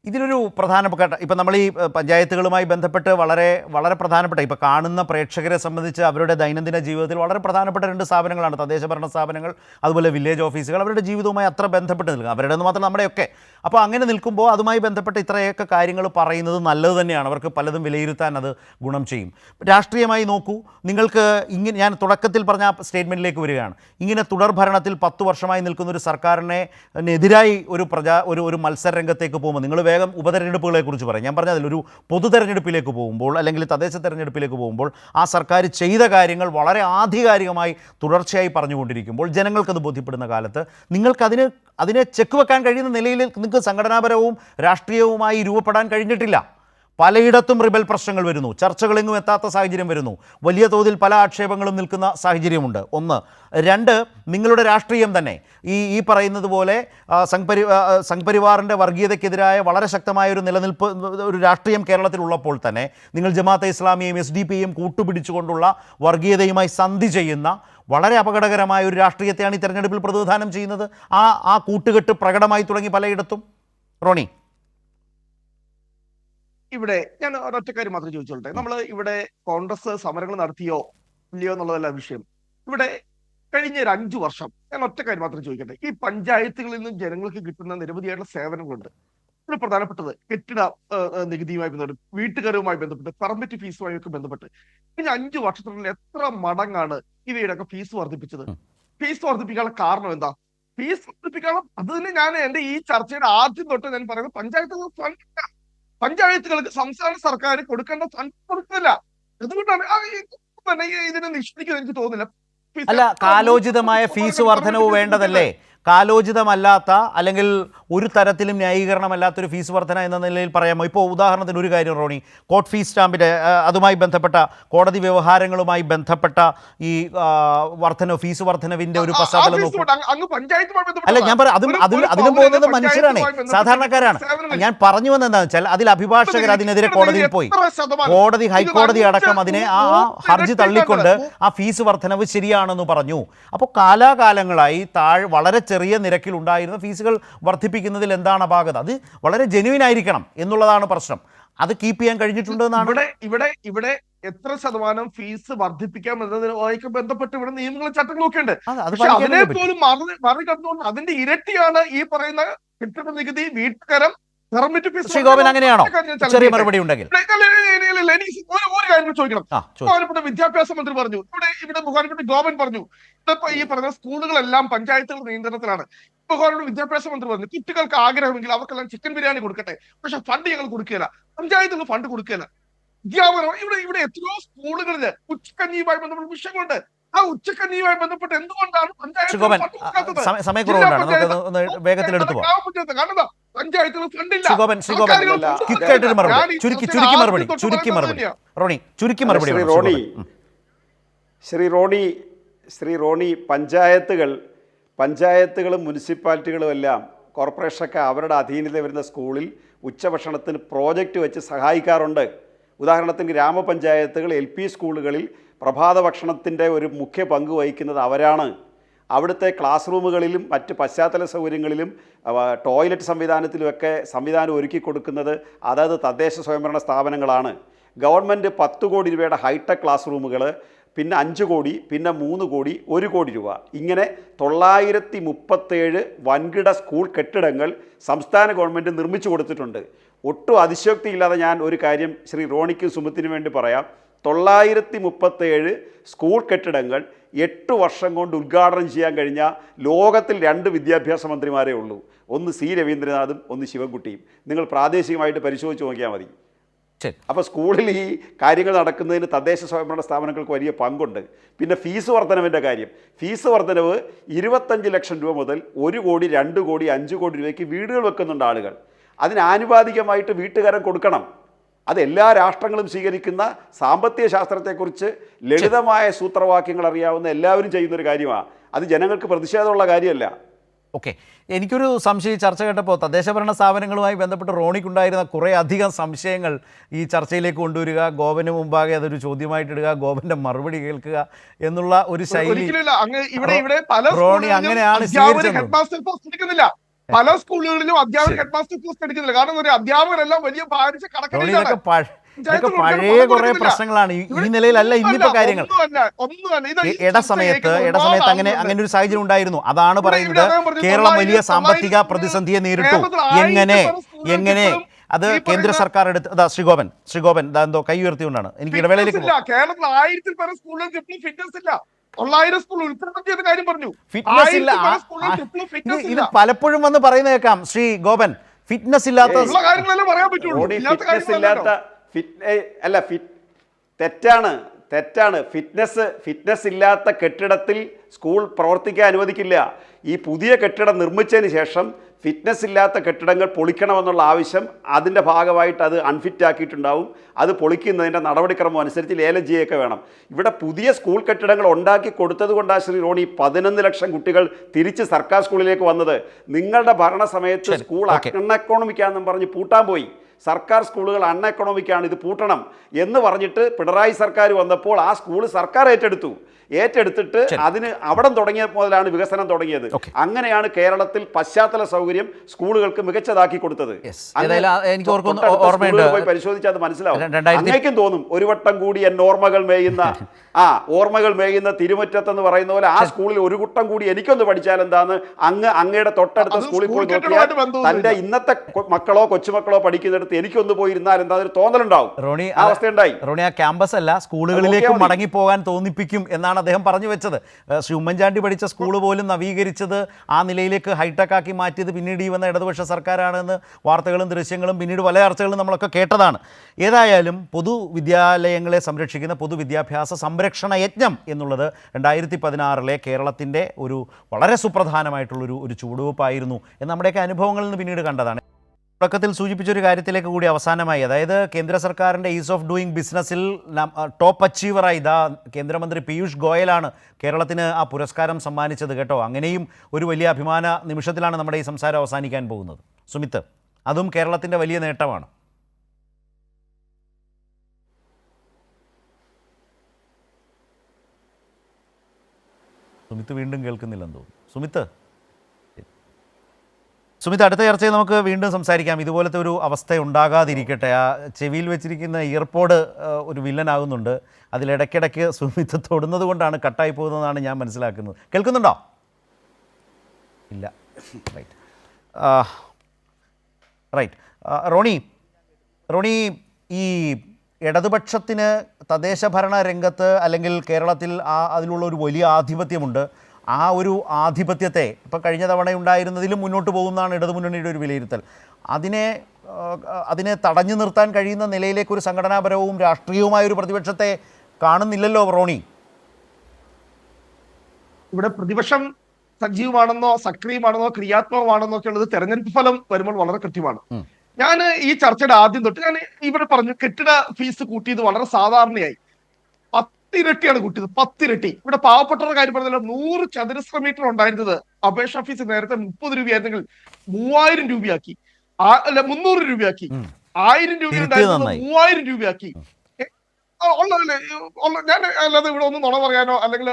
ഇതിനൊരു പ്രധാനപ്പെട്ട, ഇപ്പം നമ്മൾ ഈ പഞ്ചായത്തുകളുമായി ബന്ധപ്പെട്ട് വളരെ വളരെ പ്രധാനപ്പെട്ട, ഇപ്പോൾ കാണുന്ന പ്രേക്ഷകരെ സംബന്ധിച്ച് അവരുടെ ദൈനംദിന ജീവിതത്തിൽ വളരെ പ്രധാനപ്പെട്ട 2 സ്ഥാപനങ്ങളാണ് തദ്ദേശ ഭരണ സ്ഥാപനങ്ങൾ, അതുപോലെ വില്ലേജ് ഓഫീസുകൾ. അവരുടെ ജീവിതവുമായി അത്ര ബന്ധപ്പെട്ട് നിൽക്കുക, അവരുടെ മാത്രം നമ്മുടെയൊക്കെ. അപ്പോൾ അങ്ങനെ നിൽക്കുമ്പോൾ അതുമായി ബന്ധപ്പെട്ട് ഇത്രയൊക്കെ കാര്യങ്ങൾ പറയുന്നത് നല്ലത് തന്നെയാണ്. അവർക്ക് പലതും വിലയിരുത്താൻ അത് ഗുണം ചെയ്യും. രാഷ്ട്രീയമായി നോക്കൂ, നിങ്ങൾക്ക് ഇങ്ങനെ, ഞാൻ തുടക്കത്തിൽ പറഞ്ഞ ആ സ്റ്റേറ്റ്മെൻറ്റിലേക്ക് വരികയാണ്, ഇങ്ങനെ തുടർ ഭരണത്തിൽ 10 വർഷമായി നിൽക്കുന്ന ഒരു സർക്കാരിനെതിരായി ഒരു മത്സര രംഗത്തേക്ക് പോകുമ്പോൾ നിങ്ങൾ വേഗം ഉപതെരഞ്ഞെടുപ്പുകളെക്കുറിച്ച് പറയും. ഞാൻ പറഞ്ഞതിൽ ഒരു പൊതു തെരഞ്ഞെടുപ്പിലേക്ക് പോകുമ്പോൾ അല്ലെങ്കിൽ തദ്ദേശ തെരഞ്ഞെടുപ്പിലേക്ക് പോകുമ്പോൾ ആ സർക്കാർ ചെയ്ത കാര്യങ്ങൾ വളരെ ആധികാരികമായി തുടർച്ചയായി പറഞ്ഞുകൊണ്ടിരിക്കുമ്പോൾ ജനങ്ങൾക്കത് ബോധ്യപ്പെടുന്ന കാലത്ത് അതിനെ ചെക്ക് വെക്കാൻ കഴിയുന്ന നിലയിൽ നിങ്ങൾക്ക് സംഘടനാപരവും രാഷ്ട്രീയവുമായി രൂപപ്പെടാൻ കഴിഞ്ഞിട്ടില്ല. പലയിടത്തും റിബൽ പ്രശ്നങ്ങൾ വരുന്നു, ചർച്ചകളെങ്ങും എത്താത്ത സാഹചര്യം വരുന്നു, വലിയ തോതിൽ പല ആക്ഷേപങ്ങളും നിൽക്കുന്ന സാഹചര്യമുണ്ട്. 1. 2, നിങ്ങളുടെ രാഷ്ട്രീയം തന്നെ ഈ പറയുന്നത് പോലെ സംഘ്പരിവാറിൻ്റെ വർഗീയതയ്ക്കെതിരായ വളരെ ശക്തമായ ഒരു നിലനിൽപ്പ്, ഒരു രാഷ്ട്രീയം കേരളത്തിലുള്ളപ്പോൾ തന്നെ നിങ്ങൾ ജമാഅത്തെ ഇസ്ലാമിയെയും SDP-യും കൂട്ടുപിടിച്ചുകൊണ്ടുള്ള വർഗീയതയുമായി സന്ധി ചെയ്യുന്ന വളരെ അപകടകരമായ ഒരു രാഷ്ട്രീയത്തെയാണ് ഈ തെരഞ്ഞെടുപ്പിൽ പ്രതിനിധാനം ചെയ്യുന്നത്. ആ കൂട്ടുകെട്ട് പ്രകടമായി തുടങ്ങി പലയിടത്തും. റോണി, ഇവിടെ ഞാൻ ഒരൊറ്റ കാര്യം മാത്രം ചോദിച്ചോട്ടെ. നമ്മൾ ഇവിടെ കോൺഗ്രസ് സമരങ്ങൾ നടത്തിയോ ഇല്ലയോ എന്നുള്ളതല്ല വിഷയം. ഇവിടെ കഴിഞ്ഞ ഒരു 5 വർഷം ഞാൻ ഒറ്റ കാര്യം മാത്രം ചോദിക്കട്ടെ. ഈ പഞ്ചായത്തുകളിൽ നിന്നും ജനങ്ങൾക്ക് കിട്ടുന്ന നിരവധിയായിട്ടുള്ള സേവനങ്ങളുണ്ട്. ഏറ്റവും പ്രധാനപ്പെട്ടത് കെട്ടിട നികുതിയുമായി ബന്ധപ്പെട്ട്, വീട്ടുകാരുമായി ബന്ധപ്പെട്ട്, പെർമിറ്റ് ഫീസുമായി ഒക്കെ ബന്ധപ്പെട്ട് കഴിഞ്ഞ 5 വർഷത്തിനുള്ളിൽ എത്ര മടങ്ങാണ് ഇവയുടെയൊക്കെ ഫീസ് വർദ്ധിപ്പിച്ചത്? ഫീസ് വർദ്ധിപ്പിക്കാനുള്ള കാരണം എന്താ? ഫീസ് വർദ്ധിപ്പിക്കണം. അത് തന്നെ ഞാൻ എന്റെ ഈ ചർച്ചയുടെ ആദ്യം തൊട്ട് ഞാൻ പറയുന്നത്, പഞ്ചായത്തുകൾക്ക് സംസ്ഥാന സർക്കാർ കൊടുക്കേണ്ട ഫണ്ട് കൊടുക്കുന്നില്ല. അതുകൊണ്ടാണ് ഇതിനെ നിഷേധിക്കുന്നത് എനിക്ക് തോന്നുന്നില്ല. അല്ല, കാലോചിതമായ ഫീസ് വർധനവ് വേണ്ടതല്ലേ? കാലോചിതമല്ലാത്ത അല്ലെങ്കിൽ ഒരു തരത്തിലും ന്യായീകരണമല്ലാത്തൊരു ഫീസ് വർധന എന്ന നിലയിൽ പറയാമോ? ഇപ്പോൾ ഉദാഹരണത്തിന് ഒരു കാര്യം റോണി, കോർട്ട് ഫീസ് സ്റ്റാമ്പിൻ്റെ അതുമായി ബന്ധപ്പെട്ട കോടതി വ്യവഹാരങ്ങളുമായി ബന്ധപ്പെട്ട ഈ ഫീസ് വർധനവിൻ്റെ ഒരു പശ്ചാത്തലം നോക്കും. അല്ല, ഞാൻ അതിലും പോകുന്നത് മനുഷ്യരാണ്, സാധാരണക്കാരാണ്. ഞാൻ പറഞ്ഞു വന്നതെന്താണെന്ന് വെച്ചാൽ, അതിൽ അഭിഭാഷകർ അതിനെതിരെ കോടതിയിൽ പോയി, ഹൈക്കോടതി അടക്കം അതിനെ ആ ഹർജി തള്ളിക്കൊണ്ട് ആ ഫീസ് വർധനവ് ശരിയാണെന്ന് പറഞ്ഞു. അപ്പോൾ കാലാകാലങ്ങളായി വളരെ ചെറിയ നിരക്കിൽ ഉണ്ടായിരുന്ന ഫീസുകൾ വർദ്ധിപ്പിക്കുന്നതിൽ എന്താണ് അപാകത? അത് വളരെ ജെന്യുവിൻ ആയിരിക്കണം എന്നുള്ളതാണ് പ്രശ്നം. അത് കീപ്പ് ചെയ്യാൻ കഴിഞ്ഞിട്ടുണ്ട് എന്നാണ്. ഇവിടെ എത്ര ശതമാനം ഫീസ് വർദ്ധിപ്പിക്കാം എന്നതുമായി ബന്ധപ്പെട്ട് ഇവിടെ നിയമങ്ങളും ചട്ടങ്ങളും ഒക്കെ ഉണ്ട്. അതിനെ പോലും മറികടന്നുകൊണ്ട് അതിന്റെ ഇരട്ടിയാണ് ഈ പറയുന്ന കെട്ടിട നികുതി, വീട്ടുകരം, പെർമിറ്റ് ഫീസ്. ശ്രീ ഗോപൻ, അങ്ങനെയാണോ? ചെറിയ മറുപടി ഉണ്ടെങ്കിൽ ഒരു കാര്യം ചോദിക്കണം. ബഹുമാനപ്പെട്ട വിദ്യാഭ്യാസ മന്ത്രി പറഞ്ഞു, ഇവിടെ ബഹുമാനപ്പെട്ട ഗോപൻ പറഞ്ഞു, ഇപ്പൊ ഈ പറഞ്ഞ സ്കൂളുകളെല്ലാം പഞ്ചായത്തുകളുടെ നിയന്ത്രണത്തിലാണ്. ബഹുമാനപ്പെട്ട വിദ്യാഭ്യാസ മന്ത്രി പറഞ്ഞു, കുട്ടികൾക്ക് ആഗ്രഹമെങ്കിൽ അവർക്കെല്ലാം ചിക്കൻ ബിരിയാണി കൊടുക്കട്ടെ, പക്ഷെ ഫണ്ട് ഞങ്ങൾ കൊടുക്കുകയില്ല, പഞ്ചായത്തുകൾ ഫണ്ട് കൊടുക്കുകയില്ല. അധ്യാപനം ഇവിടെ എത്രയോ സ്കൂളുകളിൽ ഉച്ചക്കഞ്ഞിയുമായി ബന്ധപ്പെട്ട വിഷയങ്ങളുണ്ട്. ആ ഉച്ചക്കഞ്ഞിയുമായി ബന്ധപ്പെട്ട് എന്തുകൊണ്ടാണ് പഞ്ചായത്തുകൾ ശ്രീ റോണി, പഞ്ചായത്തുകളും മുനിസിപ്പാലിറ്റികളും എല്ലാം കോർപ്പറേഷനൊക്കെ അവരുടെ അധീനത വരുന്ന സ്കൂളിൽ ഉച്ചഭക്ഷണത്തിന് പ്രോജക്റ്റ് വെച്ച് സഹായിക്കാറുണ്ട്. ഉദാഹരണത്തിന് ഗ്രാമപഞ്ചായത്തുകൾ LP സ്കൂളുകളിൽ പ്രഭാത ഭക്ഷണത്തിൻ്റെ ഒരു മുഖ്യ പങ്ക് വഹിക്കുന്നത് അവരാണ്. അവിടുത്തെ ക്ലാസ് റൂമുകളിലും മറ്റ് പശ്ചാത്തല സൗകര്യങ്ങളിലും ടോയ്ലറ്റ് സംവിധാനത്തിലുമൊക്കെ സംവിധാനം ഒരുക്കി കൊടുക്കുന്നത് അതായത് തദ്ദേശ സ്വയംഭരണ സ്ഥാപനങ്ങളാണ്. ഗവൺമെൻറ് 10 കോടി രൂപയുടെ ഹൈടെക് ക്ലാസ് റൂമുകൾ, പിന്നെ 5 കോടി, പിന്നെ 3 കോടി, 1 കോടി രൂപ, ഇങ്ങനെ 937 വൻകിട സ്കൂൾ കെട്ടിടങ്ങൾ സംസ്ഥാന ഗവൺമെൻറ് നിർമ്മിച്ചു കൊടുത്തിട്ടുണ്ട്. ഒട്ടും അതിശയോക്തിയില്ലാതെ ഞാൻ ഒരു കാര്യം ശ്രീ റോണിക്കും സുമിത്തിനും വേണ്ടി പറയാം. 937 സ്കൂൾ കെട്ടിടങ്ങൾ 8 വർഷം കൊണ്ട് ഉദ്ഘാടനം ചെയ്യാൻ കഴിഞ്ഞ ലോകത്തിൽ 2 വിദ്യാഭ്യാസ മന്ത്രിമാരേ ഉള്ളൂ. ഒന്ന് C രവീന്ദ്രനാഥും ഒന്ന് ശിവൻകുട്ടിയും. നിങ്ങൾ പ്രാദേശികമായിട്ട് പരിശോധിച്ച് നോക്കിയാൽ മതി. അപ്പോൾ സ്കൂളിൽ ഈ കാര്യങ്ങൾ നടക്കുന്നതിന് തദ്ദേശ സ്വയംഭരണ സ്ഥാപനങ്ങൾക്ക് വലിയ പങ്കുണ്ട്. പിന്നെ ഫീസ് വർധനവിൻ്റെ കാര്യം, ഫീസ് വർധനവ് 25 ലക്ഷം രൂപ മുതൽ 1 കോടി, 2 കോടി, 5 കോടി രൂപയ്ക്ക് വീടുകൾ വെക്കുന്നുണ്ട് ആളുകൾ. അതിന് ആനുപാതികമായിട്ട് വീട്ടുകാരൻ കൊടുക്കണം. അത് എല്ലാ രാഷ്ട്രങ്ങളും സ്വീകരിക്കുന്ന സാമ്പത്തിക ശാസ്ത്രത്തെക്കുറിച്ച് ലളിതമായ സൂത്രവാക്യങ്ങൾ അറിയാവുന്ന എല്ലാവരും ചെയ്യുന്നൊരു കാര്യമാണ്. അത് ജനങ്ങൾക്ക് പ്രതിഷേധമുള്ള കാര്യമല്ല. ഓക്കെ, എനിക്കൊരു സംശയം ചർച്ച കേട്ടപ്പോൾ തദ്ദേശഭരണ സ്ഥാപനങ്ങളുമായി ബന്ധപ്പെട്ട് റോണിക്കുണ്ടായിരുന്ന കുറേ അധികം സംശയങ്ങൾ ഈ ചർച്ചയിലേക്ക് കൊണ്ടുവരിക, ഗോപന് മുമ്പാകെ അതൊരു ചോദ്യമായിട്ടിടുക, ഗോപന്റെ മറുപടി കേൾക്കുക എന്നുള്ള ഒരു ശൈലി റോണി അങ്ങനെയാണ് സ്വീകരിച്ചത്. പല സ്കൂളുകളിലും അധ്യാപകർ ഹെഡ് മാസ്റ്റർ പോസ്റ്റ് എടുക്കുന്നില്ല. കാരണം അധ്യാപകരെല്ലാം വലിയ ഭാരിച്ച കടക്കണിലാണ്. പഴയ കുറെ പ്രശ്നങ്ങളാണ്. ഈ നിലയിലല്ല ഇന്നിപ്പോ കാര്യങ്ങൾ. ഇടസമയത്ത് അങ്ങനെ ഒരു സാഹചര്യം ഉണ്ടായിരുന്നു. അതാണ് പറയുന്നത്, കേരളം വലിയ സാമ്പത്തിക പ്രതിസന്ധിയെ നേരിട്ടു. എങ്ങനെ അത് കേന്ദ്ര സർക്കാർ എടുത്ത് ശ്രീഗോപൻ എന്തോ കൈ ഉയർത്തിക്കൊണ്ടാണ് എനിക്ക് ഇടവേളയിലേക്ക് കേരളത്തിൽ 1000-ൽ പരം സ്കൂളുകൾക്ക് ഫിറ്റ്നസ് ഇല്ല. 900 സ്കൂൾ ഉൾപ്പെടുന്ന ചെയ്ത കാര്യം പറഞ്ഞു. ഫിറ്റ്നസ് ഇല്ല. ഇത് പലപ്പോഴും വന്ന് പറയുന്ന കേൾക്കാം ശ്രീ ഗോപൻ, ഫിറ്റ്നസ് ഇല്ലാത്ത കാര്യങ്ങളെല്ലാം പറയാൻ പറ്റുള്ളൂ. തെറ്റാണ്. ഫിറ്റ്നസ് ഇല്ലാത്ത കെട്ടിടത്തിൽ സ്കൂൾ പ്രവർത്തിക്കാൻ അനുവദിക്കില്ല. ഈ പുതിയ കെട്ടിടം നിർമ്മിച്ചതിന് ശേഷം ഫിറ്റ്നസ് ഇല്ലാത്ത കെട്ടിടങ്ങൾ പൊളിക്കണമെന്നുള്ള ആവശ്യം അതിൻ്റെ ഭാഗമായിട്ട് അത് അൺഫിറ്റ് ആക്കിയിട്ടുണ്ടാവും. അത് പൊളിക്കുന്നതിൻ്റെ നടപടിക്രമം അനുസരിച്ച് ലേലം ചെയ്യുകയൊക്കെ വേണം. ഇവിടെ പുതിയ സ്കൂൾ കെട്ടിടങ്ങൾ ഉണ്ടാക്കി കൊടുത്തത് കൊണ്ടാണ് ശ്രീ റോണി 11 ലക്ഷം കുട്ടികൾ തിരിച്ച് സർക്കാർ സ്കൂളിലേക്ക് വന്നത്. നിങ്ങളുടെ ഭരണസമയത്ത് സ്കൂൾ അൺഎക്കോണമിക്കാണെന്നും പറഞ്ഞ് പൂട്ടാൻ പോയി. സർക്കാർ സ്കൂളുകൾ അൺഎക്കോണമിക്കാണ്, ഇത് പൂട്ടണം എന്ന് പറഞ്ഞിട്ട് പിണറായി സർക്കാർ വന്നപ്പോൾ ആ സ്കൂൾ സർക്കാർ ഏറ്റെടുത്തു. ഏറ്റെടുത്തിട്ട് അതിന് അവിടം തുടങ്ങിയ മുതലാണ് വികസനം തുടങ്ങിയത്. അങ്ങനെയാണ് കേരളത്തിൽ പശ്ചാത്തല സൗകര്യം സ്കൂളുകൾക്ക് മികച്ചതാക്കി കൊടുത്തത്. എനിക്ക് ഓർമ്മയുണ്ട്, പോയി പരിശോധിച്ചാൽ അത് മനസ്സിലാവും. അങ്ങേക്കും തോന്നും ഒരു വട്ടം കൂടി എൻ ഓർമ്മകൾ മേയുന്ന ഓർമ്മകൾ മേയുന്ന തിരുമുറ്റത്ത് എന്ന് പറയുന്ന പോലെ ആ സ്കൂളിൽ ഒരു കൂട്ടം കൂടി എനിക്കൊന്ന് പഠിച്ചാൽ എന്താന്ന് അങ്ങയുടെ തൊട്ടടുത്ത സ്കൂളിൽ പോയി നോക്കിയാൽ തന്റെ ഇന്നത്തെ മക്കളോ കൊച്ചുമക്കളോ പഠിക്കുന്നിടത്ത് എനിക്കൊന്ന് പോയിരുന്നാൽ എന്താ ഒരു തോന്നലുണ്ടാവും. അവസ്ഥയുണ്ടായി. റോണി, ആ ക്യാമ്പസ് അല്ല സ്കൂളുകളിലേക്ക് മടങ്ങിപ്പോകാൻ തോന്നിപ്പിക്കും എന്നാണ് അദ്ദേഹം പറഞ്ഞു വെച്ചത്. ശ്രീ ഉമ്മൻചാണ്ടി പഠിച്ച സ്കൂൾ പോലും നവീകരിച്ചത് ആ നിലയിലേക്ക് ഹൈടെക് ആക്കി മാറ്റിയത് പിന്നീട് ഈ വന്ന ഇടതുപക്ഷ സർക്കാരാണെന്ന് വാർത്തകളും ദൃശ്യങ്ങളും പിന്നീട് പല ചർച്ചകളും നമ്മളൊക്കെ കേട്ടതാണ്. ഏതായാലും പൊതുവിദ്യാലയങ്ങളെ സംരക്ഷിക്കുന്ന പൊതുവിദ്യാഭ്യാസ സംരക്ഷണ യജ്ഞം എന്നുള്ളത് 2016 കേരളത്തിൻ്റെ ഒരു വളരെ സുപ്രധാനമായിട്ടുള്ളൊരു ചുവടുവെപ്പായിരുന്നു എന്ന് നമ്മുടെയൊക്കെ അനുഭവങ്ങളിൽ നിന്ന് പിന്നീട് കണ്ടതാണ്. തുടക്കത്തിൽ സൂചിപ്പിച്ചൊരു കാര്യത്തിലേക്ക് കൂടി അവസാനമായി, അതായത് കേന്ദ്ര സർക്കാരിൻ്റെ ഈസ് ഓഫ് ഡൂയിങ് ബിസിനസ്സിൽ ടോപ്പ് അച്ചീവറായി കേന്ദ്രമന്ത്രി പീയൂഷ് ഗോയലാണ് കേരളത്തിന് ആ പുരസ്കാരം സമ്മാനിച്ചത് കേട്ടോ. അങ്ങനെയും ഒരു വലിയ അഭിമാന നിമിഷത്തിലാണ് നമ്മുടെ ഈ സംസാരം അവസാനിക്കാൻ പോകുന്നത്. സുമിത്ത്, അതും കേരളത്തിൻ്റെ വലിയ നേട്ടമാണ്. സുമിത്ത് വീണ്ടും കേൾക്കുന്നില്ലെന്ന് തോന്നുന്നു. സുമിത്ത്, അടുത്ത ചർച്ചയിൽ നമുക്ക് വീണ്ടും സംസാരിക്കാം. ഇതുപോലത്തെ ഒരു അവസ്ഥ ഉണ്ടാകാതിരിക്കട്ടെ. ആ ചെവിയിൽ വെച്ചിരിക്കുന്ന ഇയർപോഡ് ഒരു വില്ലനാകുന്നുണ്ട്. അതിലിടയ്ക്കിടയ്ക്ക് സുമിത്ത് തൊടുന്നത് കൊണ്ടാണ് കട്ടായി പോകുന്നതെന്നാണ് ഞാൻ മനസ്സിലാക്കുന്നത്. കേൾക്കുന്നുണ്ടോ? ഇല്ല. റൈറ്റ്. റോണി, ഈ ഇടതുപക്ഷത്തിന് തദ്ദേശ ഭരണ രംഗത്ത് അല്ലെങ്കിൽ കേരളത്തിൽ അതിലുള്ള ഒരു വലിയ ആധിപത്യമുണ്ട്. ആ ഒരു ആധിപത്യത്തെ ഇപ്പോൾ കഴിഞ്ഞ തവണ ഉണ്ടായിരുന്നതിലും മുന്നോട്ട് പോകുന്നതാണ് ഇടതുമുന്നണിയുടെ ഒരു വിലയിരുത്തൽ. അതിനെ തടഞ്ഞു നിർത്താൻ കഴിയുന്ന നിലയിലേക്ക് ഒരു സംഘടനാപരവും രാഷ്ട്രീയവുമായ ഒരു പ്രതിപക്ഷത്തെ കാണുന്നില്ലല്ലോ റോണി. ഇവിടെ പ്രതിപക്ഷം സജീവമാണെന്നോ സക്രിയമാണെന്നോ ക്രിയാത്മകമാണെന്നോ ഒക്കെ ഉള്ളത് തെരഞ്ഞെടുപ്പ് ഫലം വരുമ്പോൾ വളരെ കൃത്യമാണ്. ഞാൻ ഈ ചർച്ചയുടെ ആദ്യം തൊട്ട് ഞാൻ ഇവിടെ പറഞ്ഞു കെട്ടിട ഫീസ് കൂട്ടിയത് വളരെ സാധാരണയായി. 10 ഇരട്ടിയാണ് കൂട്ടിയത്, 10 ഇരട്ടി. ഇവിടെ പാവപ്പെട്ടവരുടെ കാര്യം പറഞ്ഞാൽ 100 ചതുരശ്ര മീറ്റർ ഉണ്ടായിരുന്നത് അപേക്ഷാ ഫീസ് നേരത്തെ 30 രൂപയായിരുന്നെങ്കിൽ 3000 രൂപയാക്കി, അല്ല 300 രൂപയാക്കി. 1000 രൂപ ഉണ്ടായിരുന്നത് 3000 രൂപയാക്കി. ഞാൻ അല്ലാതെ ഇവിടെ ഒന്നും നുണ പറയാനോ അല്ലെങ്കിൽ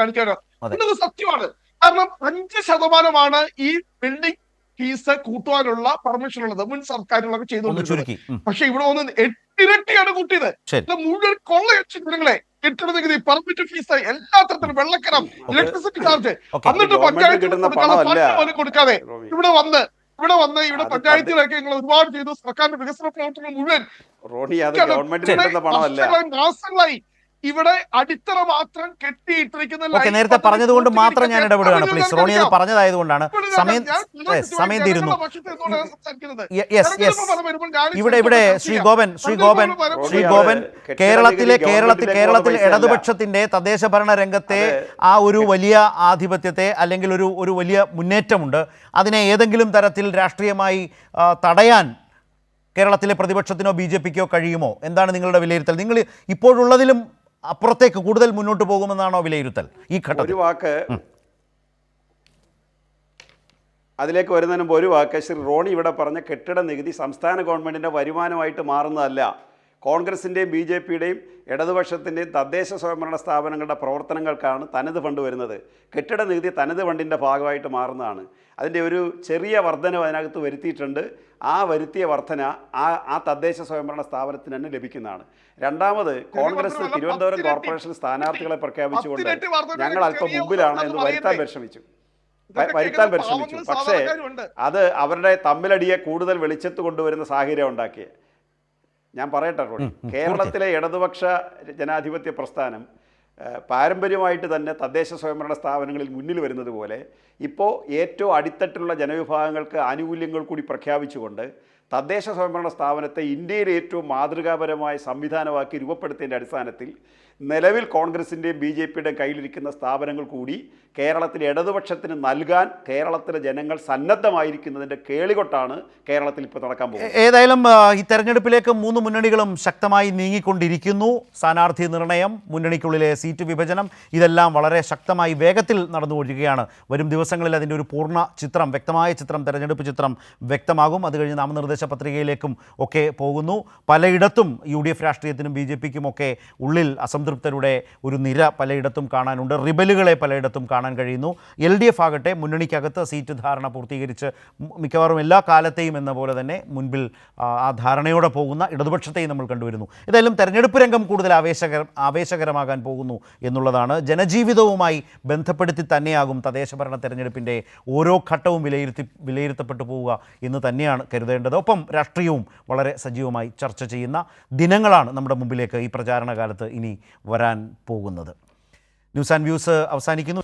കാണിക്കാനോ എന്നത് സത്യമാണ്. കാരണം 5% ഈ ബിൽഡിംഗ് ഫീസ് കൂട്ടുവാനുള്ള പെർമിഷൻ ഉള്ളത് മുൻ സർക്കാരുകളൊക്കെ ചെയ്തുകൊണ്ടിരിക്കുന്നത്. പക്ഷെ ഇവിടെ ഒന്ന് 8 ഇരട്ടിയാണ് കൂട്ടിയത്. മുഴുവൻ കൊള്ളയടിച്ച ജനങ്ങളെ കെട്ടിട നികുതി, പെർമിറ്റ് ഫീസ്, എല്ലാ തരത്തിലും വെള്ളക്കരം, ഇലക്ട്രിസിറ്റി ചാർജ്, എന്നിട്ട് പഞ്ചായത്ത് കൊടുക്കാതെ ഇവിടെ വന്ന് പഞ്ചായത്തിലൊക്കെ നിങ്ങൾ ഒരുപാട് ചെയ്തു. സർക്കാരിന്റെ വികസന പ്രവർത്തനങ്ങൾ മുഴുവൻ മാസങ്ങളായി ഇവിടെ അടിത്തറ മാത്രം കെട്ടിയിട്ടിരിക്കുന്ന. നേരത്തെ പറഞ്ഞതുകൊണ്ട് മാത്രം ഞാൻ ഇടപെടുകയാണ് പ്ലീസ്. റോണി അത് പറഞ്ഞതായതുകൊണ്ടാണ്. സമയം തീരുന്നു. ഇവിടെ ശ്രീ ഗോപൻ കേരളത്തിൽ ഇടതുപക്ഷത്തിന്റെ തദ്ദേശ ഭരണ രംഗത്തെ ആ ഒരു വലിയ ആധിപത്യത്തെ അല്ലെങ്കിൽ ഒരു വലിയ മുന്നേറ്റമുണ്ട്. അതിനെ ഏതെങ്കിലും തരത്തിൽ രാഷ്ട്രീയമായി തടയാൻ കേരളത്തിലെ പ്രതിപക്ഷത്തിനോ BJPക്കോ കഴിയുമോ? എന്താണ് നിങ്ങളുടെ വിലയിരുത്തൽ? നിങ്ങൾ ഇപ്പോഴുള്ളതിലും അപ്പുറത്തേക്ക് കൂടുതൽ മുന്നോട്ട് പോകുമെന്നാണോ വിലയിരുത്തൽ ഈ ഘട്ടത്തിൽ? ഒരു വാക്ക് അതിലേക്ക് വരുന്നതിന് മുമ്പ് ഒരു വാക്ക് ശ്രീ റോണി ഇവിടെ പറഞ്ഞ കെട്ടിട നികുതി സംസ്ഥാന ഗവൺമെൻറ്റിൻ്റെ വരുമാനമായിട്ട് മാറുന്നതല്ല. കോൺഗ്രസിൻ്റെയും BJPയുടെയും ഇടതുപക്ഷത്തിൻ്റെയും തദ്ദേശ സ്വയംഭരണ സ്ഥാപനങ്ങളുടെ പ്രവർത്തനങ്ങൾക്കാണ് തനത് ഫണ്ട് വരുന്നത്. കെട്ടിട നികുതി തനത് ഫണ്ടിൻ്റെ ഭാഗമായിട്ട് മാറുന്നതാണ്. അതിൻ്റെ ഒരു ചെറിയ വർധന അതിനകത്ത് വരുത്തിയിട്ടുണ്ട്. ആ വരുത്തിയ വർധന ആ തദ്ദേശ സ്വയംഭരണ സ്ഥാപനത്തിന് തന്നെ ലഭിക്കുന്നതാണ്. രണ്ടാമത്, കോൺഗ്രസ് തിരുവനന്തപുരം കോർപ്പറേഷൻ സ്ഥാനാർത്ഥികളെ പ്രഖ്യാപിച്ചുകൊണ്ട് ഞങ്ങൾ അല്പം മുമ്പിലാണ് എന്ന് വരുത്താൻ പരിശ്രമിച്ചു. പക്ഷേ അത് അവരുടെ തമ്മിലടിയെ കൂടുതൽ വെളിച്ചത്ത് കൊണ്ടുവരുന്ന സാഹചര്യം ഉണ്ടാക്കിയ. ഞാൻ പറയട്ടെ റോണി, കേരളത്തിലെ ഇടതുപക്ഷ ജനാധിപത്യ പ്രസ്ഥാനം പാരമ്പര്യമായിട്ട് തന്നെ തദ്ദേശ സ്വയംഭരണ സ്ഥാപനങ്ങളിൽ മുന്നിൽ വരുന്നത് പോലെ ഇപ്പോൾ ഏറ്റവും അടിത്തട്ടിലുള്ള ജനവിഭാഗങ്ങൾക്ക് ആനുകൂല്യങ്ങൾ കൂടി പ്രഖ്യാപിച്ചുകൊണ്ട് തദ്ദേശ സ്വയംഭരണ സ്ഥാപനത്തെ ഇന്ത്യയിലെ ഏറ്റവും മാതൃകാപരമായ സംവിധാനമാക്കി രൂപപ്പെടുത്തിയതിൻ്റെ അടിസ്ഥാനത്തിൽ നിലവിൽ കോൺഗ്രസിൻ്റെയും BJPയുടെയും കയ്യിലിരിക്കുന്ന സ്ഥാപനങ്ങൾ കൂടി കേരളത്തിലെ ഇടതുപക്ഷത്തിന് നൽകാൻ കേരളത്തിലെ ജനങ്ങൾ സന്നദ്ധമായിരിക്കുന്നതിൻ്റെ കേളികൊട്ടാണ് കേരളത്തിൽ ഇപ്പോൾ നടക്കാൻ പോകുന്നത്. ഏതായാലും ഈ തെരഞ്ഞെടുപ്പിലേക്ക് 3 മുന്നണികളും ശക്തമായി നീങ്ങിക്കൊണ്ടിരിക്കുന്നു. സ്ഥാനാർത്ഥി നിർണയം, മുന്നണിക്കുള്ളിലെ സീറ്റ് വിഭജനം, ഇതെല്ലാം വളരെ ശക്തമായി വേഗത്തിൽ നടന്നുകൊണ്ടിരിക്കുകയാണ്. വരും ദിവസങ്ങളിൽ അതിൻ്റെ ഒരു പൂർണ്ണ ചിത്രം, വ്യക്തമായ ചിത്രം, തെരഞ്ഞെടുപ്പ് ചിത്രം വ്യക്തമാകും. അത് കഴിഞ്ഞ് നാമനിർദ്ദേശ പത്രികയിലേക്കും ഒക്കെ പോകുന്നു. പലയിടത്തും UDF രാഷ്ട്രീയത്തിനും BJPക്കും ഒക്കെ ഉള്ളിൽ അസംതൃപ്തി അസംതൃപ്തരുടെ ഒരു നിര പലയിടത്തും കാണാനുണ്ട്. റിബലുകളെ പലയിടത്തും കാണാൻ കഴിയുന്നു. LDF ആകട്ടെ മുന്നണിക്കകത്ത് സീറ്റ് ധാരണ പൂർത്തീകരിച്ച് മിക്കവാറും എല്ലാ കാലത്തെയും എന്ന പോലെ തന്നെ മുൻപിൽ ആ ധാരണയോടെ പോകുന്ന ഇടതുപക്ഷത്തെയും നമ്മൾ കണ്ടുവരുന്നു. ഏതായാലും തെരഞ്ഞെടുപ്പ് രംഗം കൂടുതൽ ആവേശകരമാകാൻ പോകുന്നു എന്നുള്ളതാണ്. ജനജീവിതവുമായി ബന്ധപ്പെടുത്തി തന്നെയാകും തദ്ദേശഭരണ തെരഞ്ഞെടുപ്പിൻ്റെ ഓരോ ഘട്ടവും വിലയിരുത്തപ്പെട്ടു പോവുക എന്ന് തന്നെയാണ് കരുതേണ്ടത്. ഒപ്പം രാഷ്ട്രീയവും വളരെ സജീവമായി ചർച്ച ചെയ്യുന്ന ദിനങ്ങളാണ് നമ്മുടെ മുമ്പിലേക്ക് ഈ പ്രചാരണ കാലത്ത് ഇനി വരാൻ പോകുന്നത്. ന്യൂസ് ആൻഡ് വ്യൂസ് അവസാനിക്കുന്നു.